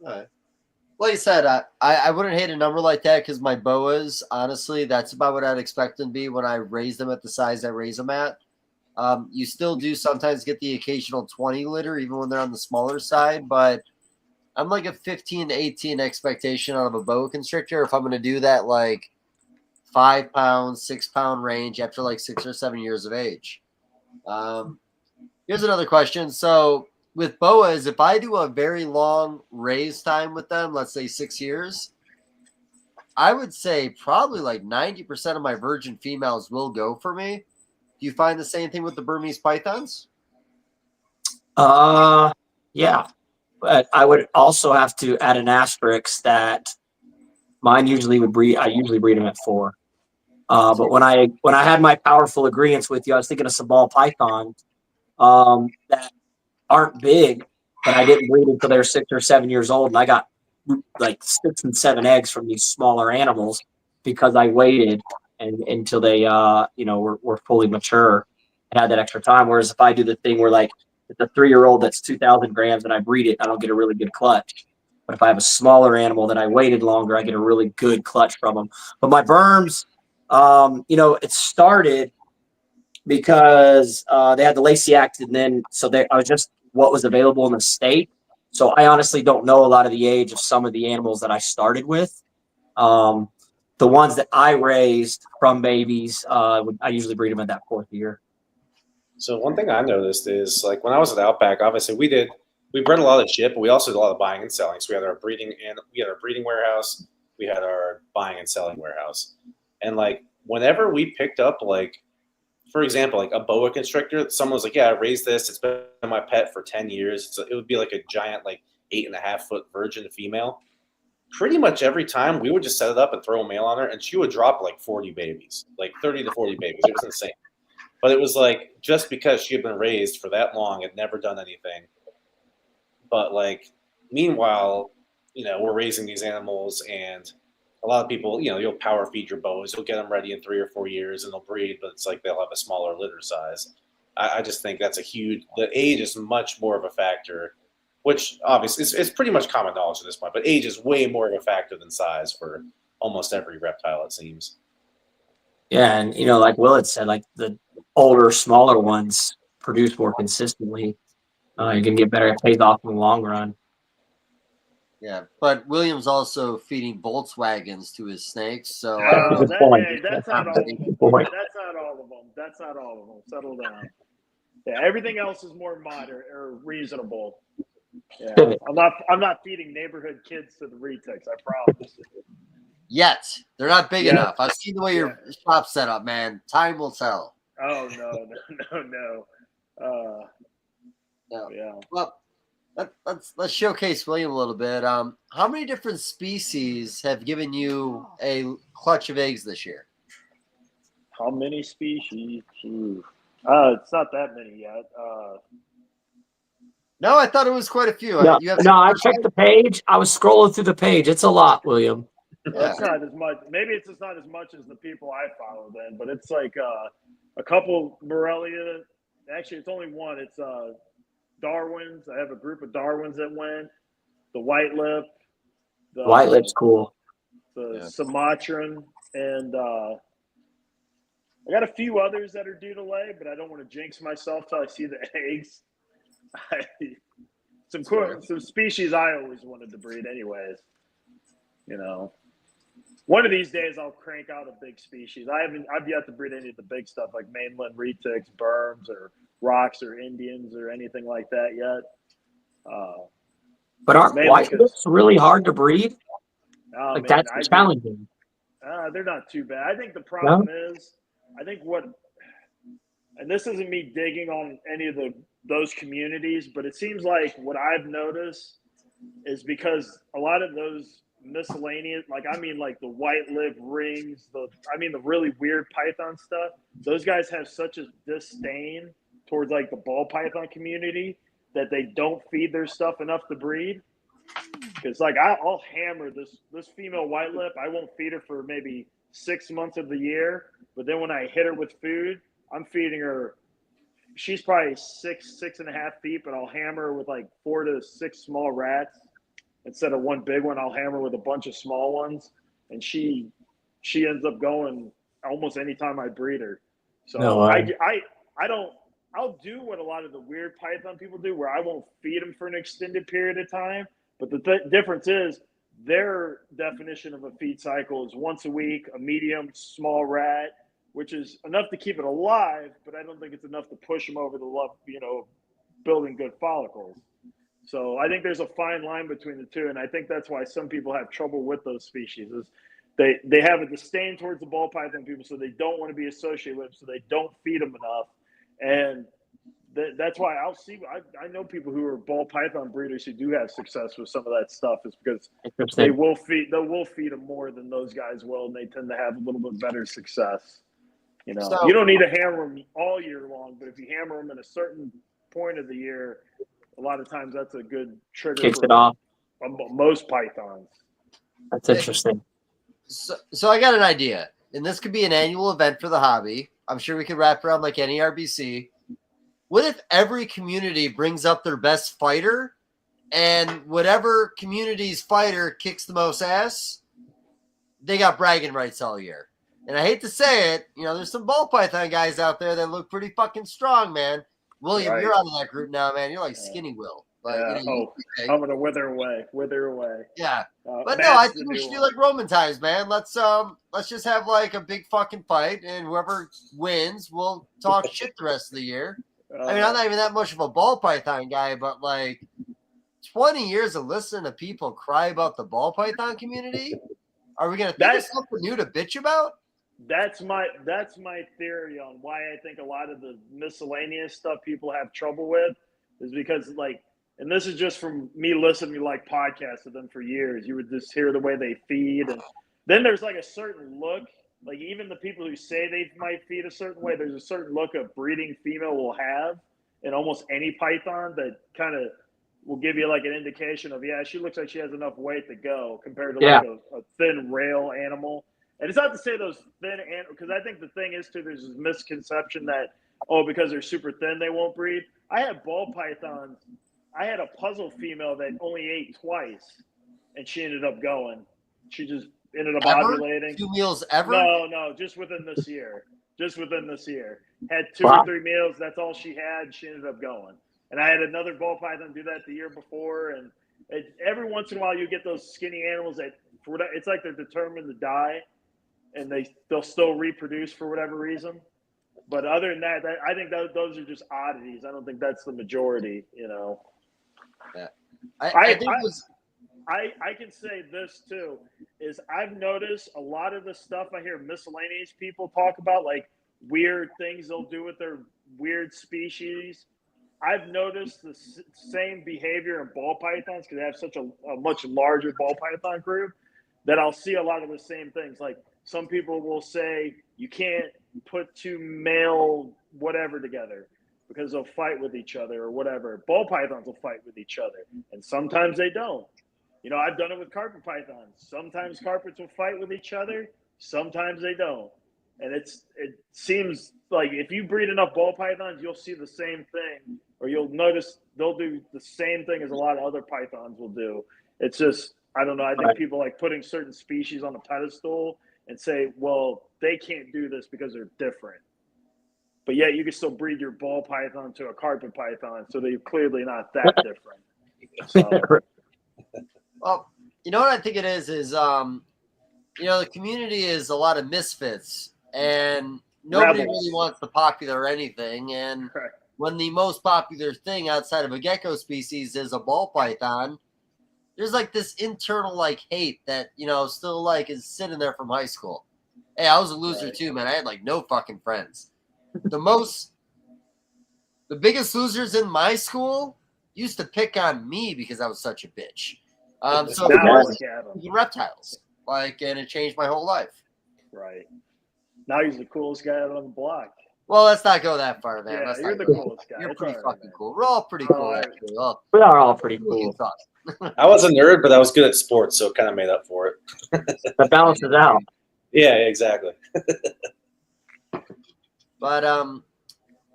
All right. Like I said, I wouldn't hate a number like that because my boas, honestly, that's about what I'd expect them to be when I raise them at the size I raise them at. You still do sometimes get the occasional 20 litter, even when they're on the smaller side, but I'm like a 15 to 18 expectation out of a boa constrictor if I'm going to do that like 5 pound, 6 pound range after like 6 or 7 years of age. Here's another question. So with boas, if I do a very long raise time with them, let's say 6 years, I would say probably like 90% of my virgin females will go for me. Do you find the same thing with the Burmese pythons? Yeah. But I would also have to add an asterisk that mine usually would breed. I usually breed them at 4. But when I had my powerful agreements with you, I was thinking of some ball pythons that aren't big, but I didn't breed until they were 6 or 7 years old, and I got like 6 and 7 eggs from these smaller animals because I waited until they were fully mature and had that extra time. Whereas if I do the thing where like it's a 3-year-old that's 2,000 grams and I breed it, I don't get a really good clutch. But if I have a smaller animal that I waited longer, I get a really good clutch from them. But my burms, it started because they had the Lacey Act, and then I was just what was available in the state. So I honestly don't know a lot of the age of some of the animals that I started with. The ones that I raised from babies, I usually breed them in that 4th year. So one thing I noticed is like when I was at Outback, obviously we bred a lot of shit, but we also did a lot of buying and selling. So we had our breeding warehouse, we had our buying and selling warehouse. And like whenever we picked up like for example, like a boa constrictor, someone was like, yeah, I raised this. It's been my pet for 10 years. So it would be like a giant, like 8.5-foot virgin female. Pretty much every time we would just set it up and throw a male on her, and she would drop like 40 babies, like 30 to 40 babies. It was insane. But it was like, just because she had been raised for that long, had never done anything. But like, meanwhile, we're raising these animals, and a lot of people, you'll power feed your boas, you'll get them ready in 3 or 4 years, and they'll breed, but it's like they'll have a smaller litter size. I just think that's the age is much more of a factor, which obviously it's pretty much common knowledge at this point, but age is way more of a factor than size for almost every reptile, it seems. Yeah, and like Will had said, like the older, smaller ones produce more consistently. You can get better. It pays off in the long run. Yeah, but William's also feeding Volkswagens to his snakes, so Good point. That's not all of them. That's not all of them. That's not all of them. Settle down. Yeah, everything else is more moderate or reasonable. Yeah, I'm not feeding neighborhood kids to the retics. I promise. yet they're not big enough. I've seen the way your shop's set up, man. Time will tell. Oh no. No. Yeah. Well, let's showcase William a little bit. How many different species have given you a clutch of eggs this year? How many species? It's not that many yet. No, I thought it was quite a few. No, You have I checked the page. I was scrolling through the page. It's a lot, William. Yeah. It's not as much. Maybe it's just not as much as the people I follow then, but it's like a couple Morelia. Actually, it's only one. It's Darwins. I have a group of Darwins that went. The white lip. The White lip's cool. The Sumatran, and I got a few others that are due to lay, but I don't want to jinx myself till I see the eggs. Some species I always wanted to breed, anyways. One of these days I'll crank out a big species. I've yet to breed any of the big stuff like mainland retics, burms, or rocks, or Indians, or anything like that yet. But aren't white lips really hard to breed? That's challenging. They're not too bad. I think the problem is, and this isn't me digging on any of those communities, but it seems like what I've noticed is because a lot of those miscellaneous, like the white lip rings, the really weird python stuff, those guys have such a disdain towards like the ball python community that they don't feed their stuff enough to breed. Because like I'll hammer this female white lip, I won't feed her for maybe 6 months of the year, but then when I hit her with food, I'm feeding her. She's probably 6.5 feet, but I'll hammer her with like 4 to 6 small rats instead of one big one. I'll hammer with a bunch of small ones, and she ends up going almost anytime I breed her. So I'll do what a lot of the weird python people do, where I won't feed them for an extended period of time. But the difference is their definition of a feed cycle is once a week, a medium, small rat, which is enough to keep it alive, but I don't think it's enough to push them over the love, building good follicles. So I think there's a fine line between the two, and I think that's why some people have trouble with those species. Is they have a disdain towards the ball python people, so they don't want to be associated with them, so they don't feed them enough, and that's why I know people who are ball python breeders who do have success with some of that stuff, is because they will feed them more than those guys will, and they tend to have a little bit better success. You don't need to hammer them all year long, but if you hammer them at a certain point of the year, a lot of times that's a good trigger. Kicks it off. Most pythons. That's interesting. So I got an idea, and this could be an annual event for the hobby. I'm sure we could wrap around like any RBC. What if every community brings up their best fighter, and whatever community's fighter kicks the most ass, they got bragging rights all year? And I hate to say it, there's some ball python guys out there that look pretty fucking strong, man. William, You're out of that group now, man. You're like Skinny Will. But, I'm gonna wither away. Yeah, but no, I think we should do like Roman times, man. Let's just have like a big fucking fight, and whoever wins will talk shit the rest of the year. I'm not even that much of a ball python guy, but like 20 years of listening to people cry about the ball python community. Are we gonna think of something new to bitch about? That's my theory on why I think a lot of the miscellaneous stuff people have trouble with is because, like, and this is just from me listening to like podcasts of them for years. You would just hear the way they feed, and then there's like a certain look. Like even the people who say they might feed a certain way, there's a certain look a breeding female will have in almost any python that kind of will give you like an indication of, yeah, she looks like she has enough weight to go compared to like a thin rail animal. And it's not to say those thin animals, because I think the thing is too, there's this misconception that, oh, because they're super thin, they won't breed. I have ball pythons. I had a puzzle female that only ate twice, and she ended up going. She just ended up ovulating. 2 meals ever? No, just within this year. Had 2 or 3 meals. That's all she had. She ended up going. And I had another ball python do that the year before. And every once in a while, you get those skinny animals that, it's like they're determined to die, and they'll still reproduce for whatever reason. But other than that, I think those are just oddities. I don't think that's the majority, you know. Yeah. I can say this too, is I've noticed a lot of the stuff I hear miscellaneous people talk about, like weird things they'll do with their weird species. I've noticed the same behavior in ball pythons because they have such a much larger ball python group that I'll see a lot of the same things. Like some people will say you can't put 2 male whatever together because they'll fight with each other or whatever. Ball pythons will fight with each other, and sometimes they don't. You know, I've done it with carpet pythons. Sometimes carpets will fight with each other, sometimes they don't. And it seems like if you breed enough ball pythons, you'll see the same thing, or you'll notice they'll do the same thing as a lot of other pythons will do. It's just, I don't know. I think people like putting certain species on a pedestal and say, well, they can't do this because they're different. But yet you can still breed your ball python to a carpet python, so they're clearly not that different. So. Well, you know what I think it is, you know, the community is a lot of misfits, and nobody really wants the popular anything. And when the most popular thing outside of a gecko species is a ball python, there's like this internal like hate that, you know, still like is sitting there from high school. Hey, I was a loser too, man. I had like no fucking friends. The biggest losers in my school used to pick on me because I was such a bitch. So the reptiles, like, and it changed my whole life. Right. Now he's the coolest guy out on the block. Well, let's not go that far, man. Yeah, you're the coolest guy. You're pretty fucking cool. We're all pretty cool, actually. Well, We are all pretty cool. I was a nerd, but I was good at sports, so it kind of made up for it. That balances out. Yeah, exactly. But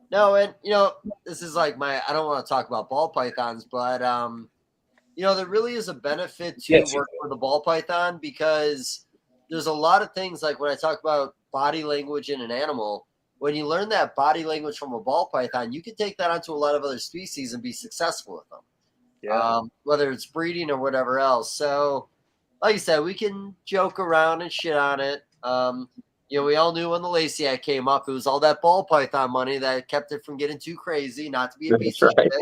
no, and you know, this is like I don't want to talk about ball pythons, but you know, there really is a benefit to work with a ball python because there's a lot of things like when I talk about body language in an animal, when you learn that body language from a ball python, you can take that onto a lot of other species and be successful with them. Yeah. Whether it's breeding or whatever else. So, like I said, we can joke around and shit on it. You know, we all knew when the Lasiac came up, it was all that ball python money that kept it from getting too crazy, not to be a piece of shit.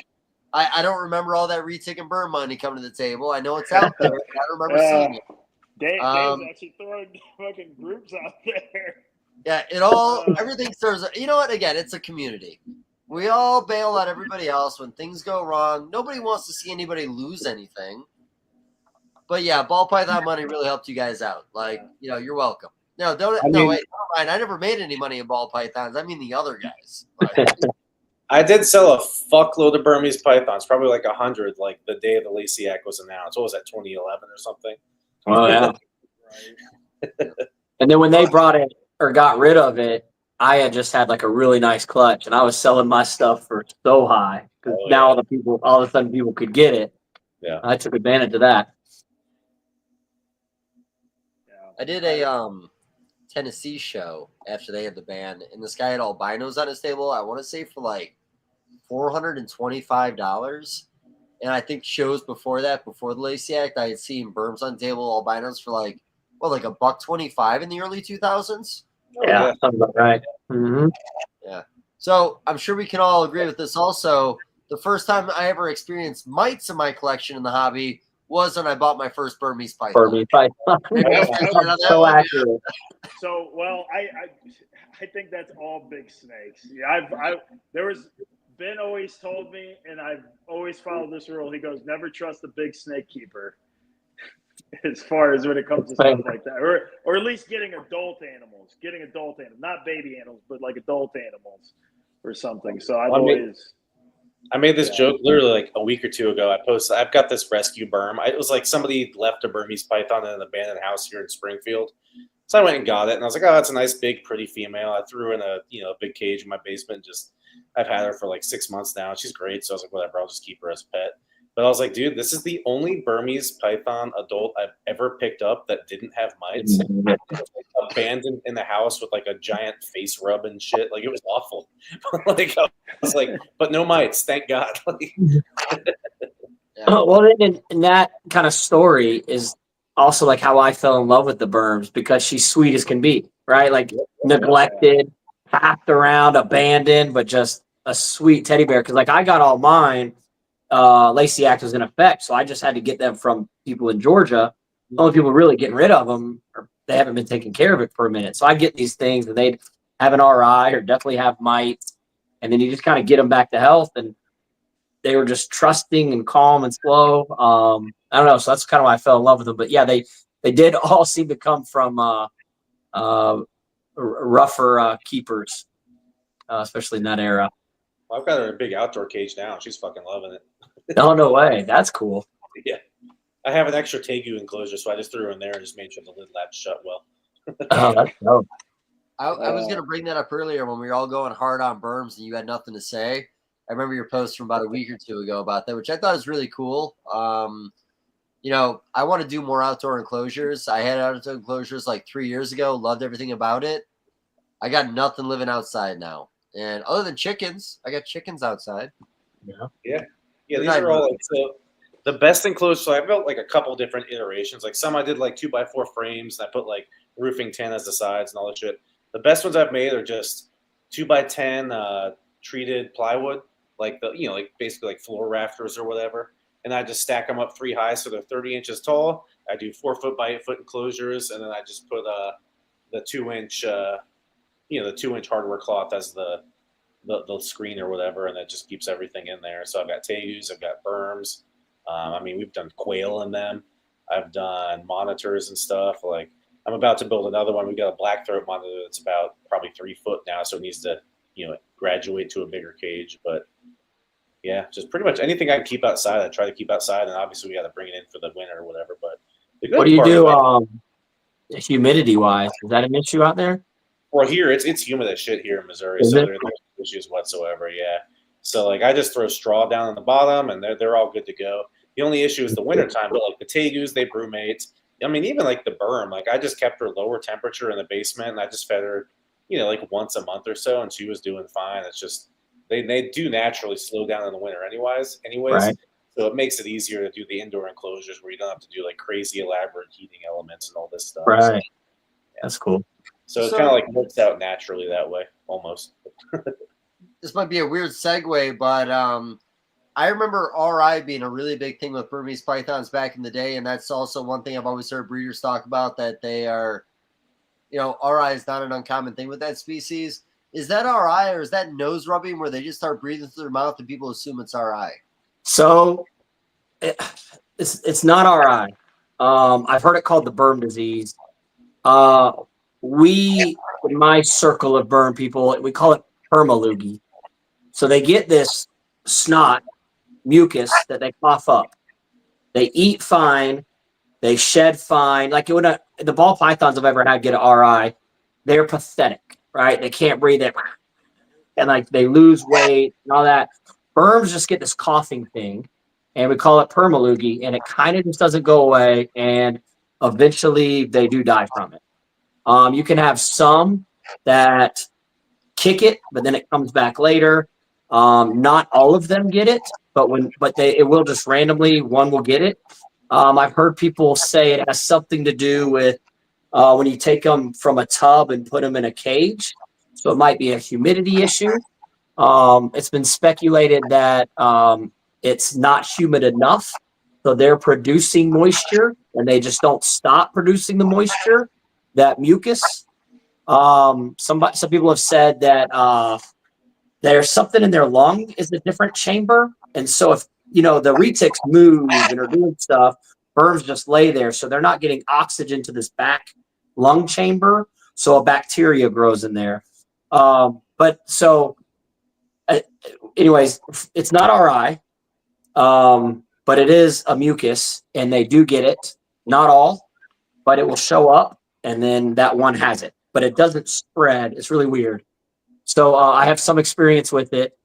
I don't remember all that retic and burn money coming to the table. I know it's out there. I don't remember seeing it. Dave's actually throwing fucking groups out there. Yeah, everything serves. You know what? Again, it's a community. We all bail on everybody else when things go wrong. Nobody wants to see anybody lose anything. But yeah, ball python money really helped you guys out. Like, you know, you're welcome. No, wait, never mind. I never made any money in ball pythons. I mean the other guys. I did sell a fuckload of Burmese pythons, probably like 100, like the day the Lasiac was announced. What was that, 2011 or something? Oh, yeah. And then when they brought it or got rid of it, I had just had like a really nice clutch, and I was selling my stuff for so high because all of a sudden people could get it. Yeah, I took advantage of that. I did a Tennessee show after they had the ban, and this guy had albinos on his table. I want to say for like $425, and I think shows before that, before the Lacey Act, I had seen burms on table albinos for like $125 in the early 2000s. Yeah, sounds about right. Mm-hmm. Yeah. So I'm sure we can all agree with this. Also, the first time I ever experienced mites in my collection in the hobby was when I bought my first Burmese python. Burmese python. So accurate. So, well, I think that's all big snakes. Yeah, Ben always told me, and I've always followed this rule. He goes, never trust a big snake keeper, as far as when it comes to stuff like that, or at least getting adult animals, not baby animals, but like adult animals or something. So I made this joke literally like a week or two ago. I've got this rescue berm. It was like somebody left a Burmese python in an abandoned house here in Springfield. So I went and got it, and I was like, oh, that's a nice, big, pretty female. I threw her in a big cage in my basement. I've had her for like 6 months now. She's great. So I was like, whatever, I'll just keep her as a pet. But I was like, dude, this is the only Burmese python adult I've ever picked up that didn't have mites. Abandoned in the house with like a giant face rub and shit. Like, it was awful. Like, I was like, but no mites, thank God. Well, and that kind of story is also like how I fell in love with the Burms, because she's sweet as can be, right? Like neglected, packed around, abandoned, but just a sweet teddy bear. Because like I got all mine, Lacey Act was in effect, so I just had to get them from people in Georgia. The only people really getting rid of them, or they haven't been taking care of it for a minute. So I get these things, and they'd have an RI or definitely have mites, and then you just kind of get them back to health. And they were just trusting and calm and slow. I don't know. So that's kind of why I fell in love with them. But yeah, they did all seem to come from rougher keepers, especially in that era. Well, I've got her in a big outdoor cage now. She's fucking loving it. Oh, no way. That's cool. Yeah. I have an extra tegu enclosure, so I just threw her in there and just made sure the lid latched shut well. Oh, that's dope. I was going to bring that up earlier when we were all going hard on berms and you had nothing to say. I remember your post from about a week or two ago about that, which I thought was really cool. I want to do more outdoor enclosures. I had outdoor enclosures like 3 years ago. Loved everything about it. I got nothing living outside now. And other than chickens, I got chickens outside. Yeah. These are all like, so the best enclosures. So I built like a couple different iterations. Like some I did like 2x4 frames, and I put like roofing tin as the sides and all that shit. The best ones I've made are just 2x10 treated plywood, like basically like floor rafters or whatever. And I just stack them up 3 high, so they're 30 inches tall. I do 4 foot by 8 foot enclosures, and then I just put the 2-inch, the 2-inch hardware cloth as the screen or whatever, and that just keeps everything in there. So I've got tegus, I've got berms. We've done quail in them. I've done monitors and stuff. Like I'm about to build another one. We got a black throat monitor that's about probably 3 foot now, so it needs to graduate to a bigger cage. But yeah, just pretty much anything I can keep outside, I try to keep outside, and obviously we got to bring it in for the winter or whatever. But what do you do humidity wise? Is that an issue out there? Well, here it's humid as shit here in Missouri, so there's no issues whatsoever. Yeah, so like I just throw straw down on the bottom, and they're all good to go. The only issue is the winter time, but like the tegus, they brumate. Even like the berm, like I just kept her lower temperature in the basement, and I just fed her, like once a month or so, and she was doing fine. It's just they do naturally slow down in the winter anyways. Right. So it makes it easier to do the indoor enclosures where you don't have to do like crazy elaborate heating elements and all this stuff. Right. So, yeah. That's cool. So it kind of like works out naturally that way, almost. This might be a weird segue, but I remember RI being a really big thing with Burmese pythons back in the day, and that's also one thing I've always heard breeders talk about, that they are, RI is not an uncommon thing with that species. Is that RI, or is that nose rubbing where they just start breathing through their mouth and people assume it's RI? So it's not RI. I've heard it called the burm disease. We, in my circle of burm people, we call it permaloogie. So they get this snot, mucus that they cough up. They eat fine. They shed fine. Like the ball pythons I've ever had get an RI, they're pathetic, right? They can't breathe it. And like they lose weight and all that. Burms just get this coughing thing, and we call it permaloogie, and it kind of just doesn't go away, and eventually they do die from it. You can have some that kick it, but then it comes back later. Not all of them get it, but it will just randomly, one will get it. I've heard people say it has something to do with when you take them from a tub and put them in a cage. So it might be a humidity issue. It's been speculated that it's not humid enough So they're producing moisture, and they just don't stop producing the moisture, that mucus. Some people have said that there's something in their lung is a different chamber. And so if, the retics move and are doing stuff, burms just lay there. So they're not getting oxygen to this back lung chamber. So a bacteria grows in there. Anyways, it's not RI, but it is a mucus, and they do get it. Not all, but it will show up, and then that one has it. But it doesn't spread. It's really weird. So I have some experience with it.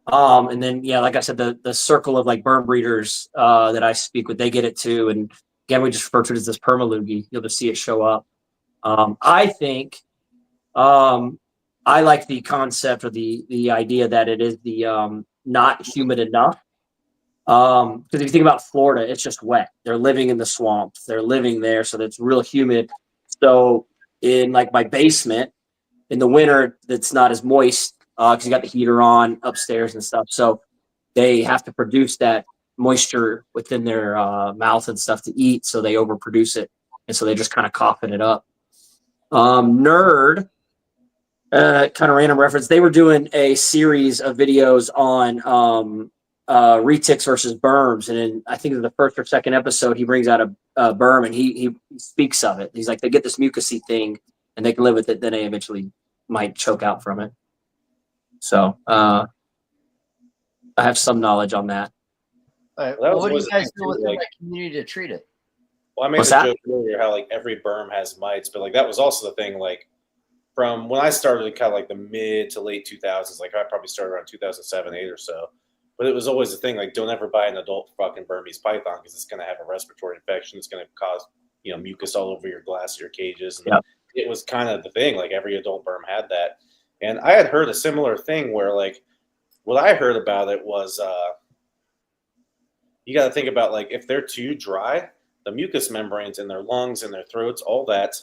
And then, like I said, the circle of like burm breeders that I speak with, they get it too. And again, we just refer to it as this permaloogie. You'll just see it show up. I think I like the concept or the idea that it is the not humid enough. Because if you think about Florida, it's just wet. They're living in the swamps. They're living there, so that's real humid. So in like my basement, in the winter, that's not as moist because you got the heater on upstairs and stuff. So they have to produce that moisture within their mouth and stuff to eat. So they overproduce it, and so they just kind of coughing it up. Nerd, kind of random reference. They were doing a series of videos on retics versus burms, and in I think in the first or second episode, he brings out a burm, and he speaks of it. He's like, they get this mucusy thing, and they can live with it. Then they eventually might choke out from it. So I have some knowledge on that. All right. Well, that What do was you guys always do within like- that community to treat it? Well, I made What's the that? joke earlier how like every berm has mites, but like that was also the thing. Like from when I started, kind of like the mid to late 2000s, like I probably started around 2007, 8 or so. But it was always the thing, like don't ever buy an adult fucking Burmese python because it's going to have a respiratory infection. It's going to cause mucus all over your glass of your cages. And Yep. It was kind of the thing. Like every adult berm had that, and I had heard a similar thing where like what I heard about it was you got to think about like if they're too dry, the mucous membranes in their lungs and their throats, all that,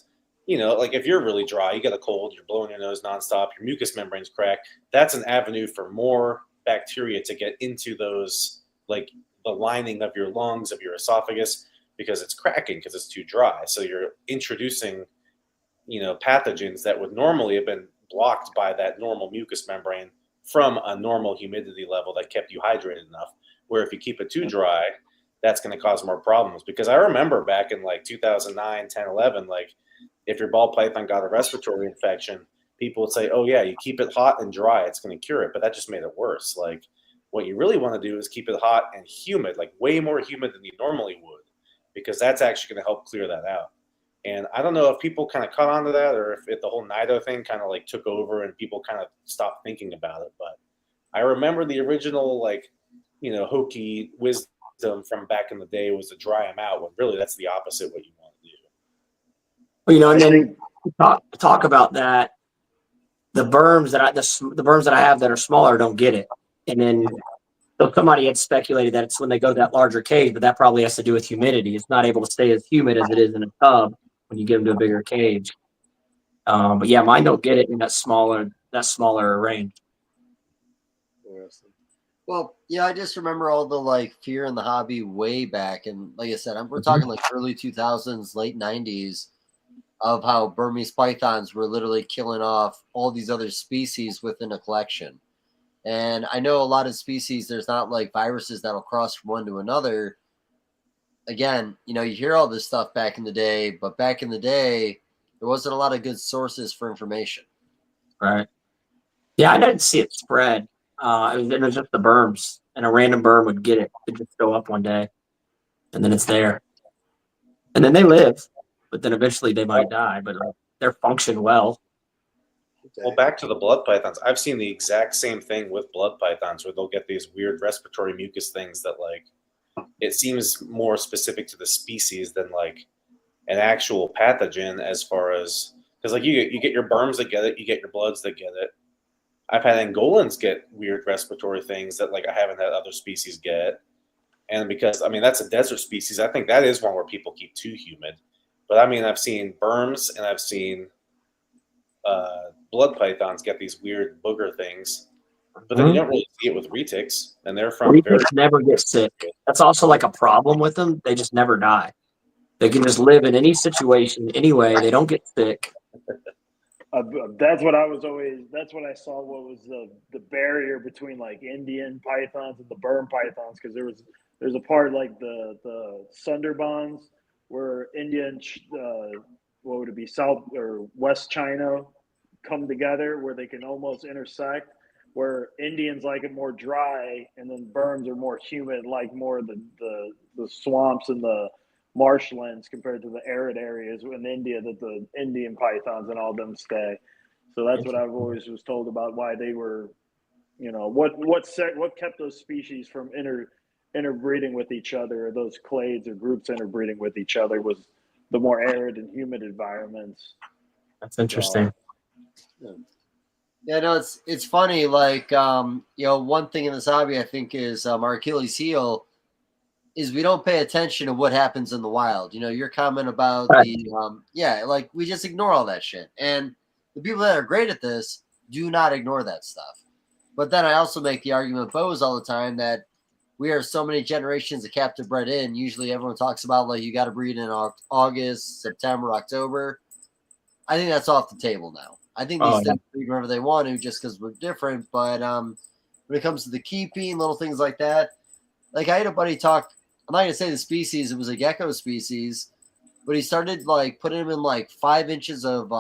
like if you're really dry, you got a cold, you're blowing your nose nonstop, your mucous membranes crack, that's an avenue for more bacteria to get into those, like the lining of your lungs, of your esophagus, because it's cracking because it's too dry. So you're introducing, pathogens that would normally have been blocked by that normal mucous membrane from a normal humidity level that kept you hydrated enough. Where if you keep it too dry, that's going to cause more problems. Because I remember back in like 2009, 10, 11, like if your ball python got a respiratory infection, people would say, oh yeah, you keep it hot and dry, it's going to cure it. But that just made it worse. Like what you really want to do is keep it hot and humid, like way more humid than you normally would, because that's actually going to help clear that out. And I don't know if people kind of caught on to that or if the whole NIDO thing kind of like took over and people kind of stopped thinking about it. But I remember the original like, hokey wisdom from back in the day was to dry them out, when really that's the opposite what you want to do. Well, and then talk about that. The burms that I have that are smaller don't get it, and then so somebody had speculated that it's when they go to that larger cage, but that probably has to do with humidity. It's not able to stay as humid as it is in a tub when you get them to a bigger cage. But yeah, mine don't get it in that smaller range. Well, yeah, I just remember all the like fear in the hobby way back, and like I said, we're talking like early 2000s, late 90s, of how Burmese pythons were literally killing off all these other species within a collection. And I know a lot of species, there's not like viruses that'll cross from one to another. Again, you hear all this stuff back in the day, but back in the day, there wasn't a lot of good sources for information. Right. Yeah, I didn't see it spread. It was just the burms, and a random burm would get it. It'd just go up one day, and then it's there. And then they live, but then eventually they might die, but they're function well. Well, back to the blood pythons, I've seen the exact same thing with blood pythons where they'll get these weird respiratory mucus things that like it seems more specific to the species than like an actual pathogen, as far as because like you get your burms that get it, you get your bloods that get it. I've had Angolans get weird respiratory things that like I haven't had other species get. And because that's a desert species, I think that is one where people keep too humid. But I've seen burms and I've seen blood pythons get these weird booger things. But then you don't really see it with retics, and they're from Retics never get sick. That's also like a problem with them. They just never die. They can just live in any situation, anyway. They don't get sick. That's what I was always. That's what I saw. What was the barrier between like Indian pythons and the Burm pythons? Because there's a part like the Sundarbans where India and what would it be, South or West China come together where they can almost intersect. Where Indians like it more dry, and then Burms are more humid, like more the swamps and the marshlands compared to the arid areas in India that the Indian pythons and all of them stay. So that's what I've always was told about why they were, what kept those species from interbreeding with each other, or those clades or groups interbreeding with each other, was the more arid and humid environments. That's interesting. Yeah, no, it's funny. Like, one thing in this hobby I think is our Achilles heel is we don't pay attention to what happens in the wild. Your comment about like we just ignore all that shit. And the people that are great at this do not ignore that stuff. But then I also make the argument, Bows, all the time that we are so many generations of captive bred in. Usually everyone talks about like you got to breed in August, September, October. I think that's off the table now. I think these things breed whenever they want to just because we're different. But when it comes to the keeping, little things like that, like I had a buddy talk, I'm not going to say the species, it was a gecko species, but he started like putting them in like 5 inches of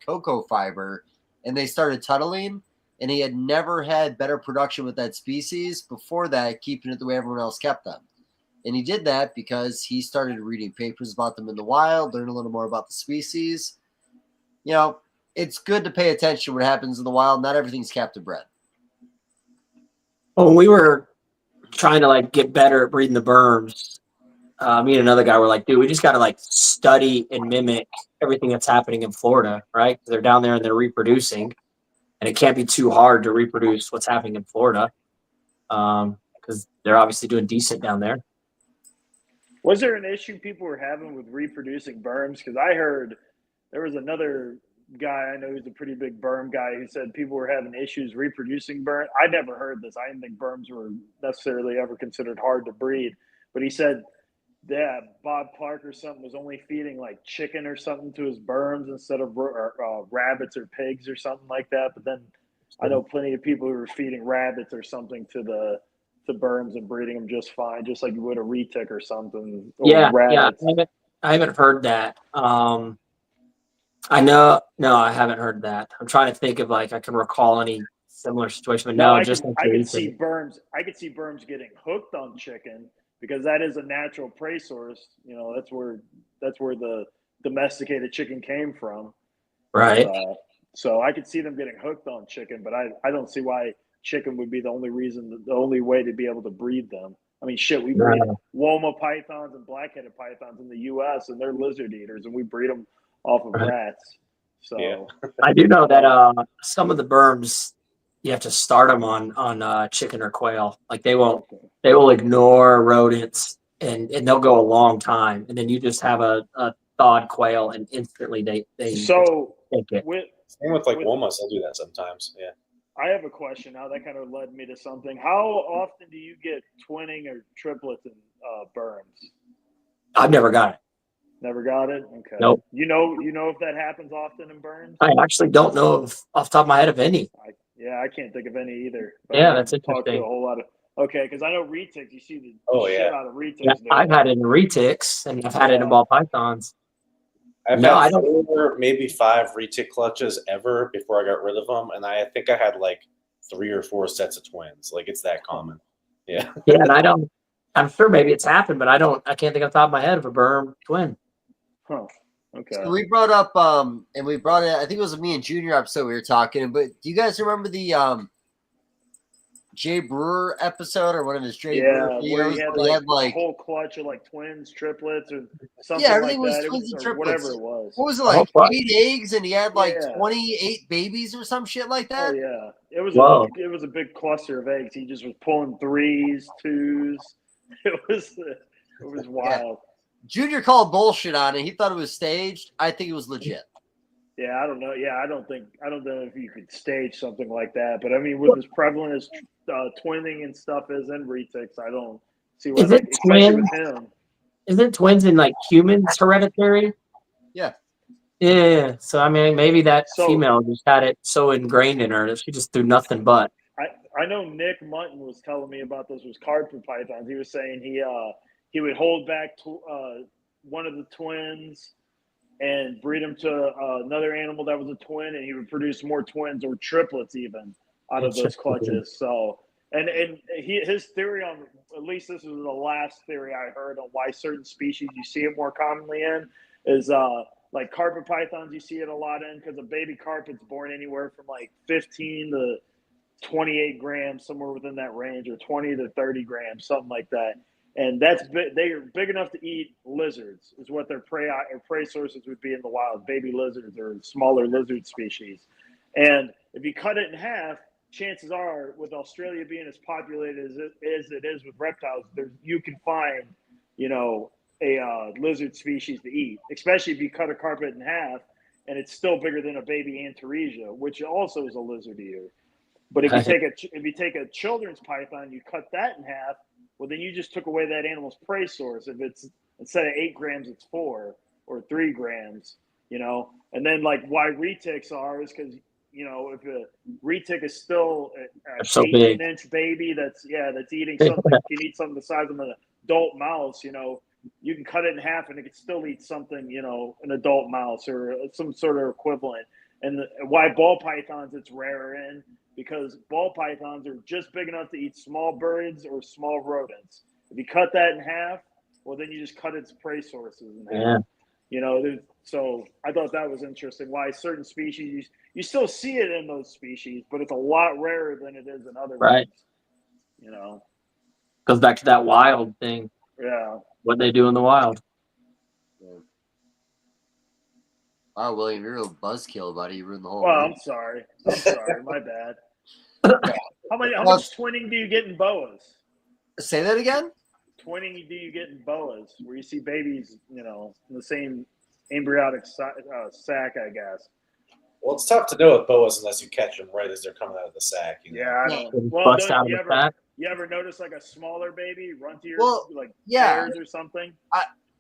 cocoa fiber and they started tuttling, and he had never had better production with that species before that, keeping it the way everyone else kept them. And he did that because he started reading papers about them in the wild, learn a little more about the species. It's good to pay attention to what happens in the wild. Not everything's captive bred. When we were trying to like get better at breeding the Burms, me and another guy were like, dude, we just got to like study and mimic everything that's happening in Florida, right? They're down there and they're reproducing, and it can't be too hard to reproduce what's happening in Florida because they're obviously doing decent down there. Was there an issue people were having with reproducing Burms? Because I heard there was another guy I know who's a pretty big Burm guy who said people were having issues reproducing Burm. I never heard this. I didn't think Burms were necessarily ever considered hard to breed. But he said Bob Clark or something was only feeding like chicken or something to his Burms instead of rabbits or pigs or something like that. But then I know plenty of people who were feeding rabbits or something to Burms and breeding them just fine, just like you would a retic or something. Or rabbits. I haven't heard that. I know. No, I haven't heard that. I'm trying to think of like I can recall any similar situation, but I could see Burms. I could see Burms getting hooked on chicken because that is a natural prey source. That's where the domesticated chicken came from. Right. So I could see them getting hooked on chicken, but I don't see why chicken would be the only way to be able to breed them. I mean, shit, we breed Woma pythons and black-headed pythons in the U.S. and they're lizard eaters, and we breed them off of rats. So I do know that some of the Burms you have to start them on chicken or quail. Like they will ignore rodents and they'll go a long time, and then you just have a thawed quail and instantly they take it. Same with like Womas, I'll do that sometimes. Yeah. I have a question now that kind of led me to something. How often do you get twinning or triplets in Burms? I've never got it. Never got it? Okay. Nope. You know if that happens often in Burms? I actually don't know off the top of my head of any. I can't think of any either. Yeah, that's interesting. Talk to a whole lot of because I know retics. You see the shit out of retics. Yeah, I've had it in retics and I've had it in ball pythons. I've had 4, maybe 5 retic clutches ever before I got rid of them, and I think I had like 3 or 4 sets of twins. Like it's that common. Yeah. Yeah, and I'm sure maybe it's happened, but I can't think off the top of my head of a Burm twin. Huh. Okay. So we brought up and we brought it, I think it was me and Junior episode we were talking, but do you guys remember the Jay Brewer episode or one of his Jay Brewer videos where he had like a whole clutch of like twins, triplets, or something. Yeah, everything was that. twins and triplets. Whatever it was. What was it like? 8 eggs, and he had like 28 babies or some shit like that. Oh yeah, it was a big cluster of eggs. He just was pulling 3s, 2s. It was wild. Junior called bullshit on it. He thought it was staged. I think it was legit. Yeah, I don't know. Yeah, I don't know if you could stage something like that. But I mean, with as prevalent as twinning and stuff is in retics, I don't see why, Is it especially twins? with him. Isn't twins in like humans hereditary? Yeah. Yeah. So I mean, maybe that So female just had it so ingrained in her that she just threw nothing but. I know Nick Mutton was telling me about this was carpet pythons. He was saying he would hold back one of the twins and breed them to another animal that was a twin, and he would produce more twins or triplets even out of those clutches. So, and his theory on, at least this was the last theory I heard on why certain species you see it more commonly in, is like carpet pythons you see it a lot in because a baby carpet's born anywhere from like 15 to 28 grams, somewhere within that range, or 20 to 30 grams, something like that. And that's they are big enough to eat lizards, is what their prey sources would be in the wild, baby lizards or smaller lizard species. And if you cut it in half, chances are, with Australia being as populated as it is with reptiles, you can find, a lizard species to eat, especially if you cut a carpet in half and it's still bigger than a baby Antaresia, which also is a lizard eater. But if you take a children's python, you cut that in half, well, then you just took away that animal's prey source. If it's instead of 8 grams, it's 4 or 3 grams, And then like why retics are is because if a retic is still an so 18-inch baby that's eating something, can eat something the size of an adult mouse, you can cut it in half and it can still eat something, an adult mouse or some sort of equivalent. And why ball pythons it's rarer in, because ball pythons are just big enough to eat small birds or small rodents. If you cut that in half, well, then you just cut its prey sources in half. So I thought that was interesting. Why certain species you still see it in those species, but it's a lot rarer than it is in other ones. Goes back to that wild thing. Yeah. What they do in the wild. Wow, William, you're a real buzzkill, buddy. You ruined the whole. Well, room. I'm sorry. My bad. How much twinning do you get in boas? Say that again. Twinning do you get in boas, where you see babies, in the same embryonic sac, I guess. Well, it's tough to know with boas unless you catch them right as they're coming out of the sac. Yeah, I know. Well, Bust out of the sac. You ever notice like a smaller baby run to your yeah, bears or something?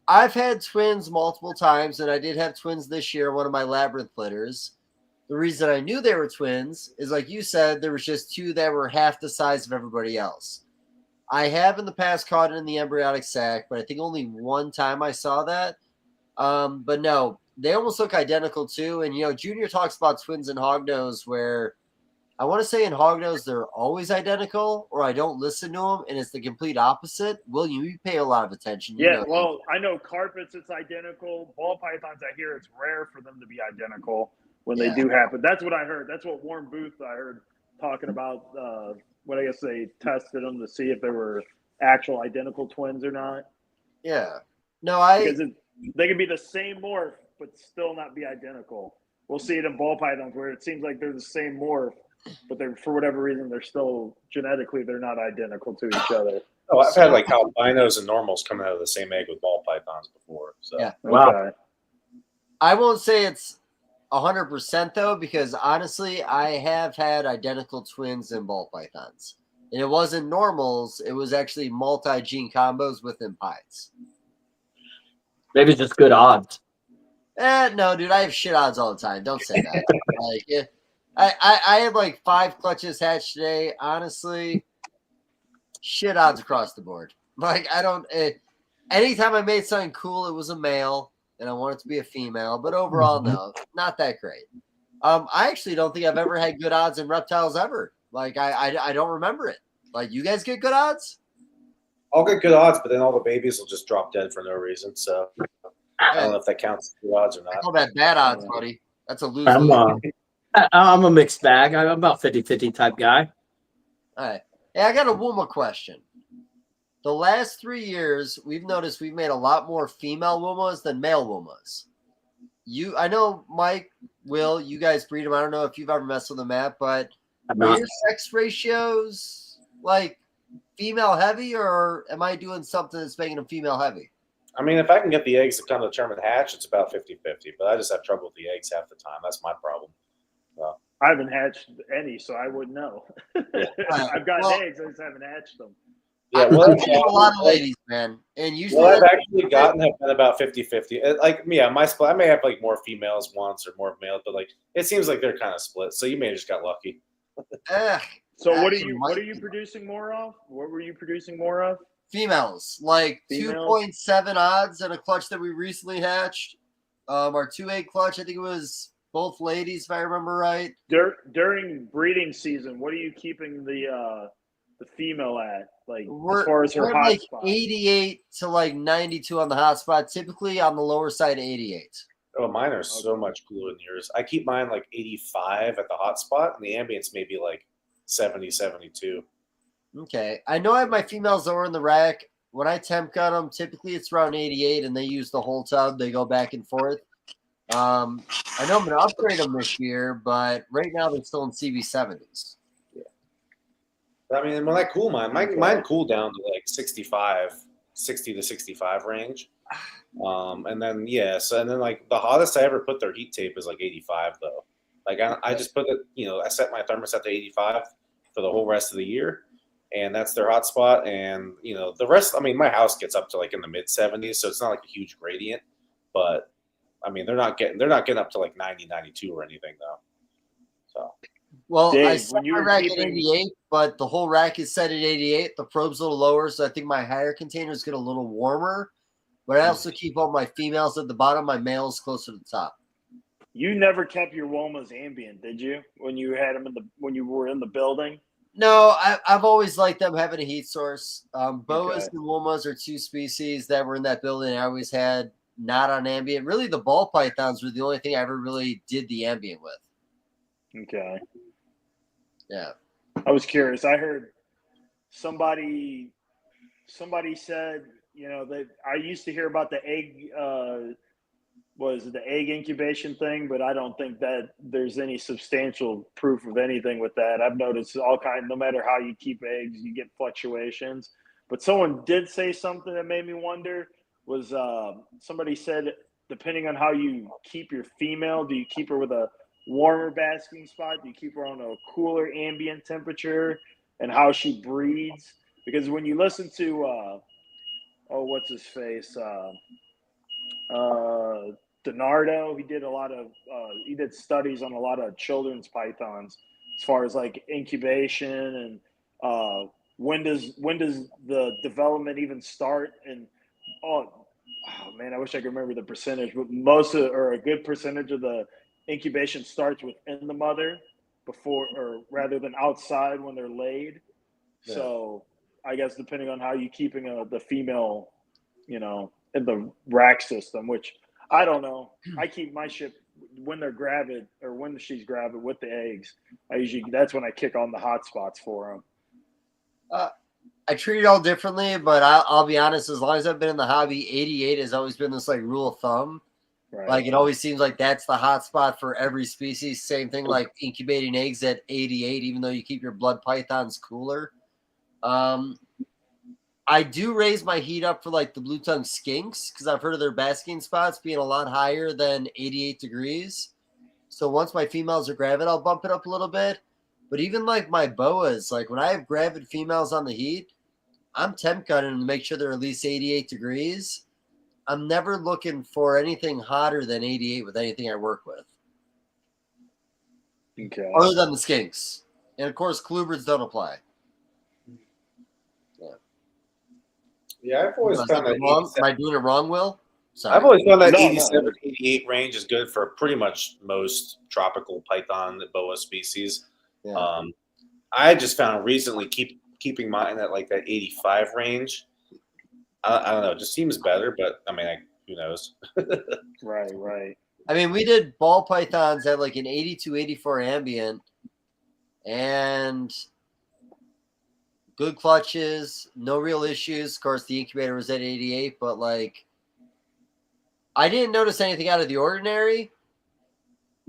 I've had twins multiple times, and I did have twins this year. One of my labyrinth litters. The reason I knew they were twins is, like you said, there was just 2 that were half the size of everybody else. I have in the past caught it in the embryonic sac, but I think only one time I saw that. But no, they almost look identical too. And Junior talks about twins and hognose, where I want to say in hognose they're always identical, or I don't listen to them, and it's the complete opposite. William, you pay a lot of attention. Well, I know carpets it's identical. Ball pythons, I hear it's rare for them to be identical when they do happen. That's what I heard. That's what Warren Booth I heard talking about. When I guess they tested them to see if they were actual identical twins or not. Yeah. No, because they can be the same morph but still not be identical. We'll see it in ball pythons where it seems like they're the same morph, but they're, for whatever reason, they're still genetically they're not identical to each other. Oh, I've had like albinos and normals coming out of the same egg with ball pythons before. So yeah, wow. Okay. I won't say it's 100% though, because honestly, I have had identical twins in ball pythons, and it wasn't normals; it was actually multi-gene combos within pies. Maybe it's just good odds. No, dude, I have shit odds all the time. Don't say that. I had like 5 clutches hatched today. Honestly, shit odds across the board. Like I don't. Anytime I made something cool, it was a male, and I want it to be a female. But overall, no, not that great. I actually don't think I've ever had good odds in reptiles ever. Like I don't remember it. Like you guys get good odds? I'll get good odds, but then all the babies will just drop dead for no reason. So I don't know if that counts as good odds or not. I call that bad odds, buddy. That's a lose. I'm a mixed bag. I'm about 50-50 type guy. All right. Hey, I got a Wuma question. The last 3 years, we've noticed we've made a lot more female Wumas than male Wumas. I know Mike, Will, you guys breed them. I don't know if you've ever messed with them, Matt, but are your sex ratios like female heavy, or am I doing something that's making them female heavy? I mean, if I can get the eggs to come to term and hatch, it's about 50-50. But I just have trouble with the eggs half the time. That's my problem. I haven't hatched any, so I wouldn't know. I've gotten eggs, I just haven't hatched them. Yeah, well, well, a lot of ladies, man, and usually I've actually gotten have been about 50-50. Like, yeah, my split, I may have like more females once or more males, but like it seems like they're kind of split. So you may have just got lucky. So what are you producing more of? What were you producing more of? Females, like Females? 2.7 odds in a clutch that we recently hatched. Our 2-egg clutch, I think it was both ladies, if I remember right. During breeding season, what are you keeping the female at? Like as far as her we're hot like spot? 88 to like 92 on the hot spot, typically on the lower side 88. Oh, mine are so much cooler than yours. I keep mine like 85 at the hot spot, and the ambience may be like 70, 72. Okay. I know I have my females over in the rack. When I temp gun them, typically it's around 88, and they use the whole tub. They go back and forth. I know I'm going to upgrade them this year, but right now they're still in CB70s. I mean, when I cool mine cooled down to like 60 to 65 range. And then and then like the hottest I ever put their heat tape is like 85 though. Like I just put it, I set my thermostat to 85 for the whole rest of the year, and that's their hot spot. And the rest, I mean, my house gets up to like in the mid 70s, so it's not like a huge gradient, but I mean, they're not getting up to like 90, 92 or anything though. So. Well, Dave, I set my rack at 88, but the whole rack is set at 88. The probe's a little lower, so I think my higher containers get a little warmer. But I also keep all my females at the bottom, my males closer to the top. You never kept your womas ambient, did you? When you had them when you were in the building? No, I've always liked them having a heat source. Boas and womas are two species that were in that building. I always had not on ambient. Really, the ball pythons were the only thing I ever really did the ambient with. Okay. Yeah. I was curious. I heard somebody said, that I used to hear about the egg, the egg incubation thing, but I don't think that there's any substantial proof of anything with that. I've noticed no matter how you keep eggs, you get fluctuations. But someone did say something that made me wonder was somebody said, depending on how you keep your female, do you keep her with a warmer basking spot? Do you keep her on a cooler ambient temperature, and how she breeds? Because when you listen to what's his face, DiNardo, he did studies on a lot of children's pythons as far as like incubation and when does the development even start, and oh man, I wish I could remember the percentage, but a good percentage of the incubation starts within the mother rather than outside when they're laid. Yeah. So I guess depending on how you keeping the female, in the rack system, which I don't know. I keep my ship when they're gravid or when she's gravid with the eggs. That's when I kick on the hot spots for them. I treat it all differently, but I'll be honest, as long as I've been in the hobby, 88 has always been this like rule of thumb. Right. Like it always seems like that's the hot spot for every species. Same thing like incubating eggs at 88, even though you keep your blood pythons cooler. I do raise my heat up for like the blue tongue skinks because I've heard of their basking spots being a lot higher than 88 degrees. So once my females are gravid, I'll bump it up a little bit. But even like my boas, like when I have gravid females on the heat, I'm temp gunning to make sure they're at least 88 degrees. I'm never looking for anything hotter than 88 with anything I work with. Okay. Other than the skinks. And of course, colubrids don't apply. Yeah, I've always found that. Am I doing it wrong, Will? Sorry. I've always found that 87, 88 range is good for pretty much most tropical python boa species. Yeah. I just found recently keeping mine at like that 85 range. I don't know. It just seems better, but I mean, who knows? Right. I mean, we did ball pythons at like an 82, 84 ambient, and good clutches, no real issues. Of course, the incubator was at 88, but like, I didn't notice anything out of the ordinary.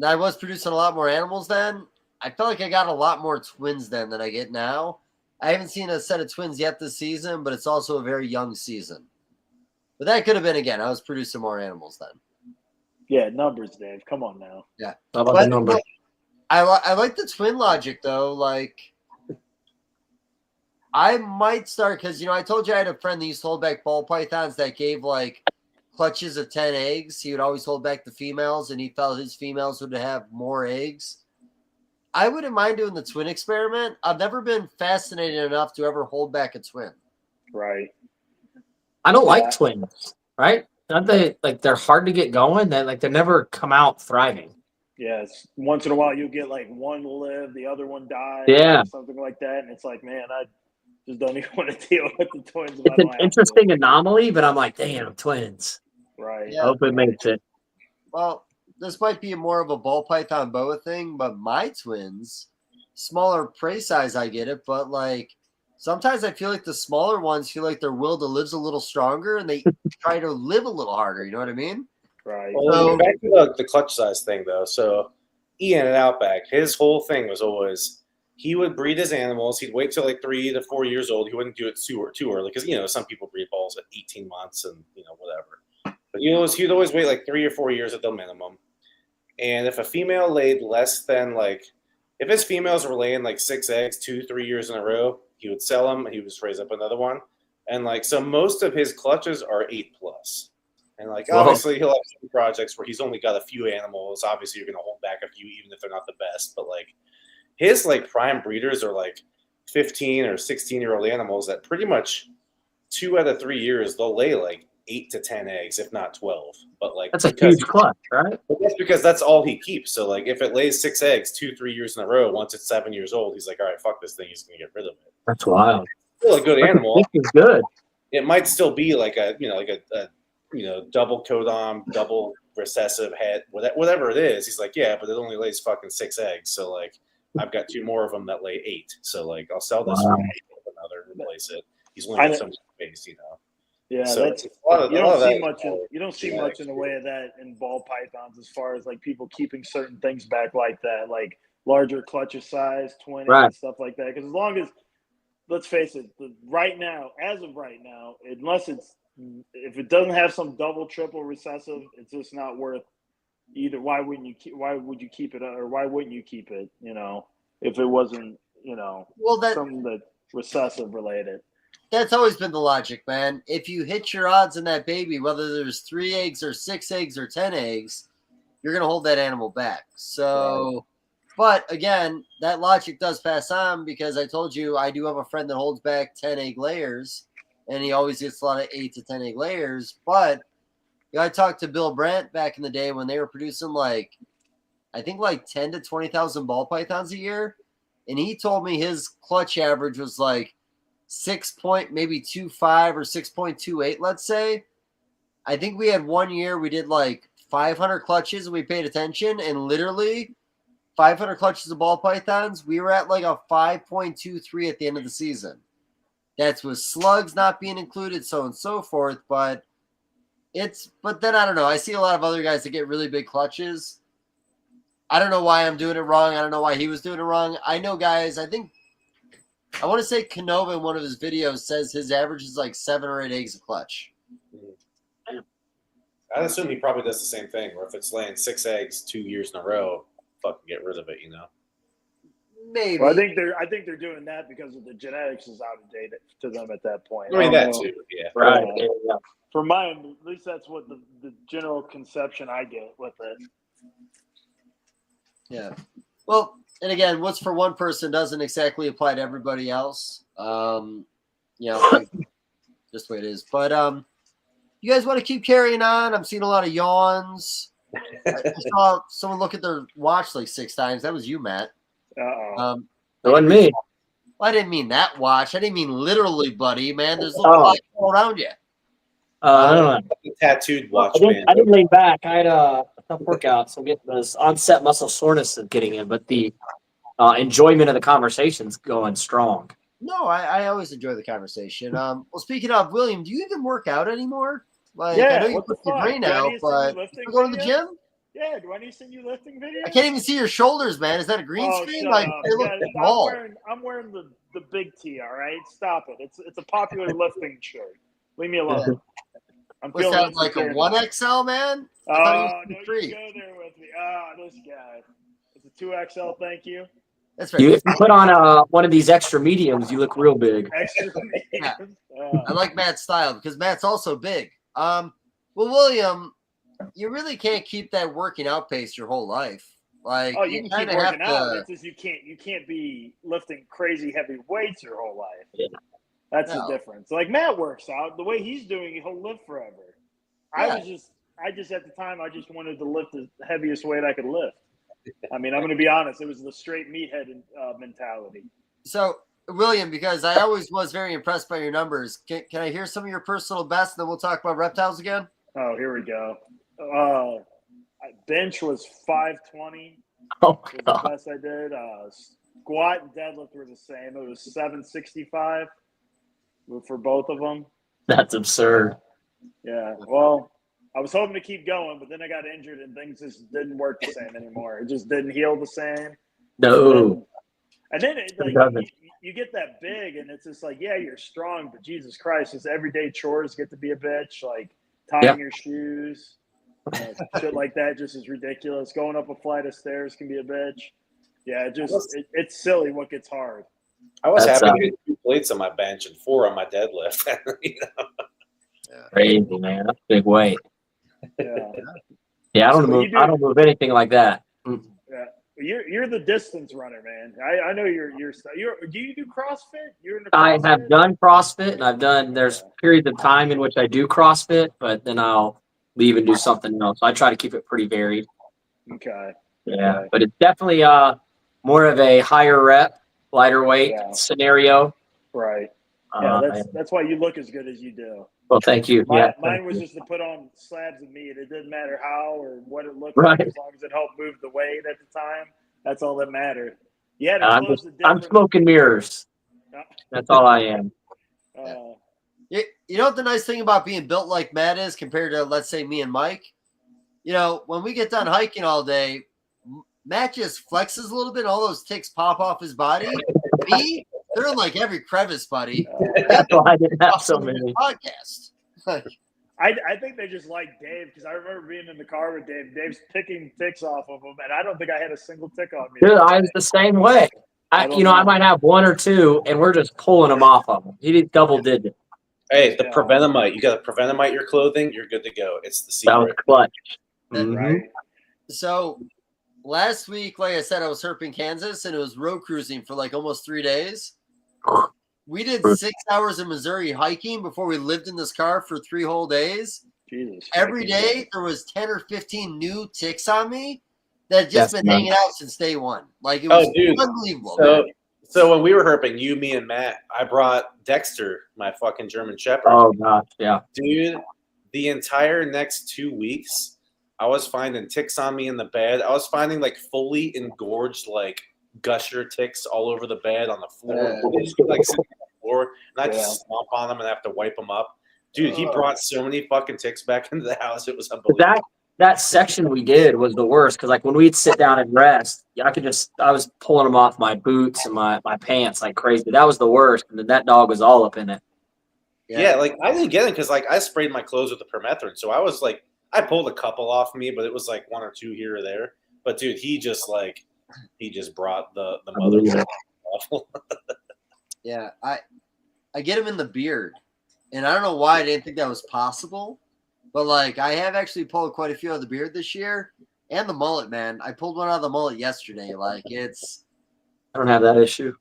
I was producing a lot more animals then. I felt like I got a lot more twins then than I get now. I haven't seen a set of twins yet this season, but it's also a very young season. But that could have been, again, I was producing more animals then. Yeah, numbers, Dave. Come on now. Yeah. How about But the number? I like the twin logic, though. Like, I might start, because, I told you I had a friend that used to hold back ball pythons that gave, like, clutches of 10 eggs. He would always hold back the females, and he felt his females would have more eggs. I wouldn't mind doing the twin experiment. I've never been fascinated enough to ever hold back a twin. Right. I don't like twins, right? Aren't they like they're hard to get going? They never come out thriving. Yes. Once in a while, you get like one live, the other one dies, Yeah. or something like that, and it's like, man, I just don't even want to deal with the twins. It's an interesting anomaly, but I'm like, damn, twins. Right. Yeah. I hope it makes it. Well, this might be more of a ball python boa thing, but my twins, smaller prey size, I get it, but like sometimes I feel like the smaller ones feel like their will to live's a little stronger and they try to live a little harder. You know what I mean? Right. Well, back to the clutch size thing, though. So Ian at Outback, his whole thing was always he would breed his animals. He'd wait till like 3 to 4 years old. He wouldn't do it too early because, some people breed balls at 18 months and, whatever. But he'd always wait like 3 or 4 years at the minimum. And if a female laid less than if his females were laying like 6 eggs 2-3 years in a row, he would sell them and he would just raise up another one. And so most of his clutches are 8+. And obviously he'll have some projects where he's only got a few animals. Obviously you're going to hold back a few even if they're not the best. But his prime breeders are 15 or 16-year-old animals that pretty much 2 out of 3 years they'll lay 8 to 10 eggs, if not 12. But that's a huge clutch, right? But that's because that's all he keeps. So if it lays 6 eggs 2-3 years in a row, once it's 7 years old, he's like, all right, fuck this thing. He's gonna get rid of it. That's wild. It's still a good animal. It's good. It might still be a double codom, double recessive head, whatever it is. He's like, yeah, but it only lays fucking 6 eggs. So I've got 2 more of them that lay 8. So I'll sell this one, another, replace it. He's only got so much space, Yeah, so that's you don't see much in the way of that in ball pythons as far as people keeping certain things back like that, like larger clutches size, 20 and stuff like that. Because as long as, let's face it, as of right now, unless if it doesn't have some double, triple recessive, it's just not worth either. Why would you keep it, or why wouldn't you keep it? If it wasn't, something that recessive related. That's always been the logic, man. If you hit your odds in that baby, whether there's 3 eggs or 6 eggs or 10 eggs, you're going to hold that animal back. So, But again, that logic does pass on because I told you I do have a friend that holds back 10 egg layers and he always gets a lot of 8 to 10 egg layers. But I talked to Bill Brandt back in the day when they were producing I think 10 to 20,000 ball pythons a year. And he told me his clutch average was 6.25 or 6.28, let's say. I think we had 1 year we did 500 clutches and we paid attention, and literally 500 clutches of ball pythons, we were at a 5.23 at the end of the season. That's with slugs not being included, so on and so forth. But then I don't know. I see a lot of other guys that get really big clutches. I don't know why I'm doing it wrong. I don't know why he was doing it wrong. I know guys, I want to say Canova in one of his videos says his average is 7 or 8 eggs a clutch. I'd assume he probably does the same thing, where if it's laying 6 eggs 2 years in a row, fucking get rid of it, Maybe. Well, I think they're doing that because of the genetics is out of date to them at that point. I mean that too, yeah. Right. For mine, at least that's what the general conception I get with it. Yeah. Well, and again, what's for one person doesn't exactly apply to everybody else. Just the way it is. But you guys want to keep carrying on? I'm seeing a lot of yawns. I saw someone look at their watch 6 times. That was you, Matt. Uh-oh. It wasn't me. Well, I didn't mean that watch. I didn't mean literally, buddy. Man, there's little lights all around you. I don't know. Tattooed watch I didn't lean back. I had a tough workout, so getting this onset muscle soreness is getting in, but the enjoyment of the conversation's going strong. No, I always enjoy the conversation. Well, speaking of, William, do you even work out anymore? I know you put your brain out, but you go to the gym? Yeah, do I need to send you lifting videos? I can't even see your shoulders, man. Is that a green screen? Shut up. They look bald. I'm wearing the big T, all right? Stop it. It's a popular lifting shirt. Leave me alone. I'm Was feeling that like a insecure now. 1XL, man? I Oh, thought no, it was you three. go there with me. Ah, this guy. It's a 2XL, thank you. That's right. If you put on one of these extra mediums, you look real big. Extra Yeah. medium. I like Matt's style because Matt's also big. Well, William, you really can't keep that working out pace your whole life. Like, Oh, you can keep kinda have working out. to- It's just you can't be lifting crazy heavy weights your whole life. Yeah. That's No. the difference. Like Matt works out. The way he's doing it, he'll live forever. Yeah. I just at the time I just wanted to lift the heaviest weight I could lift. I mean, I'm going to be honest. It was the straight meathead mentality. So, William, because I always was very impressed by your numbers, can I hear some of your personal best, and then we'll talk about reptiles again? Oh, here we go. Bench was 520. Oh Was my the god, best I did. Squat and deadlift were the same. It was 765 for both of them. that's absurd. Yeah. Well, I was hoping to keep going, but then I got injured and things just didn't work the same anymore. It just didn't heal the same. No, And then It doesn't. you get that big, and it's just like, yeah, you're strong, but Jesus Christ, just everyday chores get to be a bitch. Like tying Yeah. your shoes, shit like that, just is ridiculous. Going up a flight of stairs can be a bitch. Yeah, it's silly what gets hard. I was That's, happy to get 2 plates on my bench and 4 on my deadlift. You know? crazy man, that's a big weight. Yeah, Yeah, I don't So move. you do- I don't move anything like that. yeah. You're the distance runner, man. I know you're. Do you do CrossFit? You're in the I CrossFit? have done CrossFit, and I've done. There's periods of time in which I do CrossFit, but then I'll leave and do something else. I try to keep it pretty varied. Okay. Yeah, Okay. but it's definitely more of a higher rep, lighter weight Yeah. scenario. Right. Yeah, And- that's why you look as good as you do. well, thank you. Mine, Yeah, mine was just to put on slabs of meat. It didn't matter how or what it looked Right. like, as long as it helped move the weight at the time. That's all that mattered. You had to I'm close just, the I'm difference. smoking mirrors. Yeah. That's all I am. You know what the nice thing about being built like Matt is compared to, let's say, me and Mike? You know, when we get done hiking all day, Matt just flexes a little bit, all those ticks pop off his body. Me, they're in like every crevice, buddy. That's why I didn't have so many. Podcast. I think they just like Dave because I remember being in the car with Dave. Dave's picking ticks off of him, and I don't think I had a single tick on me. Dude, I was the same way. I don't know. might have 1 or 2, and we're just pulling them off of them. He did double digit. Hey, the Yeah. Prevenamite. You got to Prevenamite your clothing, you're good to go. It's the That was secret. clutch. That- Mhm. Right. So last week, like I said, I was Herping, Kansas, and it was road cruising for like almost 3 days. We did 6 hours in Missouri hiking before we lived in this car for 3 whole days. Jesus. Every day there was 10 or 15 new ticks on me that had just That's been hanging nuts. out since day one. Like it was Oh, dude. unbelievable. man. So when we were herping, you, me, and Matt, I brought Dexter, my fucking German Shepherd. Oh gosh, yeah. Dude, the entire next 2 weeks, I was finding ticks on me in the bed. I was finding like fully engorged, like gusher ticks all over the bed, on the floor, like sitting on the floor, and I just stomp on them and have to wipe them up. Dude, he brought so many fucking ticks back into the house. It was unbelievable. That section we did was the worst because like when we'd sit down and rest, I was pulling them off my boots and my pants like crazy. That was the worst, and then that dog was all up in it. Yeah, like I didn't get it because like I sprayed my clothes with the permethrin, so I was like, I pulled a couple off me, but it was like 1 or 2 here or there. But dude, he just brought the mother. Awful. Yeah, I get him in the beard, and I don't know why I didn't think that was possible, but like I have actually pulled quite a few out of the beard this year, and the mullet, man. I pulled one out of the mullet yesterday. Like it's I don't have that issue.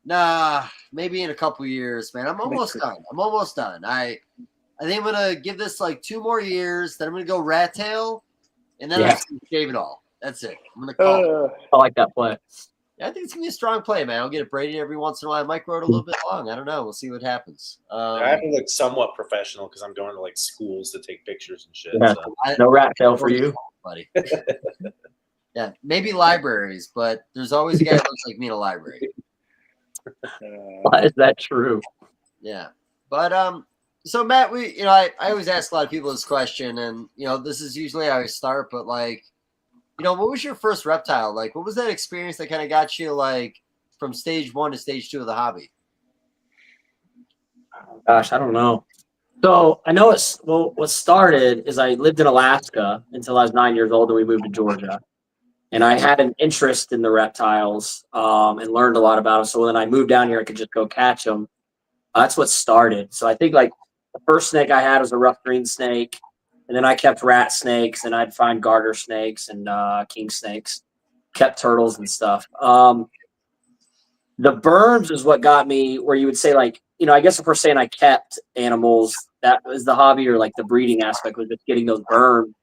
nah, maybe in a couple years, man. I'm almost done. I think I'm gonna give this like 2 more years. Then I'm gonna go rat tail, and then I'm Yeah. just gonna shave it all. That's it. I'm gonna call it. I like that play. I think it's gonna be a strong play, man. I'll get it braided every once in a while. I might grow it a little bit long. I don't know. We'll see what happens. I have to look somewhat professional because I'm going to like schools to take pictures and shit. Yeah. So. No rat tail for you. buddy. Yeah, maybe libraries, but there's always a guy that looks like me in a library. Why is that true? Yeah, but so Matt, I always ask a lot of people this question, and this is usually how I start, but like, what was your first reptile? Like, what was that experience that kind of got you like from stage 1 to stage 2 of the hobby? Gosh, I don't know. So I know what started is I lived in Alaska until I was 9 years old, and we moved to Georgia. And I had an interest in the reptiles and learned a lot about them. So when I moved down here, I could just go catch them. That's what started. So I think like the first snake I had was a rough green snake, and then I kept rat snakes, and I'd find garter snakes and king snakes, kept turtles and stuff. The burms is what got me where you would say like, you know, I guess if we're saying I kept animals, that was the hobby, or like the breeding aspect was just getting those burms.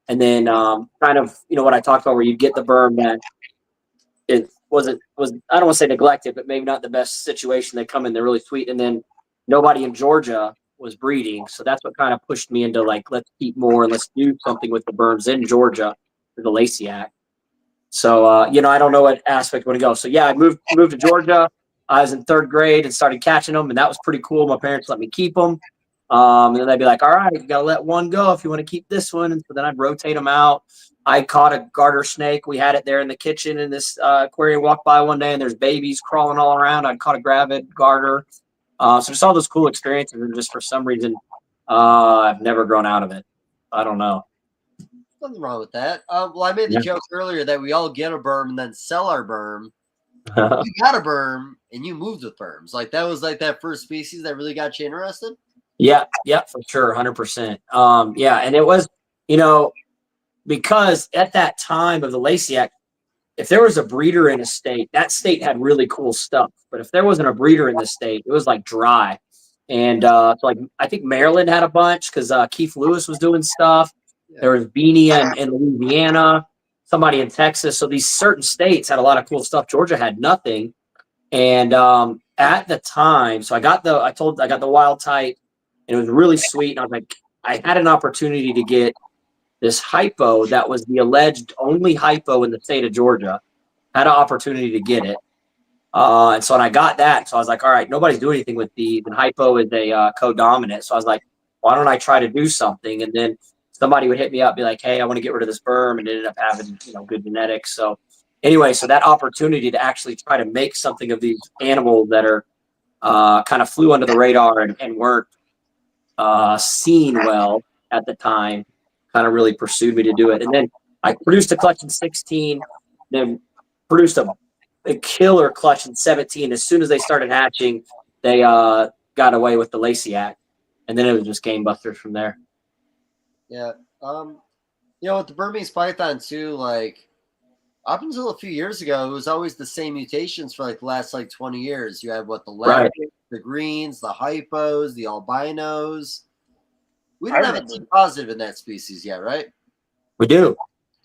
And then kind of, you know, what I talked about where you get the burm that it was I don't want to say neglected, but maybe not the best situation. They come in, they're really sweet. And then nobody in Georgia was breeding. So that's what kind of pushed me into like, let's keep more and let's do something with the burms in Georgia for the Lasiac. So, you know, I don't know what aspect would go. So yeah, I moved to Georgia. I was in 3rd grade and started catching them, and that was pretty cool. My parents let me keep them. And then they'd be like, all right, you got to let one go if you want to keep this one. And so then I'd rotate them out. I caught a garter snake. We had it there in the kitchen in this aquarium. Walked by one day, and there's babies crawling all around. I caught a gravid garter. So just all those cool experiences. And just for some reason, I've never grown out of it. I don't know. Nothing wrong with that. Well, I made the joke earlier that we all get a burm and then sell our burm. You got a burm and you moved with burms. Like that was like that first species that really got you interested. Yeah, for sure, 100%. Yeah, and it was, you know, because at that time of the Lasiac, if there was a breeder in a state, that state had really cool stuff. But if there wasn't a breeder in the state, it was like dry. And so like I think Maryland had a bunch because Keith Lewis was doing stuff. Yeah. There was Beanie in Louisiana, somebody in Texas. So these certain states had a lot of cool stuff. Georgia had nothing. And at the time, so I got the wild type, and it was really sweet. And I was like, I had an opportunity to get this hypo that was the alleged only hypo in the state of Georgia. Had an opportunity to get it. And so when I got that, so I was like, all right, nobody's doing anything with these. And hypo is a co-dominant. So I was like, why don't I try to do something? And then somebody would hit me up, be like, hey, I want to get rid of this burm, and it ended up having, you know, good genetics. So anyway, so that opportunity to actually try to make something of these animals that are kind of flew under the radar and weren't seen well at the time kind of really pursued me to do it. And then I produced a clutch in 16, then produced a killer clutch in 17. As soon as they started hatching, they got away with the Lasiac, and then it was just game busters from there. Yeah. You know, with the Burmese python too, like up until a few years ago, it was always the same mutations for like the last like 20 years. You had what the Right. the greens, the hypos, the albinos. We don't have a T positive in that species yet, right? We do.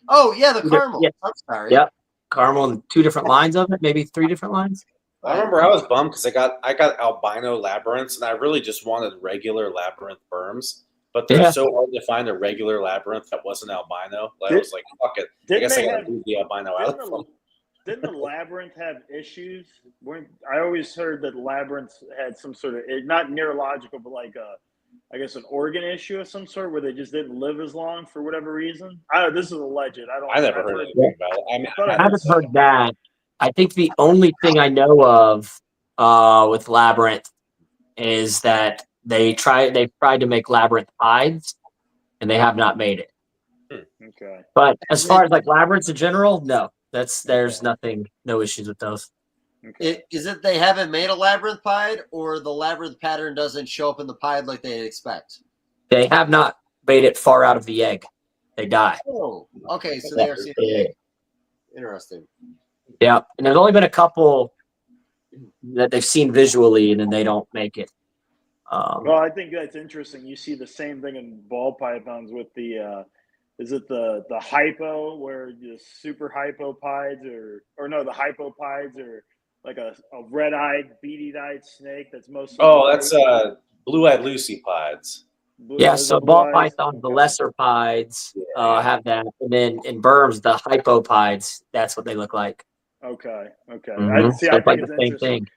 Oh yeah, the caramel. Yeah. I'm sorry. Yep. Caramel and 2 different lines of it, maybe 3 different lines. I remember I was bummed because I got albino labyrinths, and I really just wanted regular labyrinth burms. But they're so hard to find a regular labyrinth that wasn't albino. I was like, fuck it. I guess I gotta do the albino out. Didn't the labyrinth have issues? I always heard that labyrinths had some sort of, not neurological, but like I guess an organ issue of some sort where they just didn't live as long for whatever reason. This is alleged. I never heard anything about it. I haven't heard that. I think the only thing I know of with labyrinth is that they've tried to make labyrinth hides, and they have not made it. Okay. But as far as like labyrinths in general, no. There's nothing, no issues with those. Okay. Is it they haven't made a labyrinth pied, or the labyrinth pattern doesn't show up in the pied like they expect? They have not made it far out of the egg. They die. Oh, okay. So they are seeing the egg. Interesting. Yeah, and there's only been a couple that they've seen visually, and then they don't make it. Well, I think that's interesting. You see the same thing in ball pythons with the is it the hypo where the super hypopides or no, the hypopides are like a red-eyed, beady-eyed snake that's mostly. Oh, that's blue-eyed Lucy pides. Yeah, so ball pythons, the lesser pides have that, and then in burms, the hypopides, that's what they look like. Okay. Mm-hmm. I think like it's the same thing.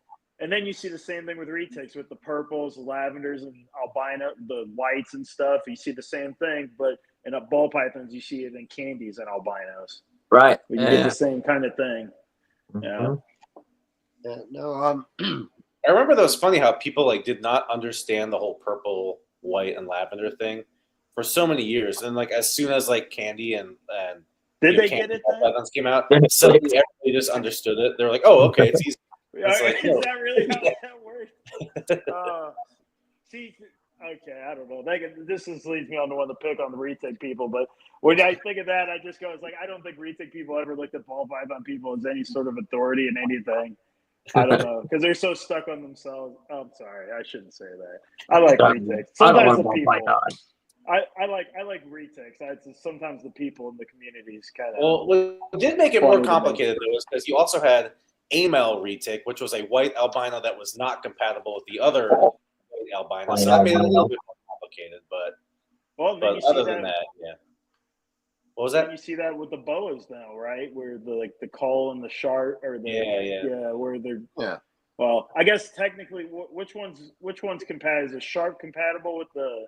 And then you see the same thing with retics with the purples, the lavenders, and albino, the whites and stuff. You see the same thing, but in ball pythons, you see it in candies and albinos. Right. You get the same kind of thing. Mm-hmm. Yeah. No. I remember that was funny how people like did not understand the whole purple white and lavender thing for so many years. And like as soon as like candy and Did they candy get it ball then? pythons came out, suddenly everybody just understood it. They're like, oh, okay, it's easy. It's like, Is no. that really how that works? See, okay, I don't know. This leads me on to want to pick on the retake people, but when I think of that, I just go, it's like, I don't think retake people ever looked at ball python people as any sort of authority in anything. I don't know, because they're so stuck on themselves. Oh, I'm sorry, I shouldn't say that. I like retakes. I don't Sometimes want the ball people. python. I like retakes. Sometimes the people in the communities kind of. Well, what did make it more complicated though is because you also had a male retake, which was a white albino that was not compatible with the other white albino. So that made it a little bit more complicated. But other than that, yeah. What was that? You see that with the boas now, right? Where the cull and the shark, or where they're Well, I guess technically, which one's compatible? Is a shark compatible with the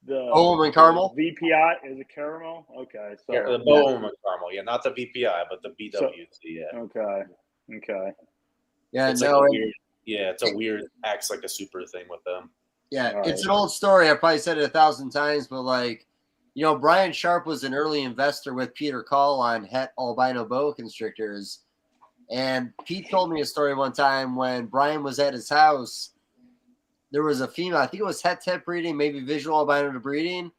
Boa and caramel? VPI? Is it caramel? Okay, so Yeah, the Boa and caramel. Yeah, not the VPI, but the BWC. Yeah. Okay. Yeah, it's no. like it's a weird acts like a super thing with them. Yeah, it's an old story. I probably said it 1,000 times, but like, Brian Sharp was an early investor with Peter Call on het albino boa constrictors. And Pete told me a story one time when Brian was at his house. There was a female, I think it was het tip breeding, maybe visual albino to breeding.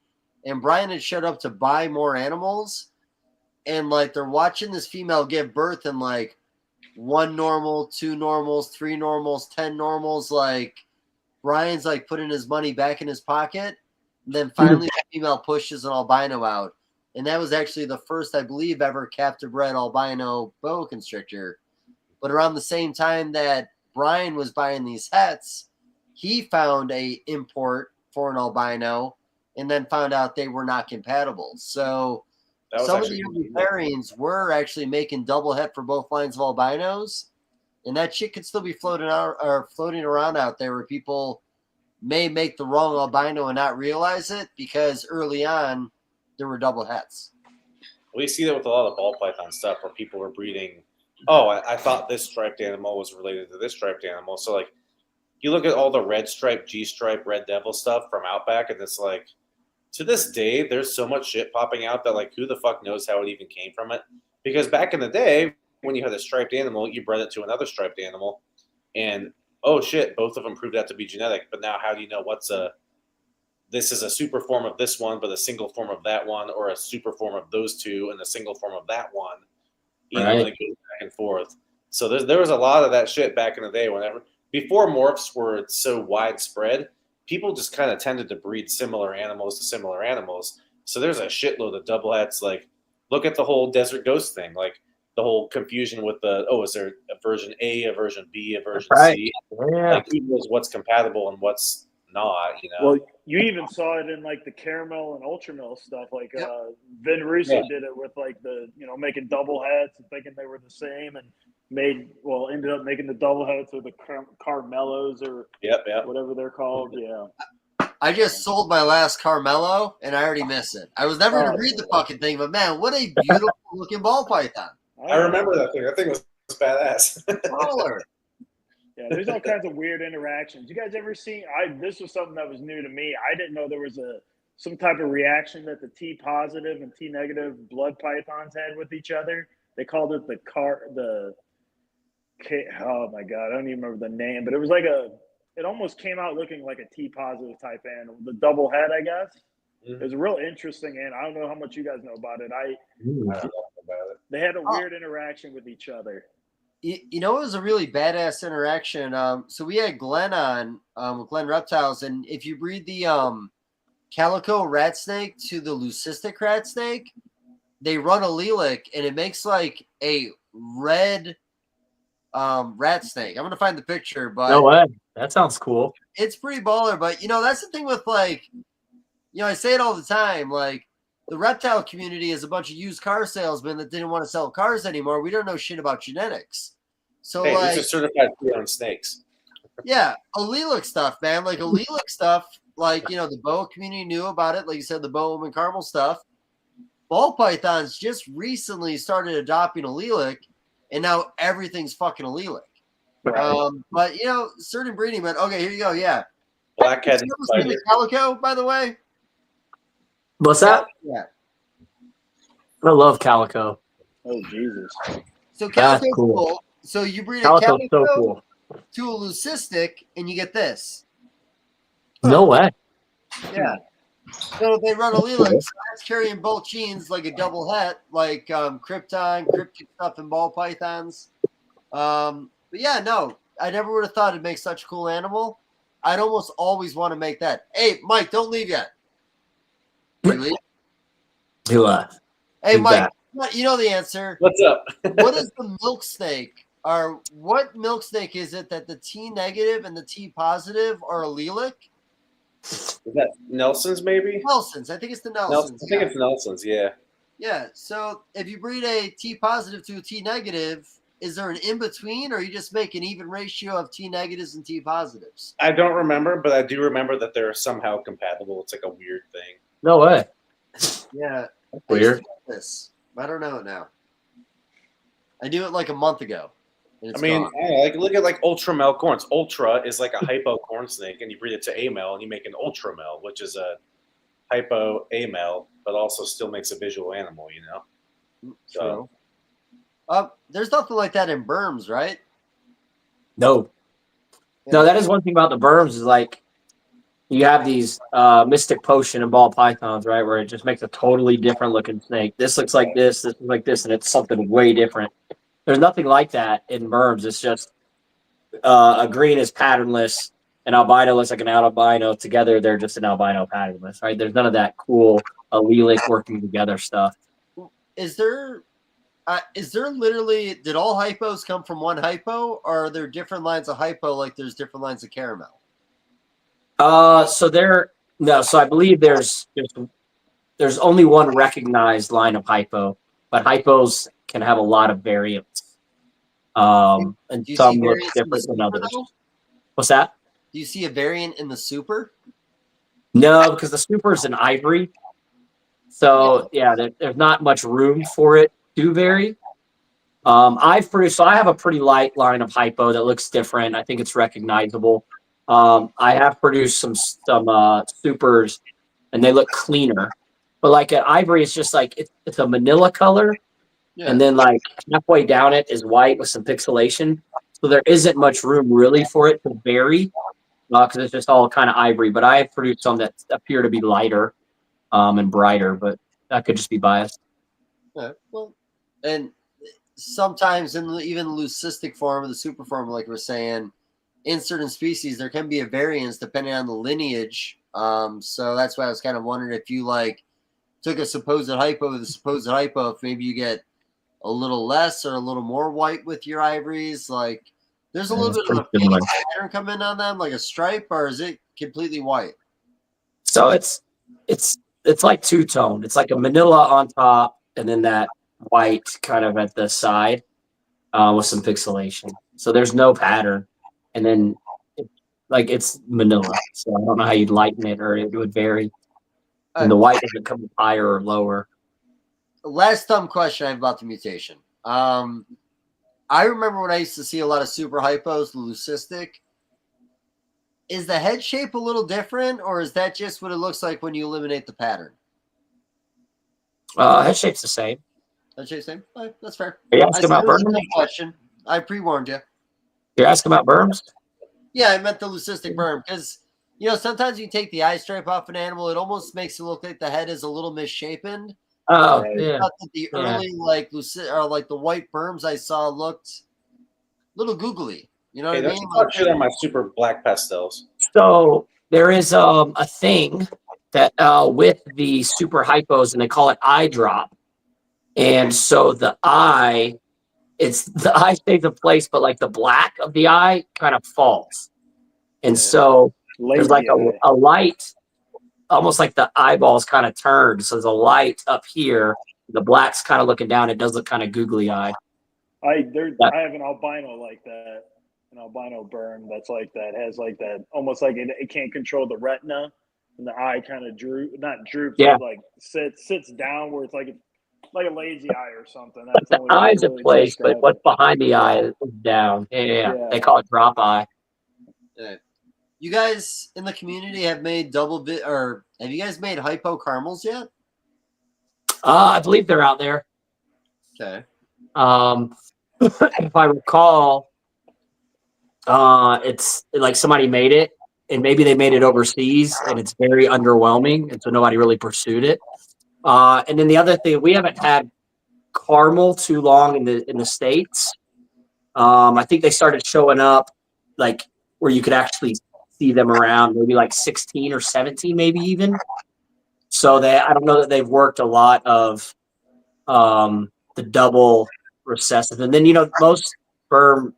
And Brian had showed up to buy more animals. And like they're watching this female give birth and like 1 normal, 2 normals, 3 normals, 10 normals. Like Brian's like putting his money back in his pocket. And then finally the female pushes an albino out. And that was actually the first, I believe, ever captive bred albino boa constrictor. But around the same time that Brian was buying these hets, he found a import for an albino and then found out they were not compatible. So some of the early pairings were actually making double het for both lines of albinos. And that shit could still be floating around out there where people may make the wrong albino and not realize it because early on there were double hets. We see that with a lot of ball python stuff where people were breeding. Oh, I thought this striped animal was related to this striped animal. So like, you look at all the red stripe, G stripe, red devil stuff from Outback, and it's like, to this day, there's so much shit popping out that like, who the fuck knows how it even came from it? Because back in the day, when you had a striped animal, you bred it to another striped animal, and oh shit, both of them proved out to be genetic. But now, how do you know this is a super form of this one, but a single form of that one, or a super form of those two and a single form of that one? You know, and it goes back and forth. So there was a lot of that shit back in the day. Before morphs were so widespread, people just kind of tended to breed similar animals to similar animals. So there's a shitload of double hets. Like, look at the whole desert ghost thing. Like, the whole confusion with is there a version A, a version B, a version C? Yeah. Like, who knows what's compatible and what's not, Well, you even saw it in like the caramel and ultramel stuff. Like Vin Russo did it with like making double hets and thinking they were the same, and ended up making the double hets or the Carmelos or whatever they're called. Yeah. I just sold my last Carmelo and I already miss it. I was never going to read the fucking thing, but man, what a beautiful looking ball python. I remember that thing. That thing was badass. Baller. Yeah, there's all kinds of weird interactions. You guys ever seen? This was something that was new to me. I didn't know there was some type of reaction that the T positive and T negative blood pythons had with each other. They called it oh my god, I don't even remember the name, but it was like it almost came out looking like a T positive type animal, the double head, I guess. It was a real interesting animal. I don't know how much you guys know about it. I don't know about it. They had a weird interaction with each other. It was a really badass interaction. So we had Glenn on with Glenn Reptiles, and if you breed the calico rat snake to the leucistic rat snake, they run allelic, and it makes like a red rat snake. I'm gonna find the picture, but no way. That sounds cool. It's pretty baller, but that's the thing with like, I say it all the time, like the reptile community is a bunch of used car salesmen that didn't want to sell cars anymore. We don't know shit about genetics. So like, it's a certified pre-owned snakes. Yeah, allelic stuff, man. Like allelic stuff, like the boa community knew about it. Like you said, the boa and caramel stuff. Ball pythons just recently started adopting allelic, and now everything's fucking allelic. Right. But certain breeding. But okay, here you go. Yeah. Black-headed You ever seen spider. the calico, by the way? What's that? Yeah. I love calico. Oh Jesus! So That's calico's cool. cool. So you breed a Calico's calico so cool. to a leucistic, and you get this. No way. Yeah. So they run alleles. So that's carrying both genes like a double het, like krypton, cryptic stuff, and ball pythons. But yeah, no, I never would have thought it'd make such a cool animal. I'd almost always want to make that. Hey, Mike, don't leave yet. You leave? Who left? Hey, Who's Mike, that? you know the answer. What's up? What is the milk snake? Or what milk snake is it that the T negative and the T positive are allelic? Is that Nelson's maybe? Nelson's. I think it's the Nelson's. I think it's Nelson's. Yeah. Yeah. So if you breed a T positive to a T negative, is there an in between, or you just make an even ratio of T negatives and T positives? I don't remember, but I do remember that they're somehow compatible. It's like a weird thing. No way. Yeah. Weird. This. I don't know it now. I knew it like a month ago. And I it's mean, gone. I don't know, like look at like ultra male corns. Ultra is like a hypo corn snake, and you breed it to a male, and you make an ultra male, which is a hypo a male, but also still makes a visual animal. You know. So True. There's nothing like that in burms, right? No. No, that is one thing about the burms is like you have these mystic potion and ball pythons, right? Where it just makes a totally different looking snake. This looks like this looks like this, and it's something way different. There's nothing like that in burms. It's just a green is patternless, an albino looks like an albino. Together, they're just an albino patternless, right? There's none of that cool allelic working together stuff. Is there literally, did all hypos come from one hypo, or are there different lines of hypo like there's different lines of caramel? So I believe there's only one recognized line of hypo, but hypos can have a lot of variants. And Do you some see look variants in the different than super, others. though? What's that? Do you see a variant in the super? No, because the super is an ivory. So yeah, there's not much room for it to vary. I have a pretty light line of hypo that looks different. I think it's recognizable. I have produced some supers, and they look cleaner. But like an ivory, it's just like it's a manila color, and then like halfway down it is white with some pixelation. So there isn't much room really for it to vary because it's just all kind of ivory. But I have produced some that appear to be lighter and brighter, but that could just be biased. Yeah, well, and sometimes in even leucistic form or the super form, like we're saying, in certain species there can be a variance depending on the lineage. So that's why I was kind of wondering if you like took a supposed hypo with a supposed hypo, if maybe you get a little less or a little more white with your ivories. Like there's a little bit of a similar pattern coming on them, like a stripe, or is it completely white? So it's like two-toned. It's like a manila on top and then that white kind of at the side with some pixelation. So there's no pattern. And then it's manila. So I don't know how you'd lighten it or it would vary. And the white doesn't come higher or lower. Last dumb question I have about the mutation. I remember when I used to see a lot of super hypos, leucistic. Is the head shape a little different, or is that just what it looks like when you eliminate the pattern? Head shape's the same. Head shape's the same? All right, that's fair. Are you asking about That was a burms? dumb question. I pre-warned you. You're asking about burms? Yeah, I meant the leucistic burm because sometimes you take the eye stripe off an animal, it almost makes it look like the head is a little misshapen. Oh, Right. yeah. Thought that the early like the white burms I saw looked a little googly. You know Hey, what I don't mean? you talk shit on my super black pastels. So there is a thing that with the super hypos, and they call it eye drop. And so the eye stays in place, but like the black of the eye kind of falls. And so there's like a light, almost like the eyeballs kind of turned. So there's a light up here. The black's kind of looking down. It does look kind of googly eyed. I have an albino like that, an albino burm that's like that, has like that, almost like it can't control the retina, and the eye kind of droops, Yeah. but like sits down where it's like a lazy eye or something. That's The the only way eye's to in really place, but describe what's it. behind the eye is down. Yeah. Yeah. They call it drop eye. Yeah. You guys in the community have made or have you guys made hypo caramels yet? I believe they're out there. Okay. If I recall, it's like somebody made it, and maybe they made it overseas, and it's very underwhelming, and so nobody really pursued it. And then the other thing, we haven't had caramel too long in the States. I think they started showing up like where you could actually see them around, maybe like 16 or 17, maybe even. So I don't know that they've worked a lot of the double recessive. And then, most burm,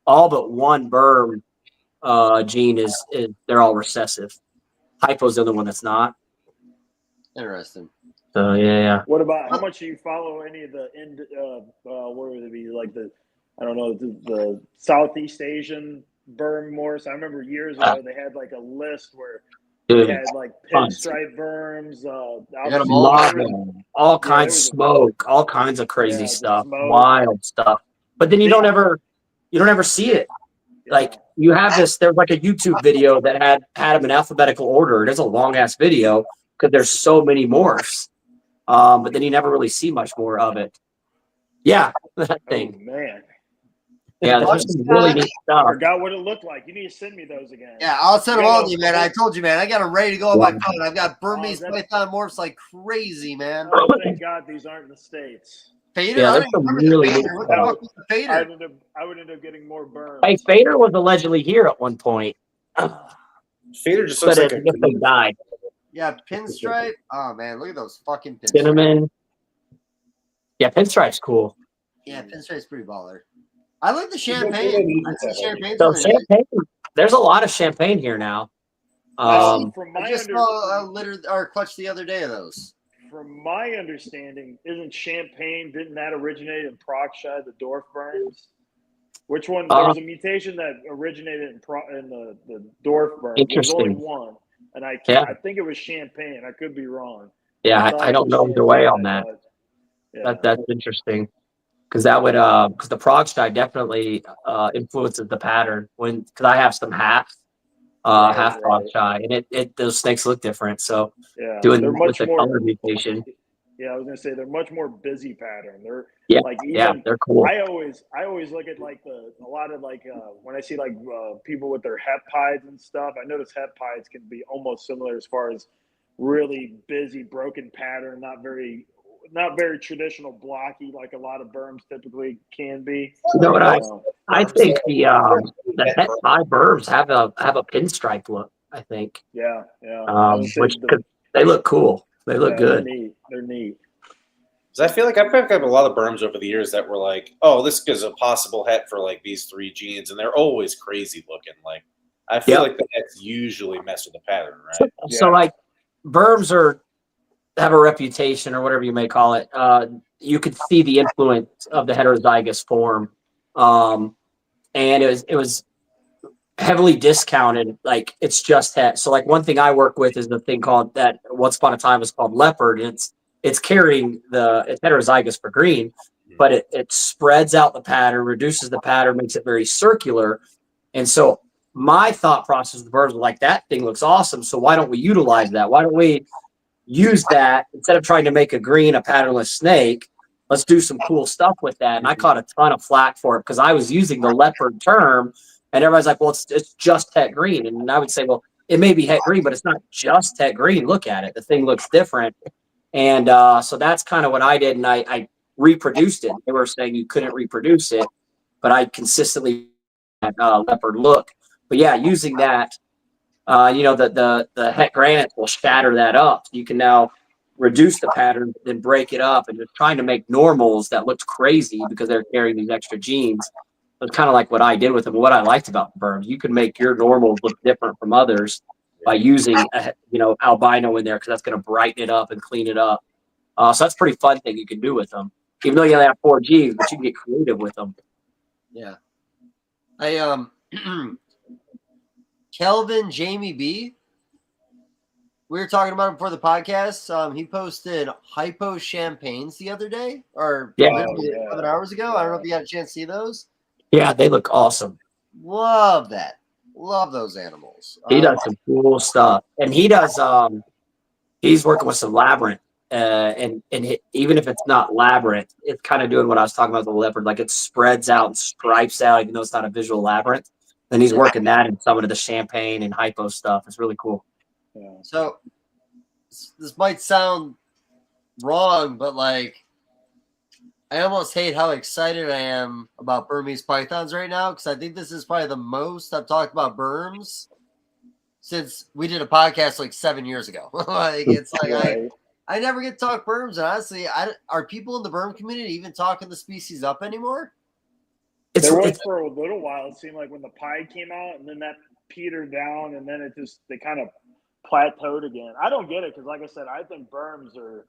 all but one burm gene is they're all recessive. Hypo's the other one that's not. Interesting. So yeah. What about how much do you follow any of the what would it be like I don't know the Southeast Asian burm morphs? I remember years ago they had like a list where they had like pinstripe burms, all kinds of smoke, all kinds of crazy stuff, wild stuff. But then you don't ever see it. Yeah. Like you have this, there's like a YouTube video that had them in alphabetical order. It is a long ass video because there's so many morphs. But then you never really see much more of it. Yeah, that thing. Oh, man. Yeah, there's some really neat stuff. I forgot what it looked like. You need to send me those again. Yeah, I'll send them all to you, man. I told you, man. I got them ready to go on my phone. I've got Burmese python morphs like crazy, man. Oh, thank God these aren't in the States. Fader? Yeah, I don't even remember the Fader. What the fuck was the Fader? I would end up getting more burns. Hey, Fader was allegedly here at one point. Fader just looks like I guess they died. Yeah, pinstripe. Oh man, look at those fucking pinstripes. Cinnamon. Yeah, pinstripe's cool. Yeah, pinstripe's pretty baller. I like the champagne. Champagne. There's a lot of champagne here now. I just saw a litter or clutch the other day of those. From my understanding, didn't that originate in Proxy, the dwarf burms? Which one? There was a mutation that originated in the dwarf burm. There's only one, and I think it was champagne. I could be wrong. Yeah, I don't know either way on that. That's interesting. Because that would, because the Proxy definitely influences the pattern because I have some half Proxy, and those snakes look different. So doing with the color mutation. Yeah, I was gonna say they're much more busy pattern. They're they're cool. I always look at like a lot of like when I see like people with their heptides and stuff. I notice heptides can be almost similar as far as really busy, broken pattern, not very traditional blocky like a lot of burms typically can be. You know what I think the het pie burms have a pinstripe look. I think. Yeah. Which they look cool. They look good. They're neat. Because I feel like I've picked up a lot of burms over the years that were like, oh, this is a possible het for like these three genes, and they're always crazy looking. Like I feel like the hets usually mess with the pattern, right? So like burms have a reputation or whatever you may call it. You could see the influence of the heterozygous form. And it was heavily discounted. Like it's just het. So like one thing I work with is the thing called that once upon a time was called leopard. And it's carrying it's heterozygous for green, but it spreads out the pattern, reduces the pattern, makes it very circular. And so my thought process of the birds was like, that thing looks awesome. So why don't we utilize that? Why don't we use that instead of trying to make a patternless snake? Let's do some cool stuff with that. And I caught a ton of flack for it because I was using the leopard term, and everybody's like, well, it's just het green. And I would say, well, it may be het green, but it's not just het green. Look at it. The thing looks different. And so that's kind of what I did. And I reproduced it. They were saying you couldn't reproduce it, but I consistently had leopard look. But yeah, using that, the het granites will shatter that up. You can now reduce the pattern, then break it up, and just trying to make normals that looked crazy because they're carrying these extra genes. It's kind of like what I did with them. What I liked about the burms, you can make your normals look different from others by using albino in there because that's going to brighten it up and clean it up. So that's a pretty fun thing you can do with them, even though you only have 4 genes, but you can get creative with them. Yeah. Kelvin Jamie B. We were talking about him before the podcast. He posted hypo champagnes the other day, or 11 hours ago. I don't know if you got a chance to see those. Yeah, they look awesome. Love that. Love those animals. He does some cool stuff, and he does. He's working with some labyrinth, even if it's not labyrinth, it's kind of doing what I was talking about with the leopard. Like it spreads out and stripes out, even though it's not a visual labyrinth. Then he's working that in some of the champagne and hypo stuff. It's really cool. Yeah. So this might sound wrong, but like I almost hate how excited I am about Burmese pythons right now, because I think this is probably the most I've talked about burms since we did a podcast like 7 years ago. Like it's like Right. I never get to talk burms, and honestly, are people in the burm community even talking the species up anymore? There was for a little while. It seemed like when the pie came out, and then that petered down, and then they kind of plateaued again. I don't get it because, like I said, I think burms are,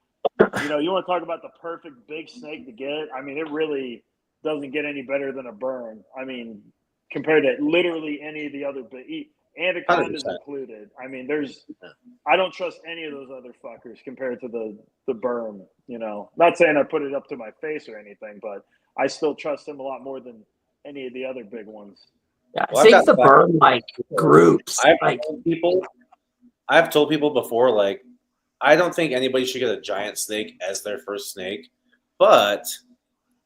you want to talk about the perfect big snake to get. I mean, it really doesn't get any better than a burm. I mean, compared to literally any of the other big anacondas 100%. included. I mean, I don't trust any of those other fuckers compared to the burm. Not saying I put it up to my face or anything, but I still trust them a lot more than any of the other big ones. Yeah, Well, I think the I've got- burm like groups. I've told people before, like, I don't think anybody should get a giant snake as their first snake, but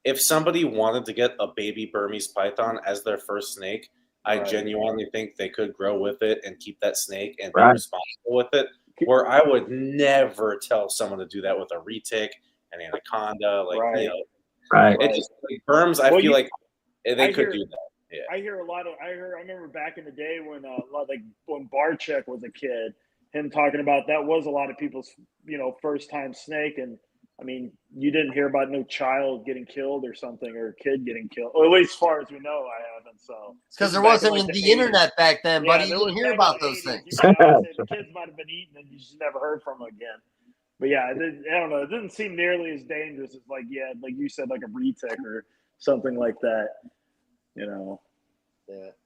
if somebody wanted to get a baby Burmese python as their first snake, I Right. genuinely think they could grow with it and keep that snake and be Right. responsible with it. Where I would never tell someone to do that with a retic, an anaconda, like Right. Right. it just like burms. I Well, feel like I they could hear- do that. Yeah. I remember back in the day when when Barchek was a kid, him talking about that was a lot of people's first time snake, and I mean you didn't hear about no child getting killed or something, or a kid getting killed, or at least as far as we know I haven't. So Because there back in, wasn't like, the 80s. internet back then, buddy. there You was didn't hear back about in the those 80s. things. You might have said the kids might have been eaten and you just never heard from them again. But yeah, I don't know. It didn't seem nearly as dangerous as like you said, like a retic or something like that. Yeah.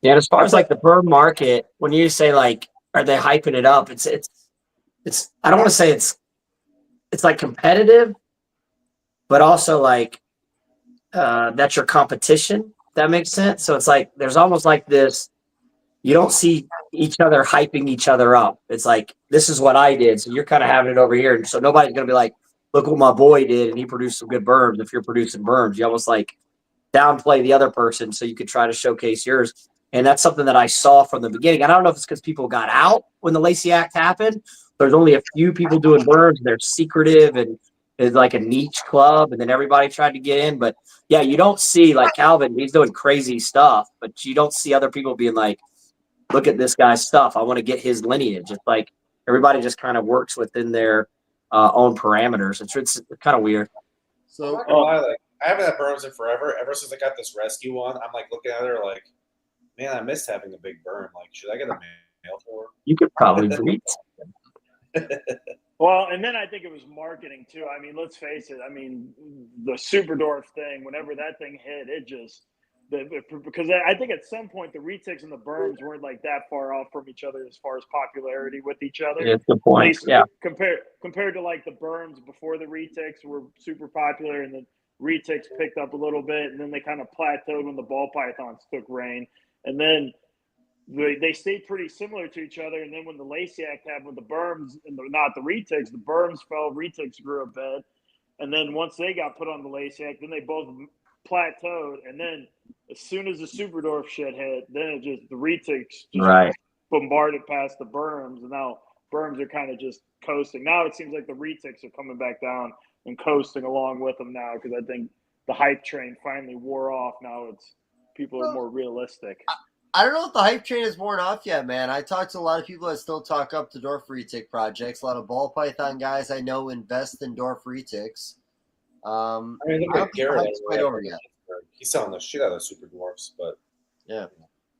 Yeah, as far as like the burm market, when you say like, are they hyping it up? It's I don't want to say it's like competitive, but also like that's your competition. If that makes sense. So it's like there's almost like this. You don't see each other hyping each other up. It's like this is what I did, so you're kind of having it over here, and so nobody's gonna be like, look what my boy did, and he produced some good burms. If you're producing burms, you almost like downplay the other person so you could try to showcase yours. And that's something that I saw from the beginning. And I don't know if it's because people got out when the Lacey Act happened. There's only a few people doing burms. They're secretive and it's like a niche club. And then everybody tried to get in. But yeah, you don't see like Calvin, he's doing crazy stuff, but you don't see other people being like, look at this guy's stuff. I want to get his lineage. It's like everybody just kind of works within their own parameters. It's kind of weird. I'm So not gonna lie, like I haven't had burms in forever. Ever since I got this rescue one, I'm like looking at her like, man, I missed having a big burm. Like, should I get a male for her? You could probably breed. Well, and then I think it was marketing too. I mean, let's face it. I mean, the Superdorf thing, whenever that thing hit, because I think at some point the retics and the burms weren't like that far off from each other as far as popularity with each other. Yeah, good point. Yeah. Compared to like the burms before the retics were super popular, and the retics picked up a little bit, and then they kind of plateaued when the ball pythons took reign, and then they stayed pretty similar to each other. And then when the Lacey Act happened with the burms and not the retics, the burms fell, retics grew a bit, and then once they got put on the Lacey Act, then they both plateaued, and then as soon as the Superdorf shit hit, then the retics just bombarded past the burms, and now burms are kind of just coasting. Now it seems like the retics are coming back down and coasting along with them now, because I think the hype train finally wore off. Now people are more realistic. I don't know if the hype train is worn off yet, man. I talked to a lot of people that still talk up to dwarf retic projects. A lot of ball python guys I know invest in dwarf retics. I mean, look at Garrett. Quite over yet. He's selling the shit out of super dwarfs, but yeah.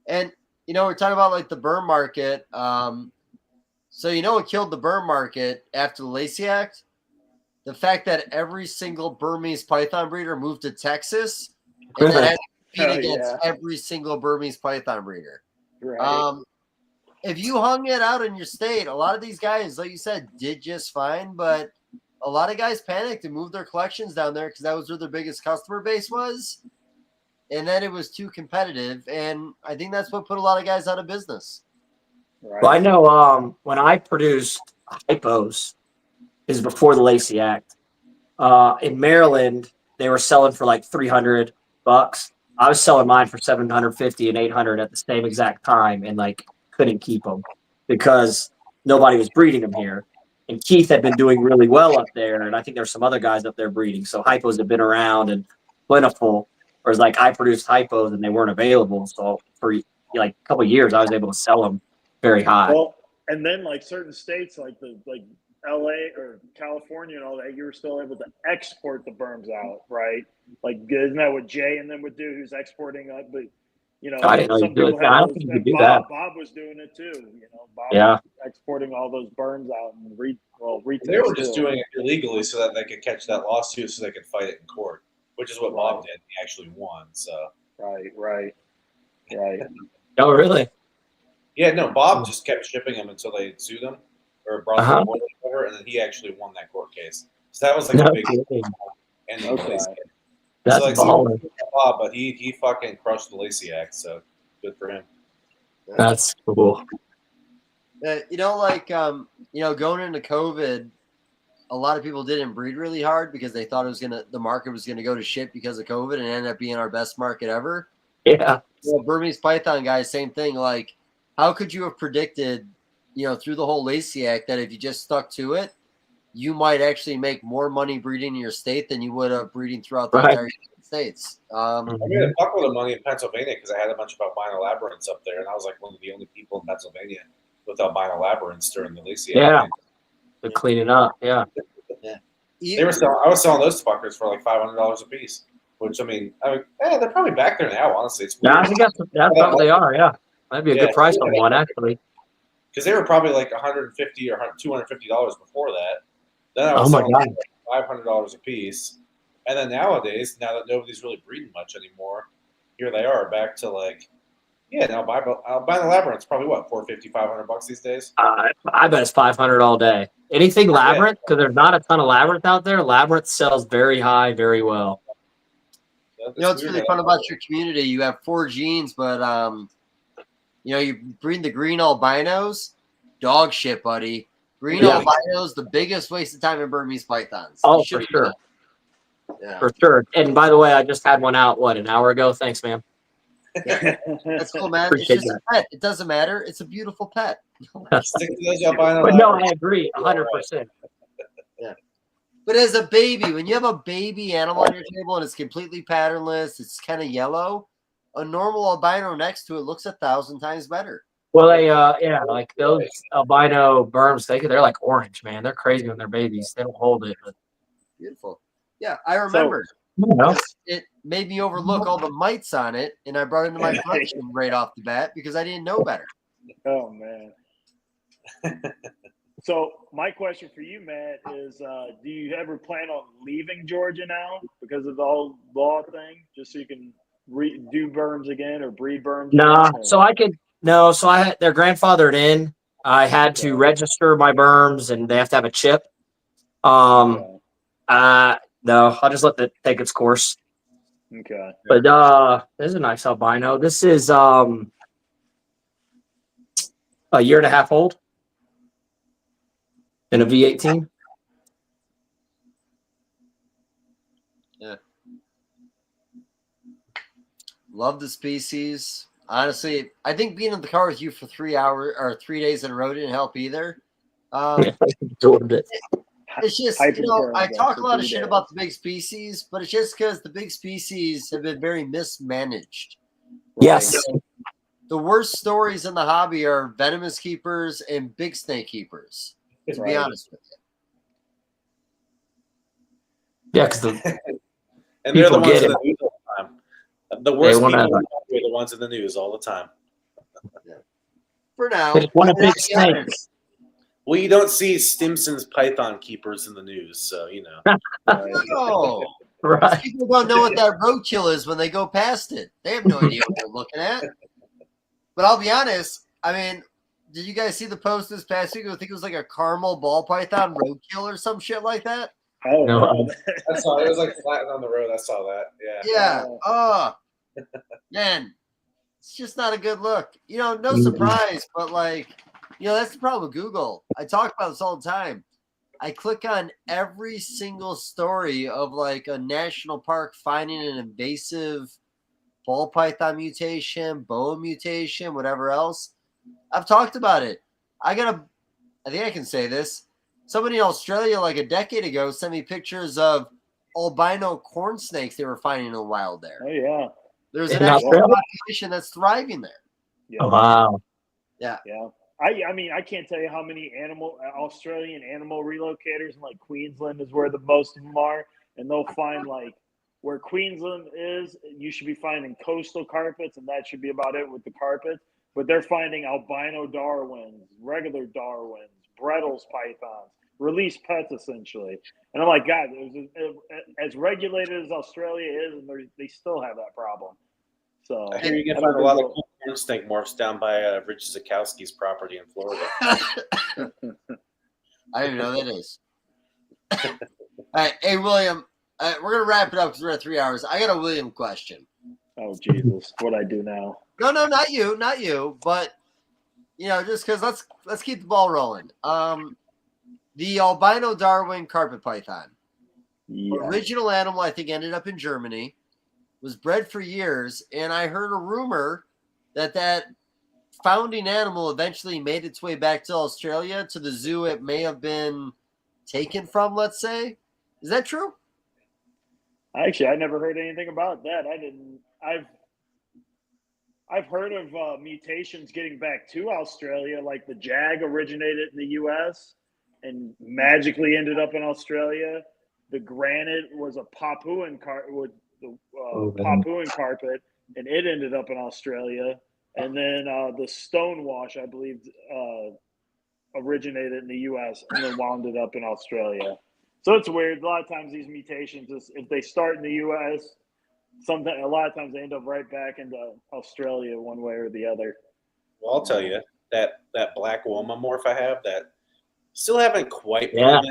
And we're talking about like the burm market. So what killed the burm market after the Lacey Act? The fact that every single Burmese python breeder moved to Texas and then had to compete against every single Burmese python breeder. Right. If you hung it out in your state, a lot of these guys, like you said, did just fine, but a lot of guys panicked and moved their collections down there because that was where their biggest customer base was. and then it was too competitive, and I think that's what put a lot of guys out of business. Right. Well, I know when I produced hypos, is before the Lacey Act. In Maryland, they were selling for like $300. I was selling mine for $750 and $800 at the same exact time, and like couldn't keep them because nobody was breeding them here. And Keith had been doing really well up there, and I think there's some other guys up there breeding. So hypos have been around and plentiful. Whereas like I produced hypos and they weren't available. So for like a couple of years, I was able to sell them very high. Well, and then like certain states like LA or California and all that, you were still able to export the burms out, right? Like, isn't that what Jay and them would do? Who's exporting up, but you know, I didn't know you some could do people it. I have don't those. think you could And do that. Bob was doing it too. You know, Bob Yeah. was exporting all those burms out and retail. They were just doing it illegally so that they could catch that lawsuit so they could fight it in court, which is what Bob did. He actually won. So Right. Oh, really? yeah, no, Bob just kept shipping them until they sued him or brought them to whatever, and then he actually won that court case. So that was like a big ending. Okay. That's so, like, baller. Bob, but he fucking crushed the Lacey Act, so good for him. That's cool. You know, like you know, going into COVID, a lot of people didn't breed really hard because they thought the market was gonna go to shit because of COVID, and it ended up being our best market ever. Yeah. Well, Burmese Python guys, same thing. Like, how could you have predicted, you know, through the whole Lacey Act that if you just stuck to it, you might actually make more money breeding in your state than you would have breeding throughout the entire United States? I made a fuckload of money in Pennsylvania because I had a bunch of albino labyrinths up there, and I was like one of the only people in Pennsylvania with albino labyrinths during the Lacey Act. Yeah. They're cleaning up. Yeah. I was selling those fuckers for like $500 a piece, which I mean, they're probably back there now. Honestly, it's weird. Yeah, I think that's what they are. Yeah, that'd be a good price on one actually. Because they were probably like $150 or $250 before that. Then I was selling like $500 a piece, and then nowadays, now that nobody's really breeding much anymore, here they are back to like, now albino labyrinth's probably what, $450, $500 these days. I bet it's $500 all day. Anything labyrinth, because there's not a ton of labyrinth out there. Labyrinth sells very high, very well. You know, it's really fun about your community. You have 4 genes, but you know, you breed the green albinos, dog shit, buddy. Green albinos, the biggest waste of time in Burmese pythons. Oh, for sure. Yeah. For sure. And by the way, I just had one out, an hour ago? Thanks, man. Yeah. That's cool, man. Appreciate it's just a pet. It doesn't matter. It's a beautiful pet. Stick to those albino but no, I labyrinths. agree 100%. Yeah. But as a baby, when you have a baby animal on your table and it's completely patternless, it's kind of yellow, a normal albino next to it looks 1,000 times better. Well, they like those albino burms, they're like orange, man. They're crazy when they're babies. They don't hold it. But... Beautiful. Yeah, I remember. It made me overlook all the mites on it, and I brought it into my collection right off the bat because I didn't know better. Oh man. So my question for you, Matt, is do you ever plan on leaving Georgia now because of the whole law thing, just so you can do burms again or breed burms? Nah, so I could they're grandfathered in. I had to register my burms, and they have to have a chip. No, I'll just let it take its course. Okay. But this is a nice albino. This is a year and a half old in a V18. Yeah. Love the species. Honestly, I think being in the car with you for 3 hours or 3 days in a row didn't help either. It's just, you know, I talk a lot of shit about the big species, but it's just because the big species have been very mismanaged. Yes. Like, the worst stories in the hobby are venomous keepers and big snake keepers, to be honest with you. Yeah, because and they're the ones in the news all the time. The worst people are the ones in the news all the time. Yeah. For now. They just want a big snake. Well, you don't see Stimson's python keepers in the news, so you know. No. Right. People don't know what that roadkill is when they go past it. They have no idea what they're looking at. But I'll be honest. I mean, did you guys see the post this past week? I think it was like a caramel ball python roadkill or some shit like that. Oh, no. I saw it. It was like flattened on the road. I saw that. Yeah. Yeah. Man, it's just not a good look. No surprise, but that's the problem with Google. I talk about this all the time. I click on every single story of a national park finding an invasive ball python mutation, boa mutation, whatever else. I've talked about it. I think I can say this. Somebody in Australia a decade ago sent me pictures of albino corn snakes they were finding in the wild there. Oh yeah. There's an actual population that's thriving there. Yeah. Oh, wow. Yeah. I mean, I can't tell you how many Australian animal relocators in Queensland is where the most of them are, and they'll find where Queensland is, you should be finding coastal carpets, and that should be about it with the carpets. But they're finding albino Darwins, regular Darwins, Brettles pythons, released pets essentially. And I'm like, God, as regulated as Australia is, and they still have that problem. So I hear you can find a lot of cool corn snake morphs down by Rich Zakowski's property in Florida. I don't even know who that is. All right, hey William, we're gonna wrap it up because we're at 3 hours. I got a William question. Oh Jesus, what I do now? No, not you, but just because let's keep the ball rolling. The albino Darwin carpet python, original animal, I think ended up in Germany, was bred for years, and I heard a rumor that founding animal eventually made its way back to Australia to the zoo it may have been taken from. Let's say, is that true? Actually, I never heard anything about that. I've heard of mutations getting back to Australia, like the Jag originated in the U.S. and magically ended up in Australia. The granite was a Papuan carpet, and it ended up in Australia. And then the stonewash, I believe, originated in the U.S. and then wound up in Australia. So it's weird. A lot of times these mutations, if they start in the U.S., a lot of times they end up right back into Australia one way or the other. Well, I'll tell you that black Woma morph I have that still haven't quite. Yeah.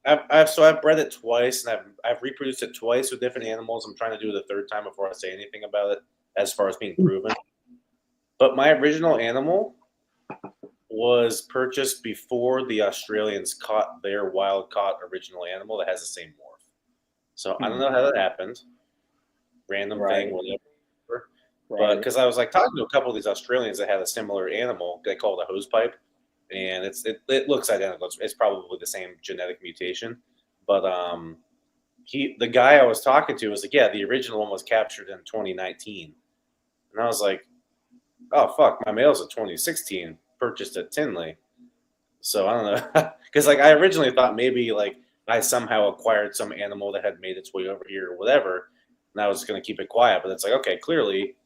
I've bred it twice and I've reproduced it twice with different animals. I'm trying to do it the third time before I say anything about it as far as being proven. But my original animal was purchased before the Australians caught their wild caught original animal that has the same morph. So I don't know how that happened. Random thing, whatever. But because I was talking to a couple of these Australians that had a similar animal, they call it a hose pipe, and it looks identical. It's probably the same genetic mutation, but the guy I was talking to was like, yeah, the original one was captured in 2019, and I was like, oh fuck, my male's in 2016, purchased at Tinley. So I don't know, because I originally thought maybe I somehow acquired some animal that had made its way over here or whatever. And I was going to keep it quiet, but it's okay, clearly,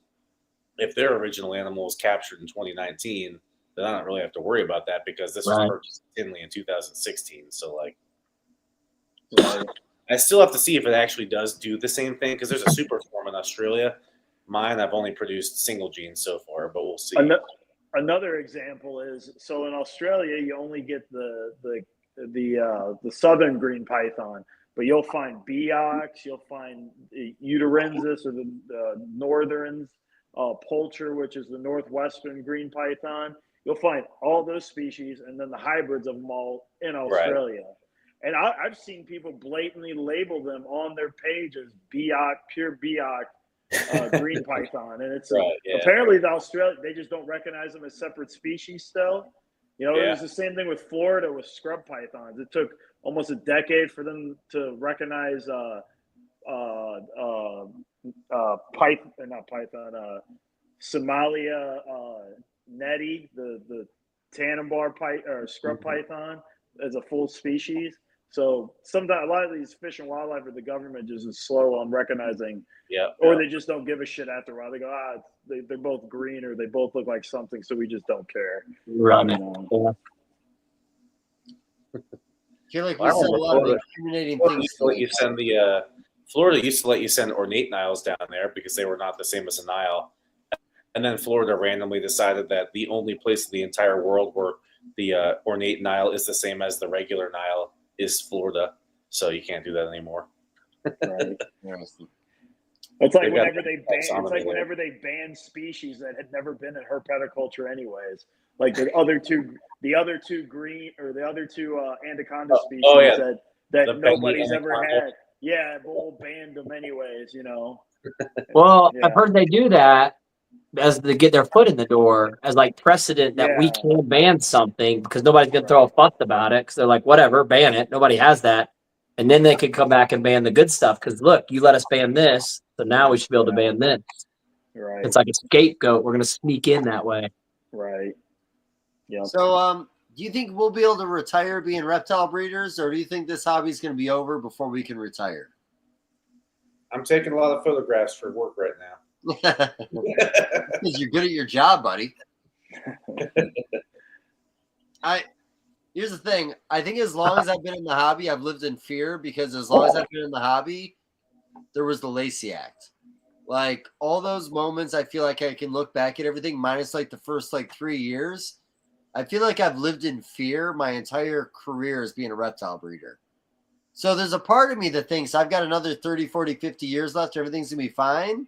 if their original animal was captured in 2019, then I don't really have to worry about that because this was purchased in Tinley in 2016. So, I still have to see if it actually does do the same thing because there's a super form in Australia. Mine, I've only produced single genes so far, but we'll see. Another example is, so in Australia, you only get the southern green python. But you'll find Beox, you'll find Uterensis or the northerns, Poulter, which is the northwestern green python. You'll find all those species and then the hybrids of them all in Australia. Right. And I've seen people blatantly label them on their page as Beox, pure Beox green python. And it's apparently the Australian, they just don't recognize them as separate species still. It was the same thing with Florida with scrub pythons. It took almost a decade for them to recognize Somalia netty, the Tannenbar or scrub python as a full species. So sometimes a lot of these fish and wildlife or the government just is slow on recognizing, or they just don't give a shit after a while. They go, they're both green or they both look like something, so we just don't care. Right. I feel like we send a lot of incriminating things. Florida used to let you send ornate Niles down there because they were not the same as a Nile. And then Florida randomly decided that the only place in the entire world where the ornate Nile is the same as the regular Nile is Florida. So you can't do that anymore. Right. It's like They've got whenever they ban. It's taxonomy like there. whenever they ban species that had never been in herpetoculture, anyways. Like the other two green or the other two anaconda species yeah. that The nobody's Pygmy ever anaconda. had. Yeah, but we'll ban them anyways. You know. Well, Yeah. I've heard they do that as they get their foot in the door as like precedent that we Yeah. can ban something because nobody's gonna throw a fuss about it because they're like, whatever, ban it. Nobody has that. And then they could come back and ban the good stuff because look, you let us ban this, so now we should be able to ban this. Right. It's like a scapegoat. We're gonna sneak in that way. Right. Yeah. So, do you think we'll be able to retire being reptile breeders, or do you think this hobby's going to be over before we can retire? I'm taking a lot of photographs for work right now. Because you're good at your job, buddy. Here's the thing. I think as long as I've been in the hobby, I've lived in fear because as long as I've been in the hobby, there was the Lacey Act. Like all those moments, I feel like I can look back at everything minus like the first like 3 years. I feel like I've lived in fear my entire career as being a reptile breeder. So there's a part of me that thinks I've got another 30, 40, 50 years left. Everything's going to be fine.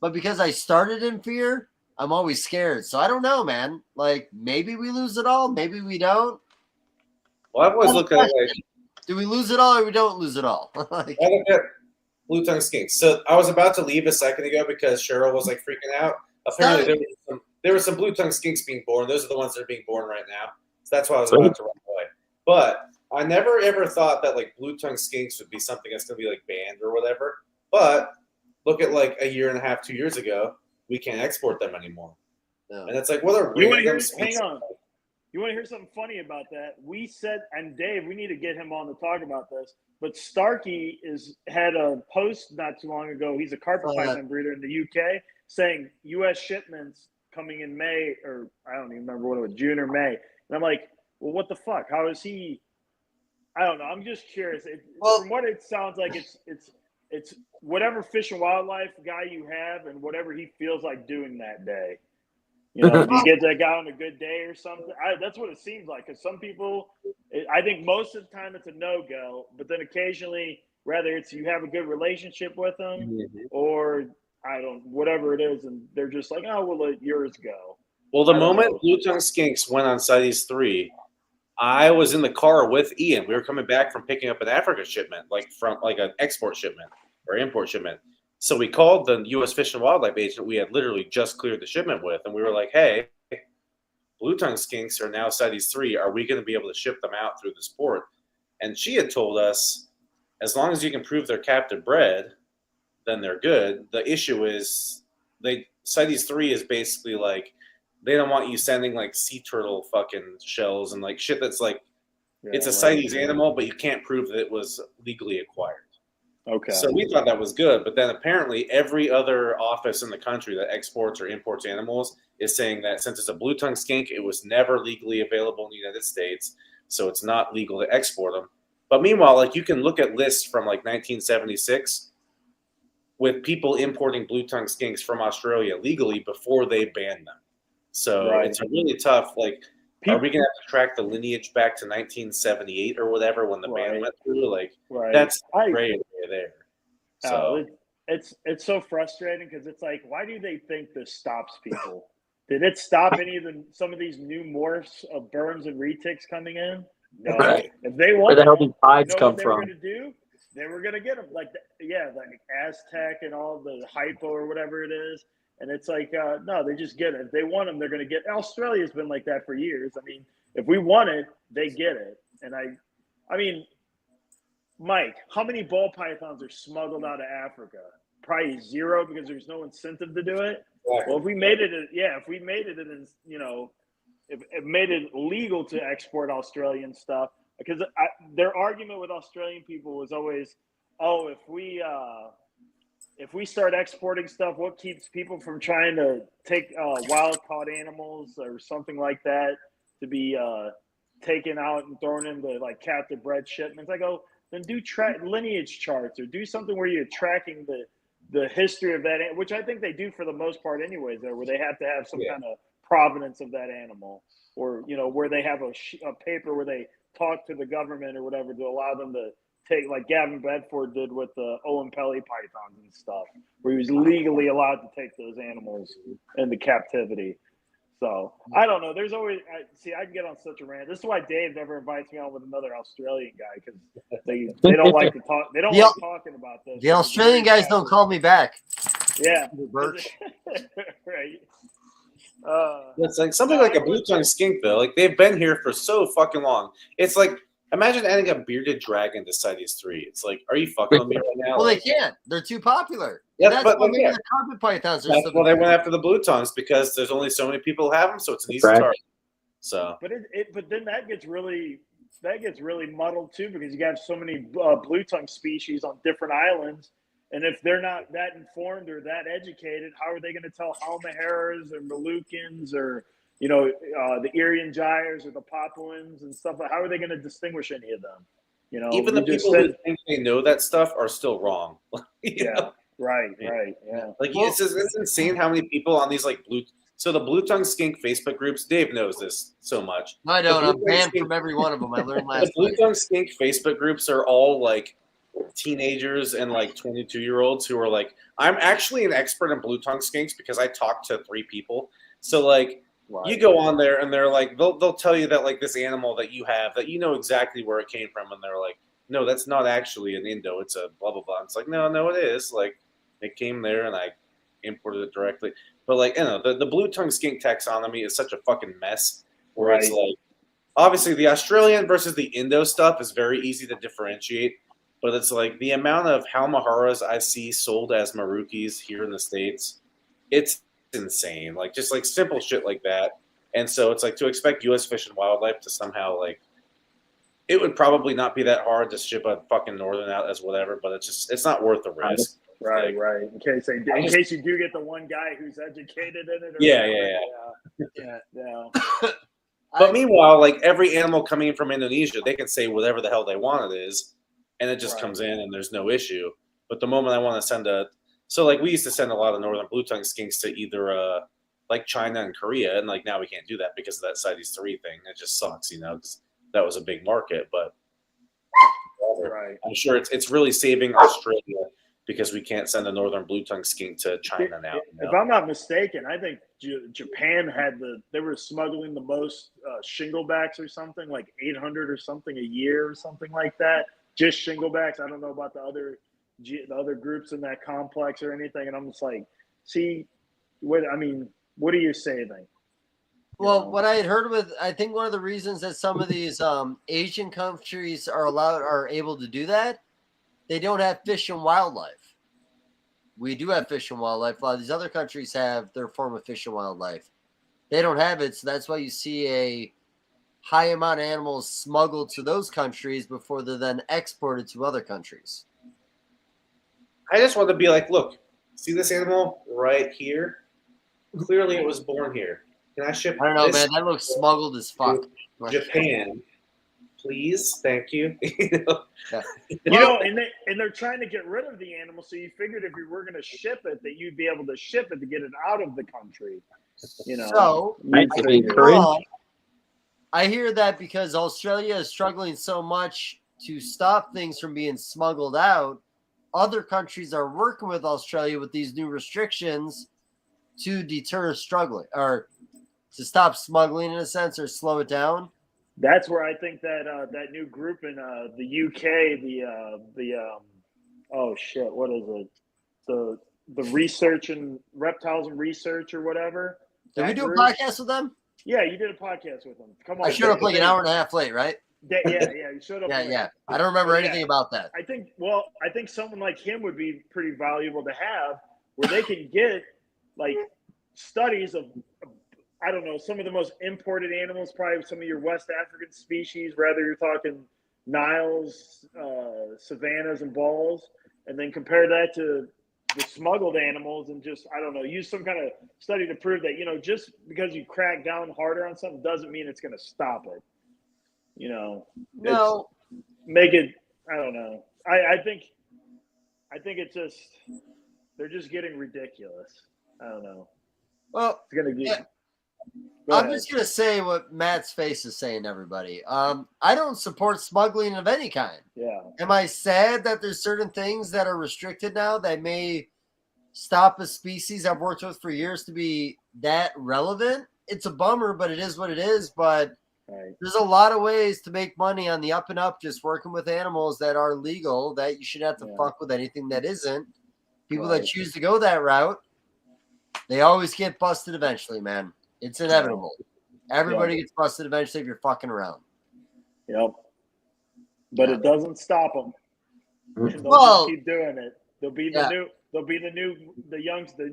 But because I started in fear, I'm always scared. So I don't know, man. Like maybe we lose it all. Maybe we don't. Well, I've always looked at it like, do we lose it all or we don't lose it all? Like, I look at blue tongue skinks. So I was about to leave a second ago because Cheryl was like freaking out. Apparently there were some blue tongue skinks being born. Those are the ones that are being born right now. So that's why I was about to run away. But I never ever thought that like blue tongue skinks would be something that's going to be like banned or whatever. But look at like a year and a half, 2 years ago, we can't export them anymore. no. And it's like, what are You want to random hear? species? Hang on. You want to hear something funny about that? We said, and Dave, we need to get him on to talk about this. But Starkey had a post not too long ago. He's a carpet python breeder in the UK, saying U.S. shipments coming in May, or I don't even remember what it was, June or May. And I'm like, well, what the fuck? How is he? I don't know. I'm just curious. From what it sounds like, it's whatever fish and wildlife guy you have, and whatever he feels like doing that day. You know, you get that guy on a good day or something. That's what it seems like. Because some people, I think most of the time it's a no-go. But then occasionally, whether it's you have a good relationship with them or whatever it is, and they're just like, oh, we'll let yours go. Well, the moment blue tongue skinks went on CITES 3, I was in the car with Ian. We were coming back from picking up an Africa shipment, like from like an export shipment or import shipment. So we called the U.S. Fish and Wildlife agent we had literally just cleared the shipment with, and we were like, hey, blue tongue skinks are now CITES 3. Are we going to be able to ship them out through this port? And she had told us, as long as you can prove they're captive bred, then they're good. The issue is CITES 3 is basically like, they don't want you sending like sea turtle fucking shells and like shit that's like, it's a CITES animal, but you can't prove that it was legally acquired. Okay. So we thought that was good, but then apparently every other office in the country that exports or imports animals is saying that since it's a blue tongue skink, it was never legally available in the United States, so it's not legal to export them. But meanwhile, like you can look at lists from like 1976 with people importing blue tongue skinks from Australia legally before they banned them. So it's a really tough, like, are we going to have to track the lineage back to 1978 or whatever when the ban went through? Like, that's gray area there. So it's so frustrating because it's like, why do they think this stops people? Did it stop some of these new morphs of burms and retics coming in? No. Right. If they want, Where the hell these tides what come they from? were going to do? They were going to get them, like Aztec and all the hypo or whatever it is. And it's like, no, they just get it. If they want them, they're going to get. Australia's been like that for years. I mean, if we want it, they get it. And I mean, Mike, how many ball pythons are smuggled out of Africa? Probably zero because there's no incentive to do it. Well, if we made it, if we made it, if it made it legal to export Australian stuff, because their argument with Australian people was always, oh, if we start exporting stuff, what keeps people from trying to take wild-caught animals or something like that to be taken out and thrown into like captive bred shipments? I go, then do lineage charts or do something where you're tracking the history of that, which I think they do for the most part anyways, where they have to have some kind of provenance of that animal, or where they have a paper where they talk to the government or whatever to allow them to take, like Gavin Bedford did with the Owen Pelly pythons and stuff, where he was legally allowed to take those animals into captivity. So I don't know. There's always I can get on such a rant. This is why Dave never invites me on with another Australian guy, because they don't like to talk. They don't like talking about this. The Australian guys don't call me back. Yeah, Birch. right. It's like something like a blue tongue skink though. Like they've been here for so fucking long. It's like imagine adding a bearded dragon to CITES 3. It's like, are you fucking with me right now? Well, they can't. They're too popular. Yeah, that's but why maybe yeah. the carpet pythons are That's why they went after the blue tongues, because there's only so many people who have them, so it's an easy target. So, but then that gets really muddled too, because you have so many blue tongue species on different islands, and if they're not that informed or that educated, how are they going to tell Halmaheras or Moluccans or the Irian Gyres or the Papuans and stuff? How are they going to distinguish any of them? Even the people who think they know that stuff are still wrong. Yeah. know? Right. Yeah. Like it's insane how many people on these like blue. So the blue tongue skink Facebook groups, Dave knows this so much. I don't. I'm banned from every one of them. I learned last The blue tongue skink Facebook groups are all like teenagers and like 22-year-olds who are like, I'm actually an expert in blue tongue skinks because I talked to 3 people. So like you go on there and they're like, they'll tell you that like this animal that you have, that you know exactly where it came from, and they're like, no, that's not actually an Indo. It's a blah blah blah. It's like, no, it is. Like it came there and I imported it directly. But like, the blue tongue skink taxonomy is such a fucking mess. Where it's like, obviously the Australian versus the Indo stuff is very easy to differentiate. But it's like the amount of Halmaheras I see sold as Marukis here in the States, it's insane. Like just like simple shit like that. And so it's like to expect U.S. Fish and Wildlife to somehow like, it would probably not be that hard to ship a fucking northern out as whatever, but it's not worth the risk. Right. In case you do get the one guy who's educated in it. Yeah. But meanwhile, like every animal coming in from Indonesia, they can say whatever the hell they want it is, and it just comes in and there's no issue. But the moment I want to send so like we used to send a lot of northern blue tongue skinks to either like China and Korea, and like now we can't do that because of that CITES 3 thing. It just sucks, because that was a big market. But I'm sure it's really saving Australia because we can't send a northern blue tongue skink to China now. If I'm not mistaken, I think Japan they were smuggling the most shinglebacks or something, like 800 or something a year or something like that. Just shinglebacks. I don't know about the other groups in that complex or anything. And I'm just like, what are you saving? Well, what I had heard I think one of the reasons that some of these Asian countries are able to do that, they don't have fish and wildlife. We do have fish and wildlife. A lot of these other countries have their form of fish and wildlife. They don't have it, so that's why you see a high amount of animals smuggled to those countries before they're then exported to other countries. I just want to be like, look, see this animal right here? Clearly it was born here. Can I ship I don't know, this man. That looks smuggled as fuck. Japan, please, thank you. And they're trying to get rid of the animal. So you figured if you were going to ship it, that you'd be able to ship it to get it out of the country. So I hear that because Australia is struggling so much to stop things from being smuggled out, other countries are working with Australia with these new restrictions to deter struggling or to stop smuggling in a sense or slow it down. That's where I think that new group in the UK, what is it? The research and reptiles and research or whatever. Did we do a podcast with them? Yeah, you did a podcast with them. Come on. I showed up like an hour and a half late, right? Yeah, you showed up. Yeah. I don't remember anything about that. I think someone like him would be pretty valuable to have, where they can get like studies of, I don't know, some of the most imported animals, probably some of your West African species, whether you're talking Niles, savannas, and balls, and then compare that to the smuggled animals and just, I don't know, use some kind of study to prove that, just because you crack down harder on something doesn't mean it's going to stop it. No. Make it, I don't know. I think it's just, they're just getting ridiculous. I don't know. Well, it's going to get. I'm just gonna say what Matt's face is saying, everybody. I don't support smuggling of any kind. Yeah. Am I sad that there's certain things that are restricted now that may stop a species I've worked with for years to be that relevant? It's a bummer, but it is what it is. But there's a lot of ways to make money on the up and up just working with animals that are legal, that you should have to fuck with anything that isn't. People that choose to go that route, they always get busted eventually, man. It's inevitable. Everybody gets busted eventually if you're fucking around. Yep. But it doesn't stop them. They'll just keep doing it. They'll be the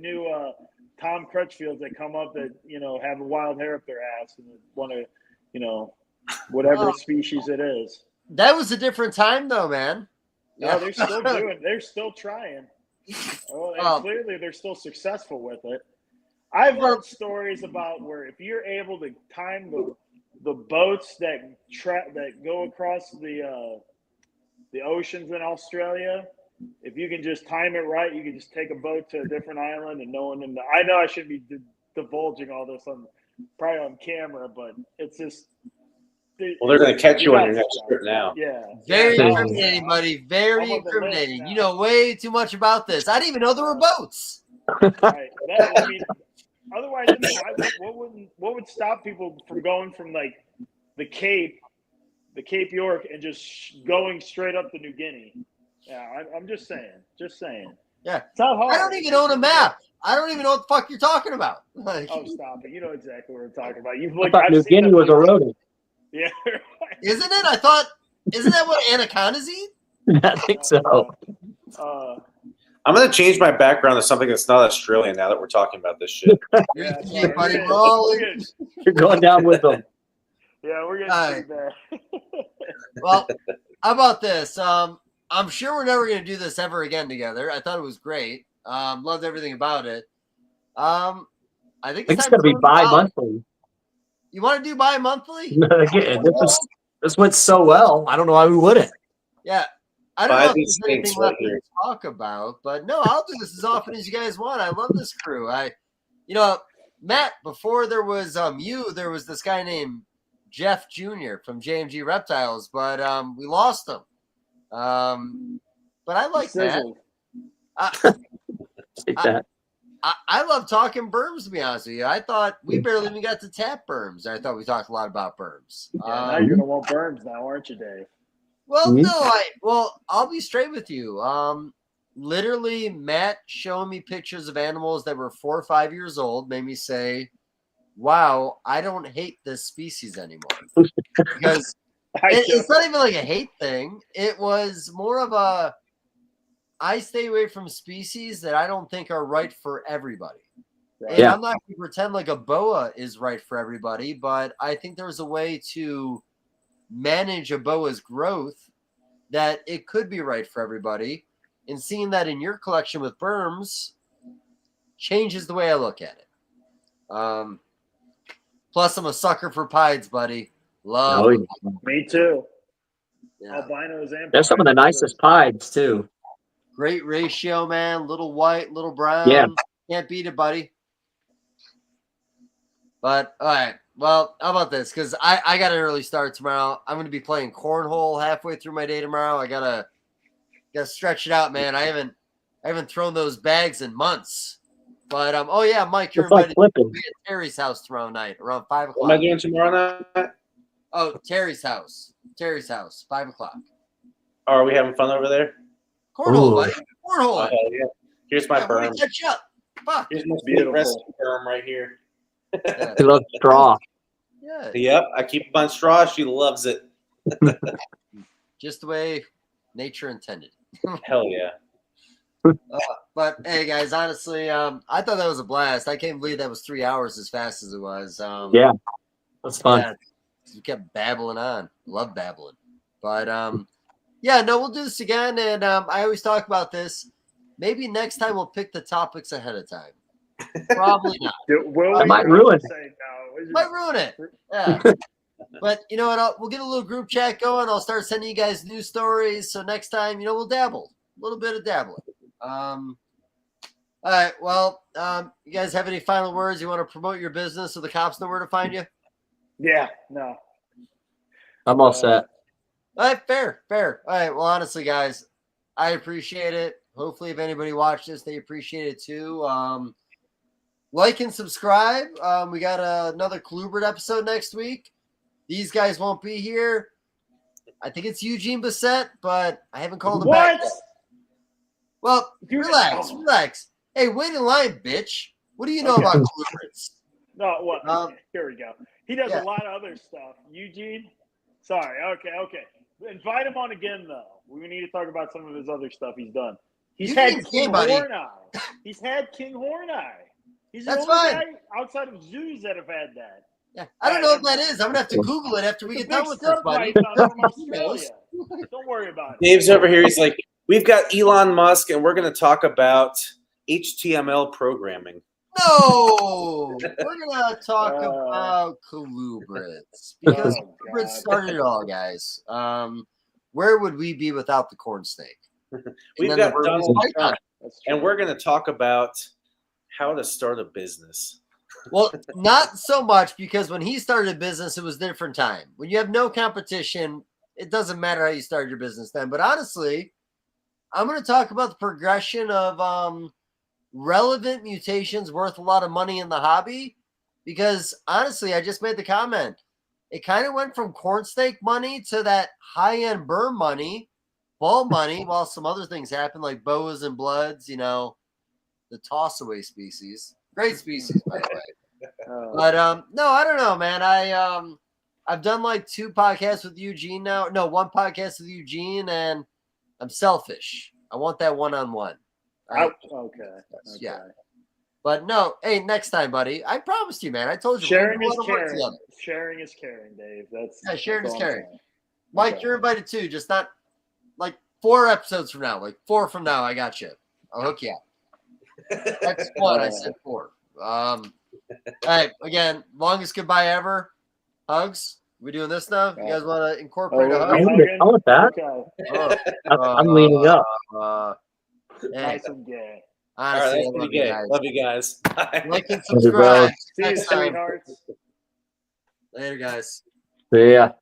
new Tom Crutchfields that come up that, have a wild hair up their ass and want to, whatever species it is. That was a different time though, man. No, they're still they're still trying. And clearly they're still successful with it. I've heard stories about where if you're able to time the boats that go across the oceans in Australia, if you can just time it right, you can just take a boat to a different island and no one in the. I know I shouldn't be divulging all this probably on camera, but it's just. Well, they're going to catch you on your next trip now. Yeah. Very incriminating, buddy. Very incriminating. You know way too much about this. I didn't even know there were boats. Right. Otherwise, what would stop people from going from like the Cape York and just going straight up to New Guinea? Yeah, I'm just saying. Yeah. It's not hard. I don't even own a map. I don't even know what the fuck you're talking about. Like, stop it. You know exactly what we're talking about. I thought New Guinea was a rodent. Yeah. Isn't it? Isn't that what anacondas eat? I think so. I'm going to change my background to something that's not Australian now that we're talking about this shit. Yeah, buddy, You're going down with them. Yeah, we're going to do that. Well, how about this? I'm sure we're never going to do this ever again together. I thought it was great. Loved everything about it. I think it's going to be bi-monthly. You want to do bi-monthly? Again, this went so well. I don't know why we wouldn't. Yeah. I don't know if there's anything left to talk about, but no, I'll do this as often as you guys want. I love this crew. Matt, before there was there was this guy named Jeff Jr. from JMG Reptiles, but we lost him. But I like that. I love talking burms, to be honest with you. I thought we barely even got to tap burms. I thought we talked a lot about burms. Now you're going to want burms now, aren't you, Dave? Well, no, I'll be straight with you. Literally, Matt showing me pictures of animals that were 4 or 5 years old made me say, wow, I don't hate this species anymore. Because it's not even like a hate thing. It was more of I stay away from species that I don't think are right for everybody. And I'm not going to pretend like a boa is right for everybody, but I think there's a way to manage a boa's growth that it could be right for everybody. And seeing that in your collection with burms changes the way I look at it. Plus, I'm a sucker for pieds, buddy. Love. Me too. Yeah. Albinos and They're some of the nicest pieds too. Great ratio, man. Little white, little brown. Yeah. Can't beat it, buddy. But all right. Well, how about this? Because I got an early start tomorrow. I'm going to be playing cornhole halfway through my day tomorrow. I gotta stretch it out, man. I haven't thrown those bags in months. But Mike, you're invited to be at Terry's house tomorrow night around 5 o'clock. What am I doing tomorrow night? Oh, Terry's house, 5 o'clock. Oh, are we having fun over there? Cornhole, buddy. Cornhole. Oh, yeah. Here's my berm. Catch up. Fuck. Here's my beautiful berm right here. He loves straw. Yeah. Yep, I keep them on straw. She loves it. Just the way nature intended. Hell yeah. But hey, guys, honestly, I thought that was a blast. I can't believe that was 3 hours as fast as it was. Yeah, that's fun. Yeah, we kept babbling on. Love babbling. But we'll do this again. And I always talk about this. Maybe next time we'll pick the topics ahead of time. Probably not. I might ruin it. Might ruin it. Yeah. But you know what? We'll get a little group chat going. I'll start sending you guys news stories. So next time, we'll dabble. A little bit of dabbling. All All right. Well, you guys have any final words? You want to promote your business so the cops know where to find you? Yeah, no. I'm all set. All right, fair. All right. Well, honestly, guys, I appreciate it. Hopefully, if anybody watched this, they appreciate it too. Like and subscribe. We got another Colubrid episode next week. These guys won't be here. I think it's Eugene Bissett, but I haven't called him back yet. Well, Dude, relax. Hey, wait in line, bitch. What do you know about Colubrids? No, what? Here we go. He does yeah. a lot of other stuff. Eugene? Sorry. Okay. Invite him on again, though. We need to talk about some of his other stuff he's done. He's had King Horneye. He's had King Horneye. He's the only guy outside of zoos that have had that. Yeah, I don't know what that is. I'm gonna have to Google it after we get done with this, buddy. From Australia. Don't worry about it. Dave's over here. He's like, we've got Elon Musk, and we're going to talk about HTML programming. No, we're gonna talk about colubrids because colubrids started it all, guys. Where would we be without the corn snake? We've got Donald Trump, and we're going to talk about how to start a business. Well, not so much because when he started a business, it was a different time. When you have no competition, it doesn't matter how you start your business then. But honestly, I'm going to talk about the progression of relevant mutations worth a lot of money in the hobby because honestly, I just made the comment. It kind of went from corn snake money to that high-end burm money, ball money, while some other things happen like boas and bloods, you know, the toss-away species. Great species, by the way. But no, I don't know, man. I've done like 2 podcasts with Eugene now. No, 1 podcast with Eugene, and I'm selfish. I want that one-on-one. Right? Okay. Yeah. But no, hey, next time, buddy. I promised you, man. I told you. Sharing is caring. Sharing is caring, Dave. Sharing is caring. Mike, you're invited too. Just not like 4 episodes from now. Like 4 from now, I got you. I'll hook you up. That's 1. I said 4. All right. Again, longest goodbye ever. Hugs. We doing this now? You guys want to incorporate a hug? I want that. Okay. I'm leaning up. Nice and gay. Honestly, All right, love you guys. Bye. Like and subscribe. See you, sweethearts. Later, guys. See ya.